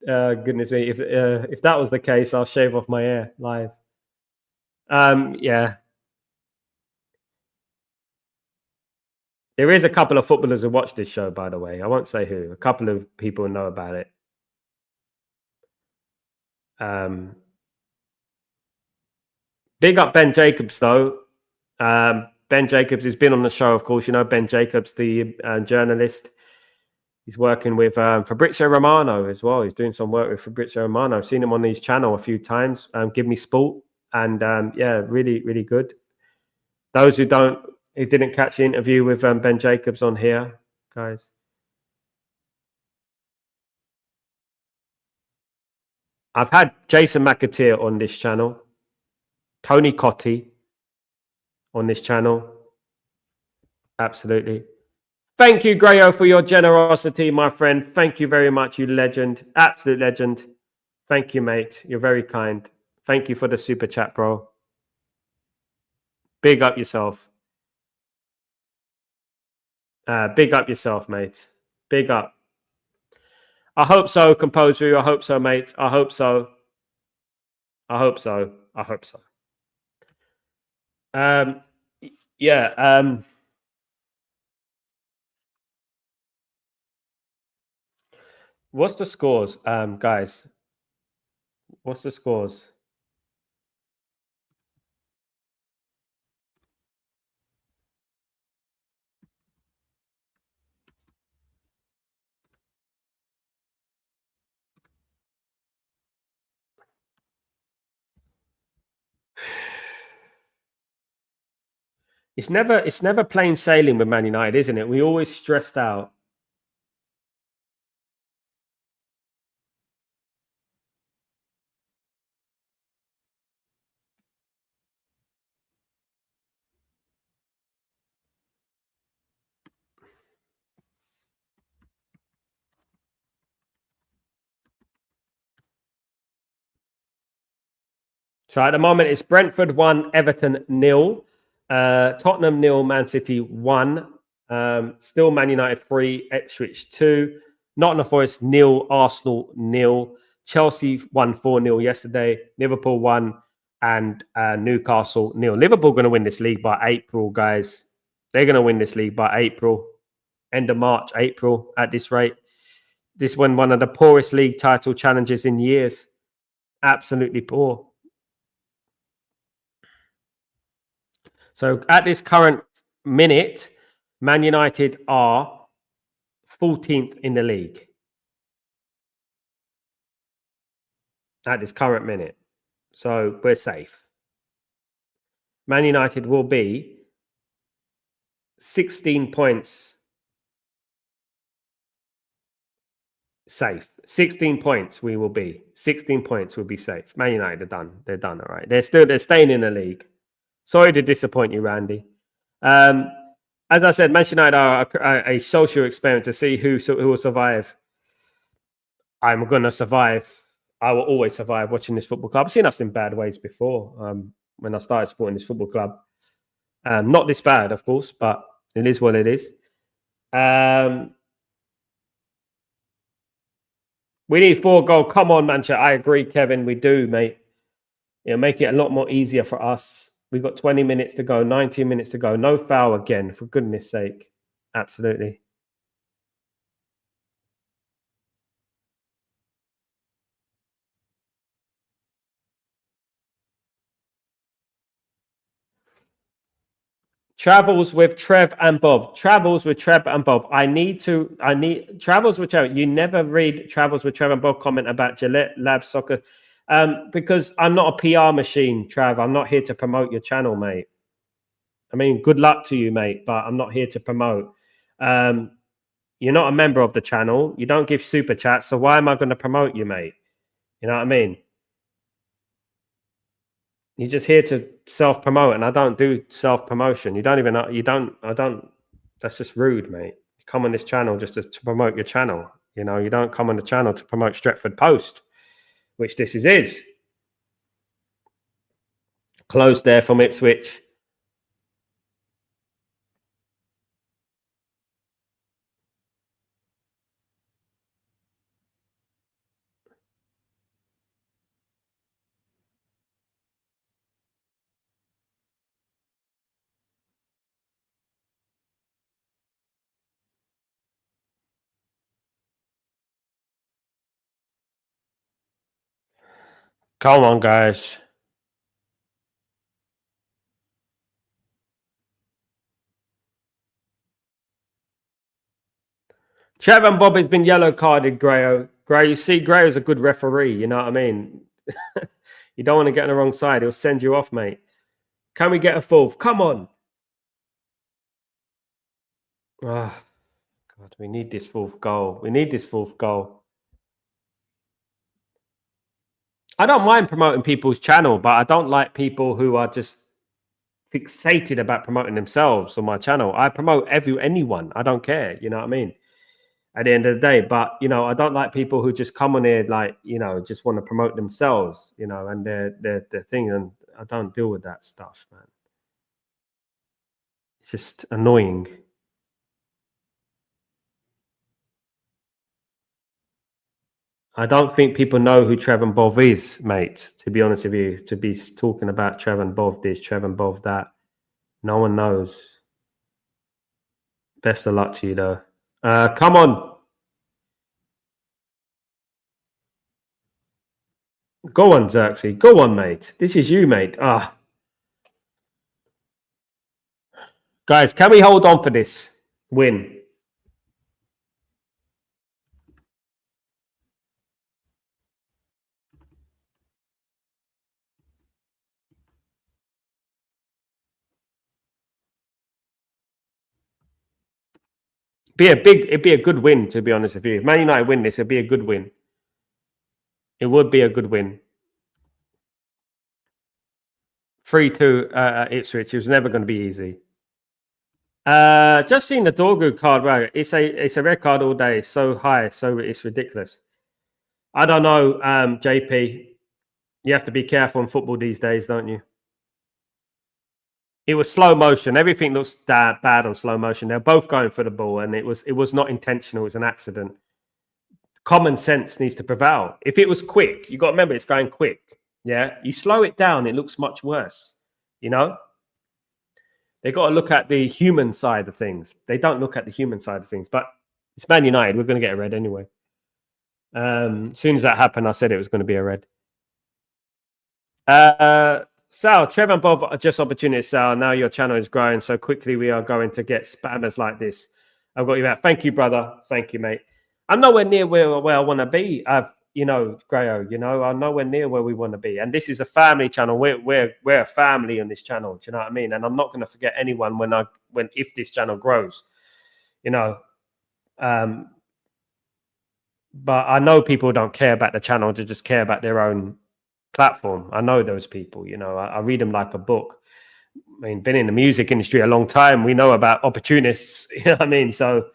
Speaker 1: Goodness me. If that was the case, I'll shave off my hair live. Yeah. There is a couple of footballers who watch this show, by the way. I won't say who. A couple of people know about it. Big up Ben Jacobs, though. Ben Jacobs has been on the show, of course. You know Ben Jacobs, the journalist. He's working with Fabrizio Romano as well. He's doing some work with Fabrizio Romano. I've seen him on his channel a few times. Give Me Sport. And yeah, really, really good. Those who didn't catch the interview with Ben Jacobs on here, guys. I've had Jason McAteer on this channel. Tony Cotti on this channel. Absolutely. Thank you, Grayo, for your generosity, my friend. Thank you very much, you legend. Absolute legend. Thank you, mate. You're very kind. Thank you for the super chat, bro. Big up yourself. Big up yourself, mate. Big up. I hope so, Composer. I hope so, mate. I hope so. I hope so. I hope so. Yeah. What's the scores, guys? What's the scores? It's never plain sailing with Man United, isn't it? We always stressed out. So at the moment, it's Brentford 1, Everton 0, Tottenham 0, Man City 1, still Man United 3, Ipswich 2, Nottingham Forest 0, Arsenal 0, Chelsea won 4-0 yesterday, Liverpool 1, and Newcastle 0. Liverpool going to win this league by April, guys. They're going to win this league by April, end of March, April at this rate. This won one of the poorest league title challenges in years. Absolutely poor. So at this current minute, Man United are 14th in the league. At this current minute. So we're safe. Man United will be 16 points safe. 16 points we will be. 16 points will be safe. Man United are done. They're done, all right. They're staying in the league. Sorry to disappoint you, Randy. As I said, Man United are a social experiment to see who will survive. I'm going to survive. I will always survive watching this football club. I've seen us in bad ways before when I started supporting this football club. Not this bad, of course, but it is what it is. We need 4 goals. Come on, Manchester. I agree, Kevin. We do, mate. It'll make it a lot more easier for us. We've got 20 minutes to go, 19 minutes to go. No foul again, for goodness sake. Absolutely. Travels with Trev and Bob. Travels with Trev and Bob. I need Travels with Trev. You never read Travels with Trev and Bob comment about Gillette Lab Soccer because I'm not a PR machine, Trav. I'm not here to promote your channel, mate. I mean, good luck to you, mate, but I'm not here to promote. You're not a member of the channel. You don't give super chats, so why am I going to promote you, mate? You know what I mean? You're just here to self-promote, and I don't do self-promotion. You don't even know. I don't. That's just rude, mate. You come on this channel just to promote your channel. You know, you don't come on the channel to promote Stretford Post, which this is. Closed there from Ipswich. Come on, guys. Trevor and Bob has been yellow carded, Grayo. Grayo, you see, Grayo's a good referee. You know what I mean? You don't want to get on the wrong side. He'll send you off, mate. Can we get a 4th? Come on. Oh, God, we need this 4th goal. We need this 4th goal. I don't mind promoting people's channel, but I don't like people who are just fixated about promoting themselves on my channel. I promote anyone. I don't care. You know what I mean? At the end of the day, but I don't like people who just come on here like just want to promote themselves, and their thing, and I don't deal with that stuff, man. It's just annoying. I don't think people know who Trevor Bov is, mate. To be honest with you, to be talking about Trevor Bov this, Trevor Bov that, no one knows. Best of luck to you, though. Come on. Go on, Xerxes. Go on, mate. This is you, mate. Guys, can we hold on for this win? It'd be a good win, to be honest with you. If Man United win this, it'd be a good win. It would be a good win. 3-2 Ipswich. It was never going to be easy. Just seen the Dorgu card, right? It's a red card all day. So high, so it's ridiculous. I don't know, JP. You have to be careful in football these days, don't you? It was slow motion. Everything looks bad on slow motion. They're both going for the ball, and it was not intentional. It was an accident. Common sense needs to prevail. If it was quick, you got to remember it's going quick. Yeah, you slow it down, it looks much worse. They got to look at the human side of things. They don't look at the human side of things. But it's Man United. We're going to get a red anyway. As soon as that happened, I said it was going to be a red. Sal, Trevor and Bob are just opportunities, Sal. Now your channel is growing so quickly. We are going to get spammers like this. I've got you back. Thank you, brother. Thank you, mate. I'm nowhere near where I want to be. Grayo, I'm nowhere near where we want to be. And this is a family channel. We're a family on this channel. Do you know what I mean? And I'm not going to forget anyone if this channel grows. But I know people don't care about the channel, they just care about their own platform. I know those people. I read them like a book. I mean, been in the music industry a long time. We know about opportunists. You know what I mean? So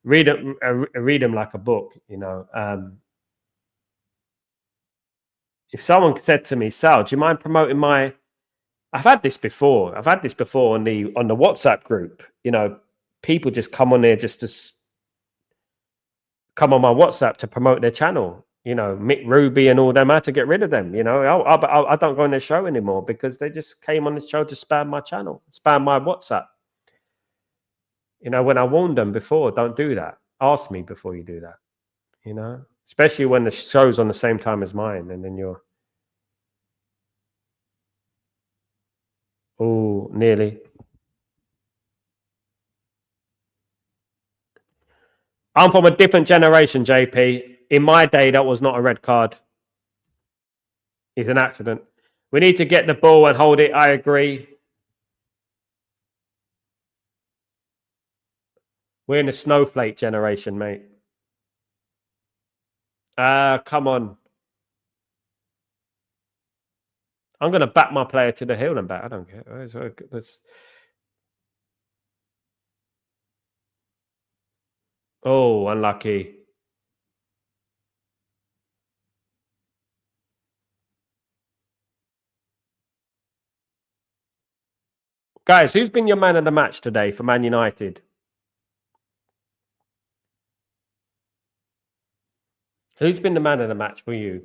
Speaker 1: read them like a book. If someone said to me, Sal, do you mind promoting my... I've had this before. on the WhatsApp group. People just come on there just to come on my WhatsApp to promote their channel. Mick Ruby and all them. I had to get rid of them. I don't go on their show anymore because they just came on the show to spam my channel, spam my WhatsApp. When I warned them before, don't do that. Ask me before you do that. Especially when the show's on the same time as mine, and then you're... Oh, nearly. I'm from a different generation, JP. In my day, that was not a red card. It's an accident. We need to get the ball and hold it. I agree. We're in the snowflake generation, mate. Come on. I'm going to back my player to the hill and back. I don't care. Oh, unlucky. Guys, who's been your man of the match today for Man United? Who's been the man of the match for you?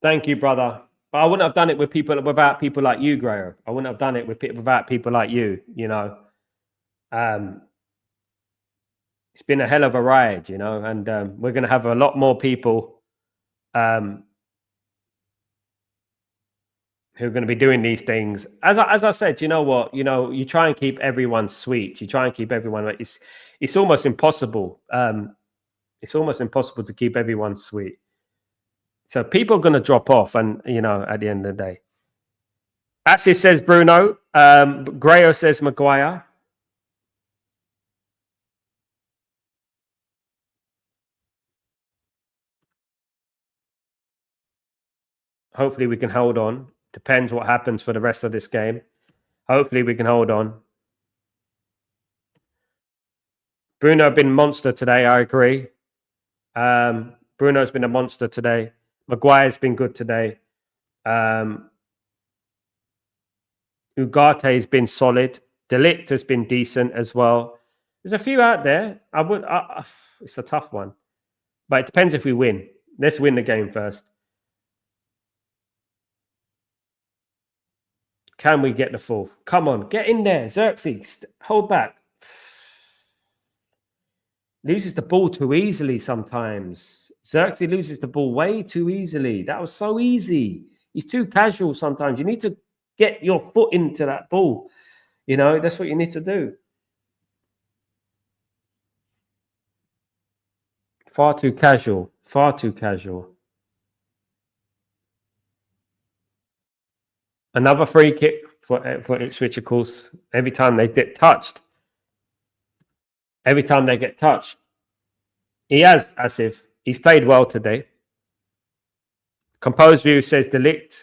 Speaker 1: Thank you, brother. But I wouldn't have done it without people like you, Graham. I wouldn't have done it without people like you. It's been a hell of a ride, and we're going to have a lot more people who are going to be doing these things. As I said, you know what? You try and keep everyone sweet. You try and keep everyone. It's almost impossible. It's almost impossible to keep everyone sweet. So people are going to drop off, and at the end of the day. Assis says Bruno. Grayo says Maguire. Hopefully we can hold on. Depends what happens for the rest of this game. Hopefully we can hold on. Bruno been monster today. I agree. Bruno's been a monster today. Maguire's been good today. Ugate's been solid. De Ligt has been decent as well. There's a few out there. It's a tough one, but it depends if we win. Let's win the game first. Can we get the fourth? Come on, get in there, Xerxes. Hold back. Loses the ball too easily sometimes. Xerxes loses the ball way too easily. That was so easy. He's too casual sometimes. You need to get your foot into that ball. You know, that's what you need to do. Far too casual. Far too casual. Another free kick for Ipswich, of course. Every time they get touched. Every time they get touched. He has, as if he's played well today. Composed View says De Ligt.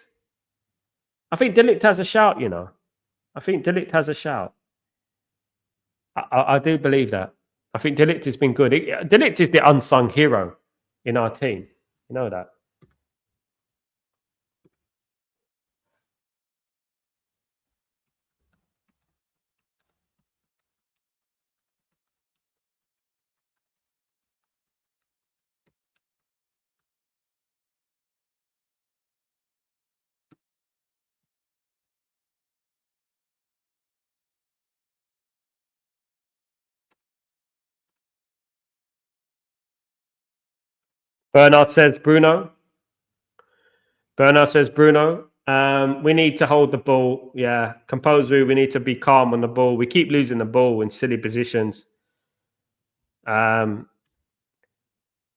Speaker 1: I think De Ligt has a shout, you know. I think De Ligt has a shout. I do believe that. I think De Ligt has been good. De Ligt is the unsung hero in our team. You know that. Bernard says Bruno. Bernard says Bruno. We need to hold the ball. Yeah. Composed View, we need to be calm on the ball. We keep losing the ball in silly positions.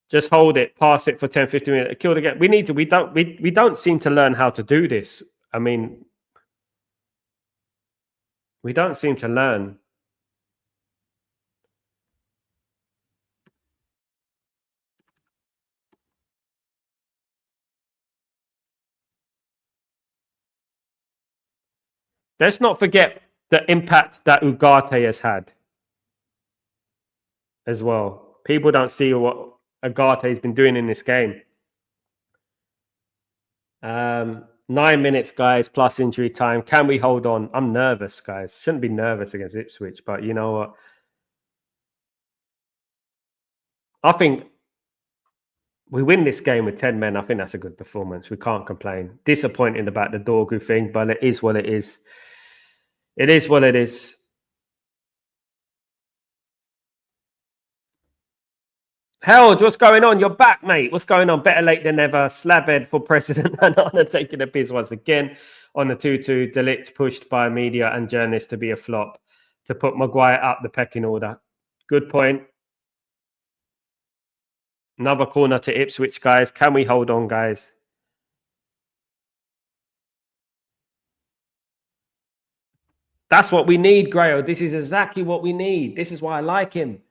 Speaker 1: Just hold it, pass it for 10, 15 minutes, kill the game. We don't seem to learn how to do this. I mean, we don't seem to learn. Let's not forget the impact that Ugarte has had as well. People don't see what Ugarte has been doing in this game. 9 minutes, guys, plus injury time. Can we hold on? I'm nervous, guys. Shouldn't be nervous against Ipswich, but you know what? I think we win this game with 10 men. I think that's a good performance. We can't complain. Disappointing about the Dorgu thing, but it is what it is. It is what it is. Held, what's going on? You're back, mate. What's going on? Better late than never. Slabhead for president and Anna taking a piss once again on the 2-2. De Ligt pushed by media and journalists to be a flop to put Maguire up the pecking order. Good point. Another corner to Ipswich, guys. Can we hold on, guys? That's what we need, Grayo. This is exactly what we need. This is why I like him.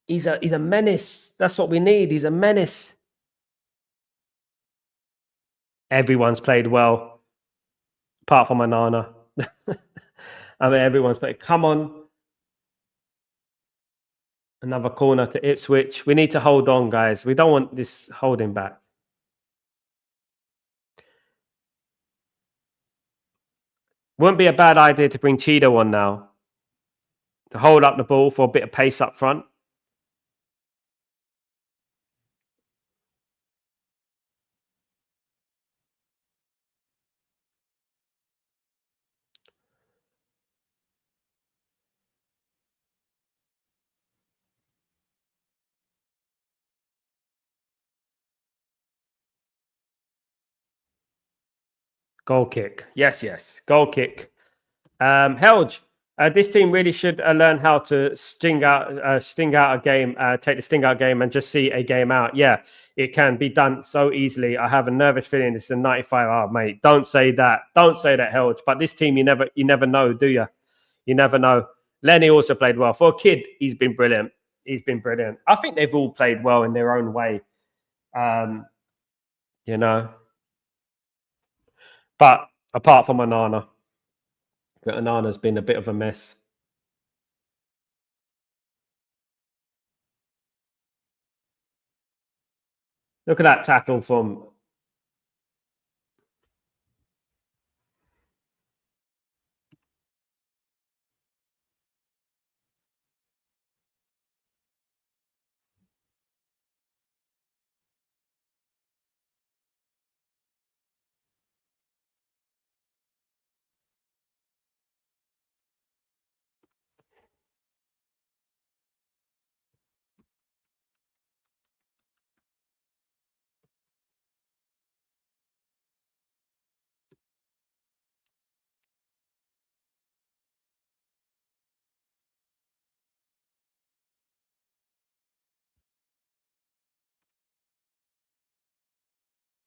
Speaker 1: He's a menace. That's what we need. He's a menace. Everyone's played well, apart from Anana. I mean, everyone's played. Come on. Another corner to Ipswich. We need to hold on, guys. We don't want this holding back. Wouldn't be a bad idea to bring Cheeto on now to hold up the ball for a bit of pace up front. Goal kick. Yes. Goal kick. Helge, this team really should learn how to sting out a game, take the sting out game and just see a game out. Yeah, it can be done so easily. I have a nervous feeling this is a 95. Oh, mate, don't say that. Don't say that, Helge. But this team, you never know, do you? You never know. Lenny also played well. For a kid, he's been brilliant. I think they've all played well in their own way. you know. But apart from Onana, Onana's been a bit of a mess. Look at that tackle from.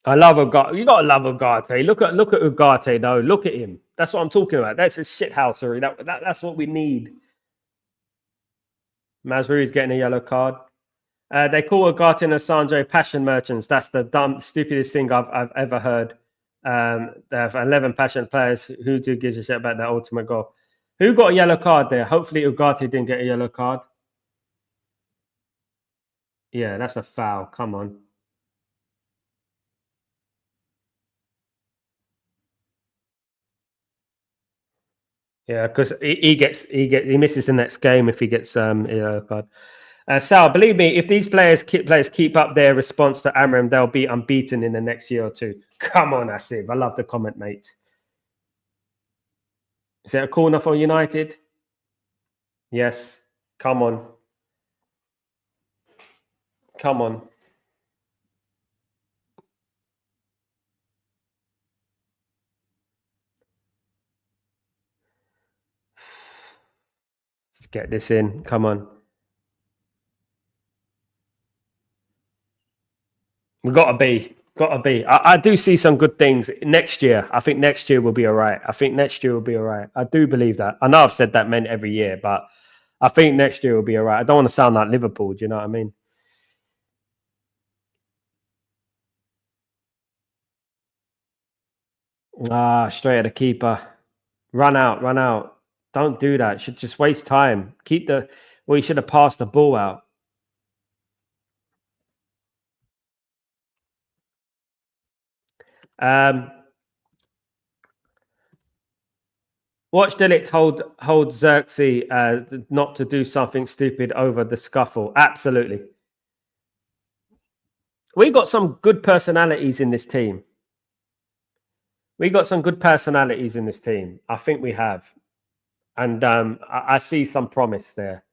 Speaker 1: I love Ugarte. You gotta love Ugarte. Look at Ugarte though. Look at him. That's what I'm talking about. That's a shithousery. That's what we need. Mazraoui's getting a yellow card. They call Ugarte and Assange passion merchants. That's the stupidest thing I've ever heard. They have 11 passionate players. Who do gives a shit about their ultimate goal? Who got a yellow card there? Hopefully Ugarte didn't get a yellow card. Yeah, that's a foul. Come on. Yeah, because he misses the next game if he gets a yellow card. Sal, believe me, if these players keep up their response to Amram, they'll be unbeaten in the next year or two. Come on, Asif. I love the comment, mate. Is it a corner for United? Yes. Come on. Come on. Let's get this in. Come on. We've got to be. Got to be. I do see some good things next year. I think next year will be all right. I do believe that. I know I've said that meant every year, but I think next year will be all right. I don't want to sound like Liverpool. Do you know what I mean? Straight at the keeper. Run out. Don't do that. Should just waste time. Well, you should have passed the ball out. Watch Delict hold Xerxes not to do something stupid over the scuffle. Absolutely. We got some good personalities in this team. I think we have. And I see some promise there.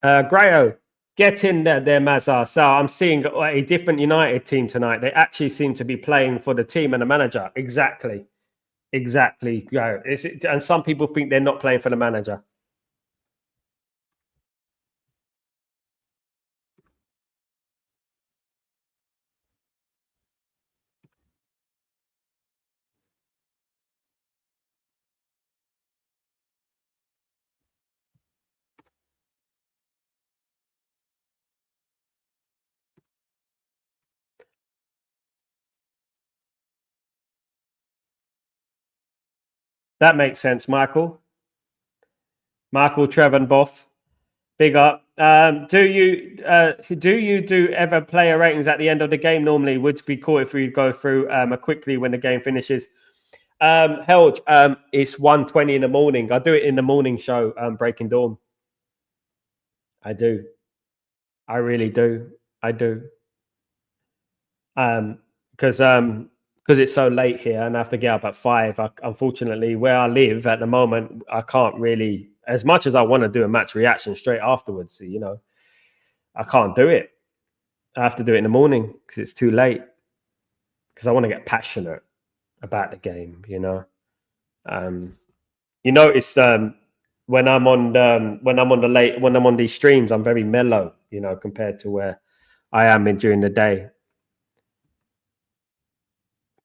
Speaker 1: Grayo, get in there, Mazar. So I'm seeing a different United team tonight. They actually seem to be playing for the team and the manager. Exactly. Go. And some people think they're not playing for the manager. That makes sense, Michael. Michael Trevenboff, big up. Do you do ever player ratings at the end of the game? Normally, would be cool if we go through quickly when the game finishes. Helge, it's 1:20 in the morning. I do it in the morning show, Breaking Dawn. I do. I really do. I do. Because it's so late here and I have to get up at 5. Unfortunately, where I live at the moment, I can't really as much as I want to do a match reaction straight afterwards, you know, I can't do it. I have to do it in the morning because it's too late. Because I want to get passionate about the game, you know. You notice when I'm on these streams, I'm very mellow, you know, compared to where I am during the day.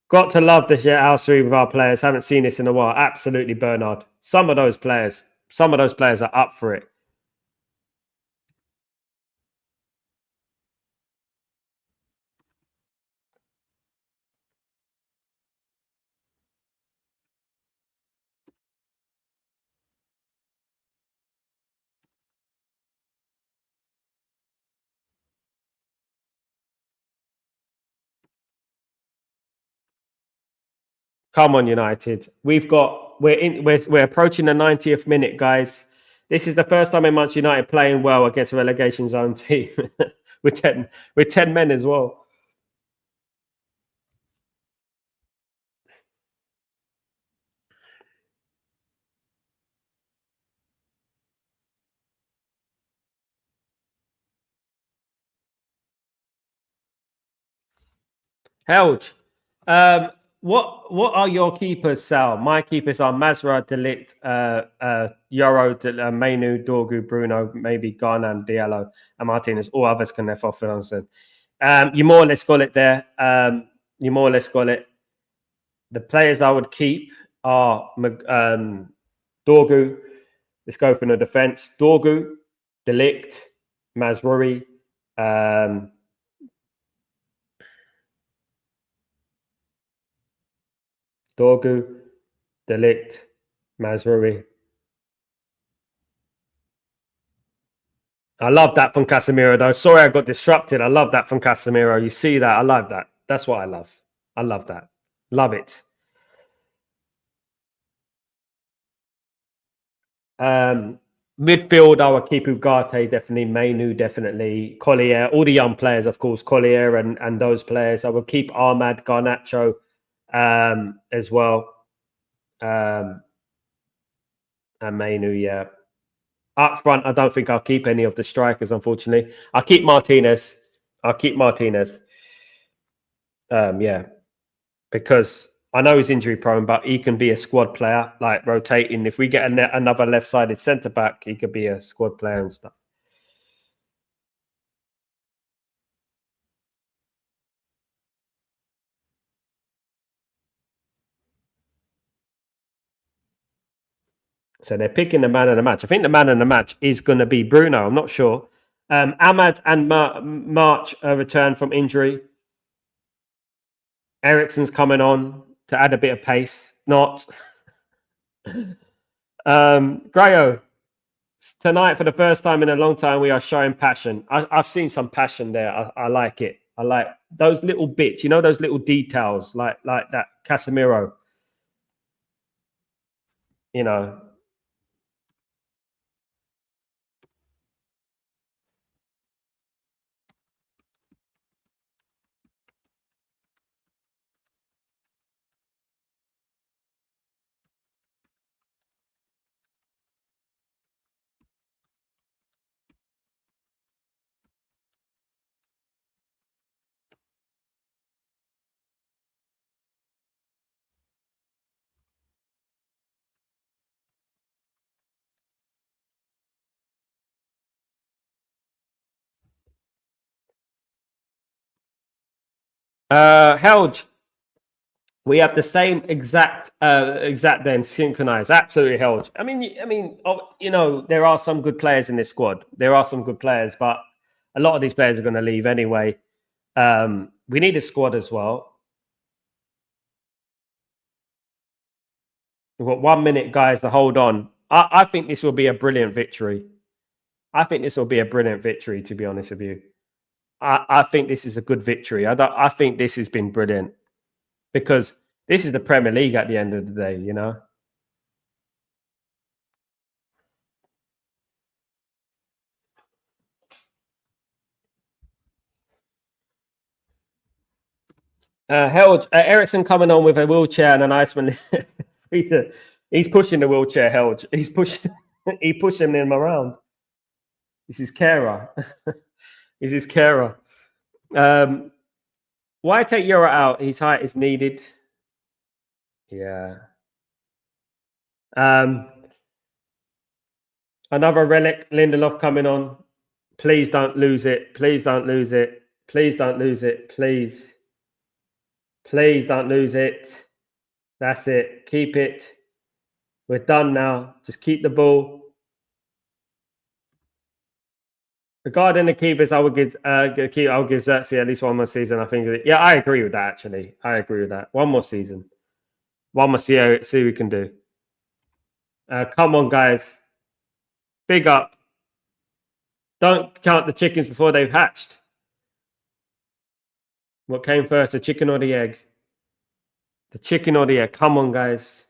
Speaker 1: Got to love this year, our three with our players. Haven't seen this in a while. Absolutely, Bernard. Some of those players are up for it. Come on, United. We're approaching the 90th minute, guys. This is the first time in Manchester United playing well against a relegation zone team with 10 men as well. Helge, what are your keepers, Sal? My keepers are Masra, Delict, Yoro, Mainu, Dorgu, Bruno, maybe Ghana and Diallo and Martinez. All others can F off Philonson. You more or less got it there. You more or less got it. The players I would keep are Dorgu. Let's go for the defense. Dorgu, Delict, Mazruri, Dorgu, Delict, Mazruri. I love that from Casemiro, though. Sorry I got disrupted. I love that from Casemiro. You see that? I love that. That's what I love. I love that. Love it. Midfield, I would keep Ugarte, definitely. Mainu, definitely. Collier, all the young players, of course. Collier and those players. I would keep Ahmad, Garnacho as well. And Mainu, yeah. Up front, I don't think I'll keep any of the strikers, unfortunately. I'll keep Martinez. Yeah. Because I know he's injury prone, but he can be a squad player, like rotating. If we get another left-sided centre-back, he could be a squad player and stuff. So they're picking the man of the match. I think the man of the match is going to be Bruno. I'm not sure. Ahmad and March return from injury. Ericsson's coming on to add a bit of pace. Not. Grayo, tonight for the first time in a long time, we are showing passion. I've seen some passion there. I like it. I like those little bits, you know, those little details, like that Casemiro. You know. Helge, we have the same exact then synchronized. Absolutely, Helge. I mean, you know, there are some good players in this squad. There are some good players, but a lot of these players are going to leave anyway. We need a squad as well. We've got 1 minute, guys, to hold on. I think this will be a brilliant victory. To be honest with you. I think this is a good victory. I think this has been brilliant because this is the Premier League at the end of the day, you know. Ericsson coming on with a wheelchair and an Iceman. He's pushing the wheelchair, Helge. He's pushing. He pushing him around. This is carer. This is carer. Why take Euro out? His height is needed. Yeah. Another relic, Lindelof coming on. Please don't lose it. Please don't lose it. Please don't lose it. Please. Please don't lose it. That's it. Keep it. We're done now. Just keep the ball. Regarding the keepers, I would give Xerxes at least one more season. I think. Yeah, I agree with that. Actually, I agree with that. One more season. One more. See what we can do. Come on, guys. Big up. Don't count the chickens before they've hatched. What came first, the chicken or the egg? The chicken or the egg? Come on, guys.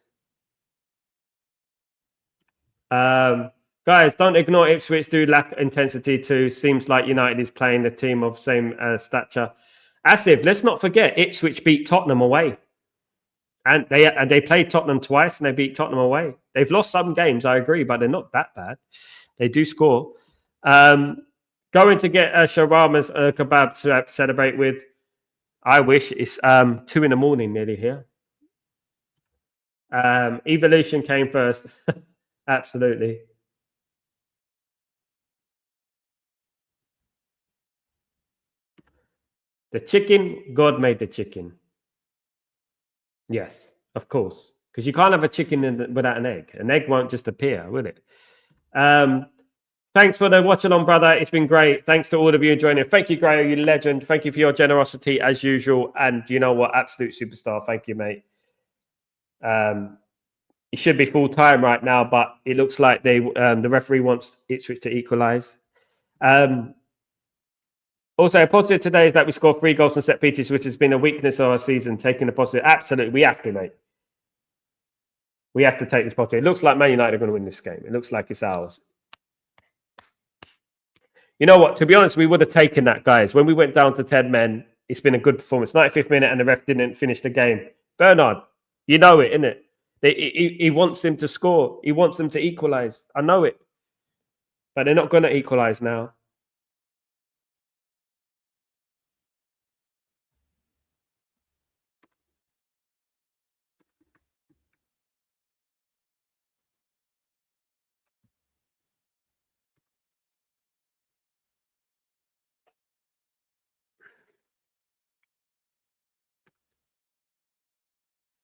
Speaker 1: Guys, don't ignore Ipswich. Do lack intensity too. Seems like United is playing a team of same stature. Asif, let's not forget, Ipswich beat Tottenham away. And they played Tottenham twice and they beat Tottenham away. They've lost some games, I agree, but they're not that bad. They do score. Going to get shawarmas kebab to celebrate with. I wish it's 2 a.m. nearly here. Evolution came first. Absolutely. The chicken, God made the chicken. Yes, of course. Because you can't have a chicken without an egg. An egg won't just appear, will it? Thanks for the watch along, brother. It's been great. Thanks to all of you joining. Thank you, Grayo, you legend. Thank you for your generosity as usual. And you know what? Absolute superstar. Thank you, mate. It should be full time right now, but it looks like the referee wants Ipswich to equalise. Also, a positive today is that we scored 3 goals from set pieces, which has been a weakness of our season. Taking the positive, absolutely, we have to, mate. We have to take this positive. It looks like Man United are going to win this game. It looks like it's ours. You know what? To be honest, we would have taken that, guys. When we went down to 10 men, it's been a good performance. 95th minute, and the ref didn't finish the game. Bernard, you know it, innit? He wants them to score. He wants them to equalise. I know it. But they're not going to equalise now.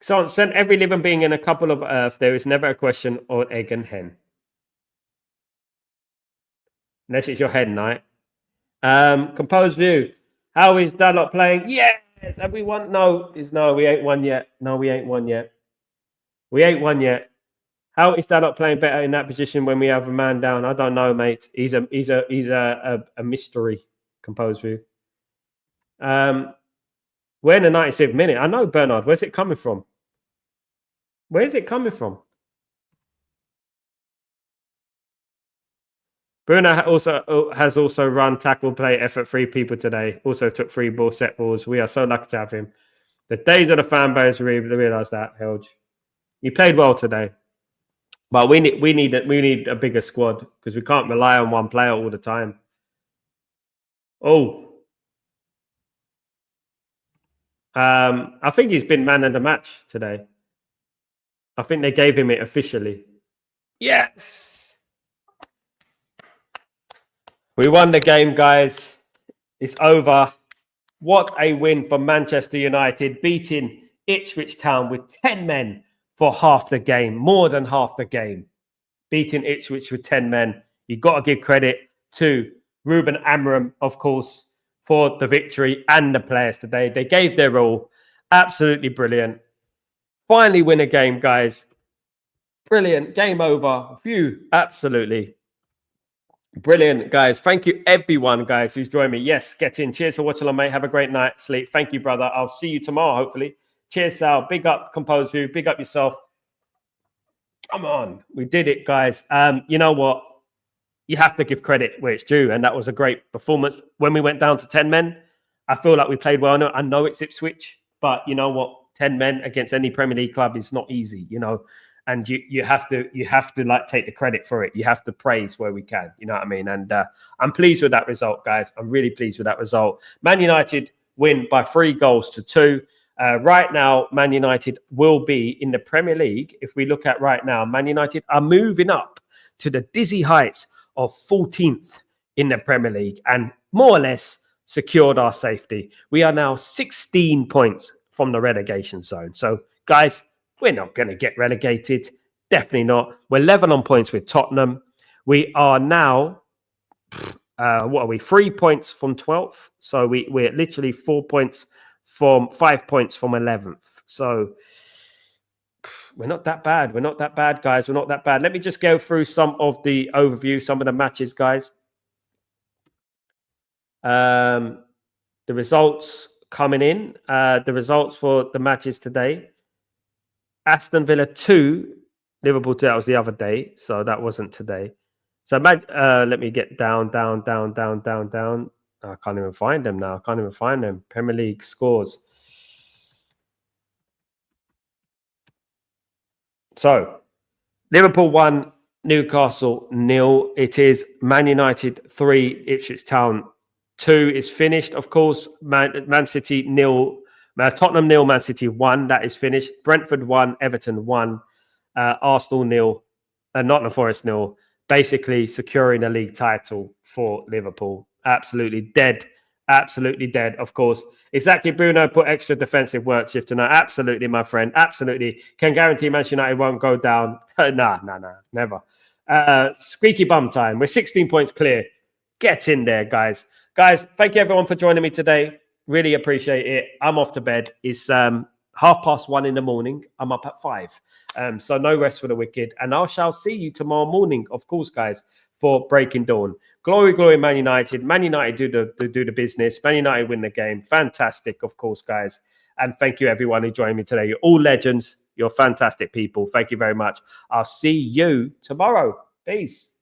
Speaker 1: So send every living being in a couple of earth. There is never a question or egg and hen. Unless it's your hen night. Composed view. How is Dalot playing? Yes. Have we won? No, we ain't won yet. No, we ain't won yet. We ain't won yet. How is Dalot playing better in that position when we have a man down? I don't know, mate. He's a mystery. Composed view. We're in the 97th minute. I know, Bernard. Where's it coming from? Where's it coming from? Bruno has also run, tackle, play, effort, 3 people today. Also took 3 set balls. We are so lucky to have him. The days of the fan base realise that, Helge. He played well today. But we need a bigger squad because we can't rely on one player all the time. Oh. I think he's been man of the match today. I think they gave him it officially. Yes. We won the game, guys. It's over. What a win for Manchester United, beating Ipswich Town with 10 men for half the game, more than half the game. Beating Ipswich with 10 men. You've got to give credit to Ruben Amorim, of course, for the victory and the players today. They gave their all. Absolutely brilliant. Finally win a game, guys. Brilliant. Game over. Phew. Absolutely. Brilliant, guys. Thank you, everyone, guys, who's joined me. Yes, get in. Cheers for watching, mate. Have a great night. Sleep. Thank you, brother. I'll see you tomorrow, hopefully. Cheers, Sal. Big up, Composed View. Big up yourself. Come on. We did it, guys. You know what? You have to give credit where it's due, and that was a great performance. When we went down to 10 men, I feel like we played well. I know it's Ipswich, but you know what? 10 men against any Premier League club is not easy, you know. and you have to like take the credit for it. You have to praise where we can. You know what I mean? And I'm pleased with that result, guys. I'm really pleased with that result. Man United win by 3-2. Right now, Man United will be in the Premier League. If we look at right now, Man United are moving up to the dizzy heights of 14th in the Premier League and more or less secured our safety. We are now 16 points from the relegation zone. So, guys, we're not going to get relegated. Definitely not. We're 11 on points with Tottenham. We are now, 3 points from 12th. So we're literally 4 points from 5 points from 11th. So we're not that bad. We're not that bad, guys. We're not that bad. Let me just go through some of the overview, some of the matches, guys. The results coming in. The results for the matches today. Aston Villa 2, Liverpool 2. That was the other day, so that wasn't today. So let me get down. I can't even find them now. Premier League scores. So Liverpool 1, Newcastle 0. It is Man United 3, Ipswich Town 2 is finished. Of course, Man City 0. Tottenham 0, Man City 1. That is finished. Brentford 1, Everton 1. Arsenal 0. Nottingham Forest 0. Basically securing a league title for Liverpool. Absolutely dead. Absolutely dead, of course. Exactly, Bruno put extra defensive work shift tonight. Absolutely, my friend. Absolutely. Can guarantee Manchester United won't go down. Nah, never. Squeaky bum time. We're 16 points clear. Get in there, guys. Guys, thank you everyone for joining me today. Really appreciate it. I'm off to bed. It's 1:30 in the morning. I'm up at 5. So no rest for the wicked. And I shall see you tomorrow morning, of course, guys, for Breaking Dawn. Glory, glory, Man United. Man United do the business. Man United win the game. Fantastic, of course, guys. And thank you, everyone who joined me today. You're all legends. You're fantastic people. Thank you very much. I'll see you tomorrow. Peace.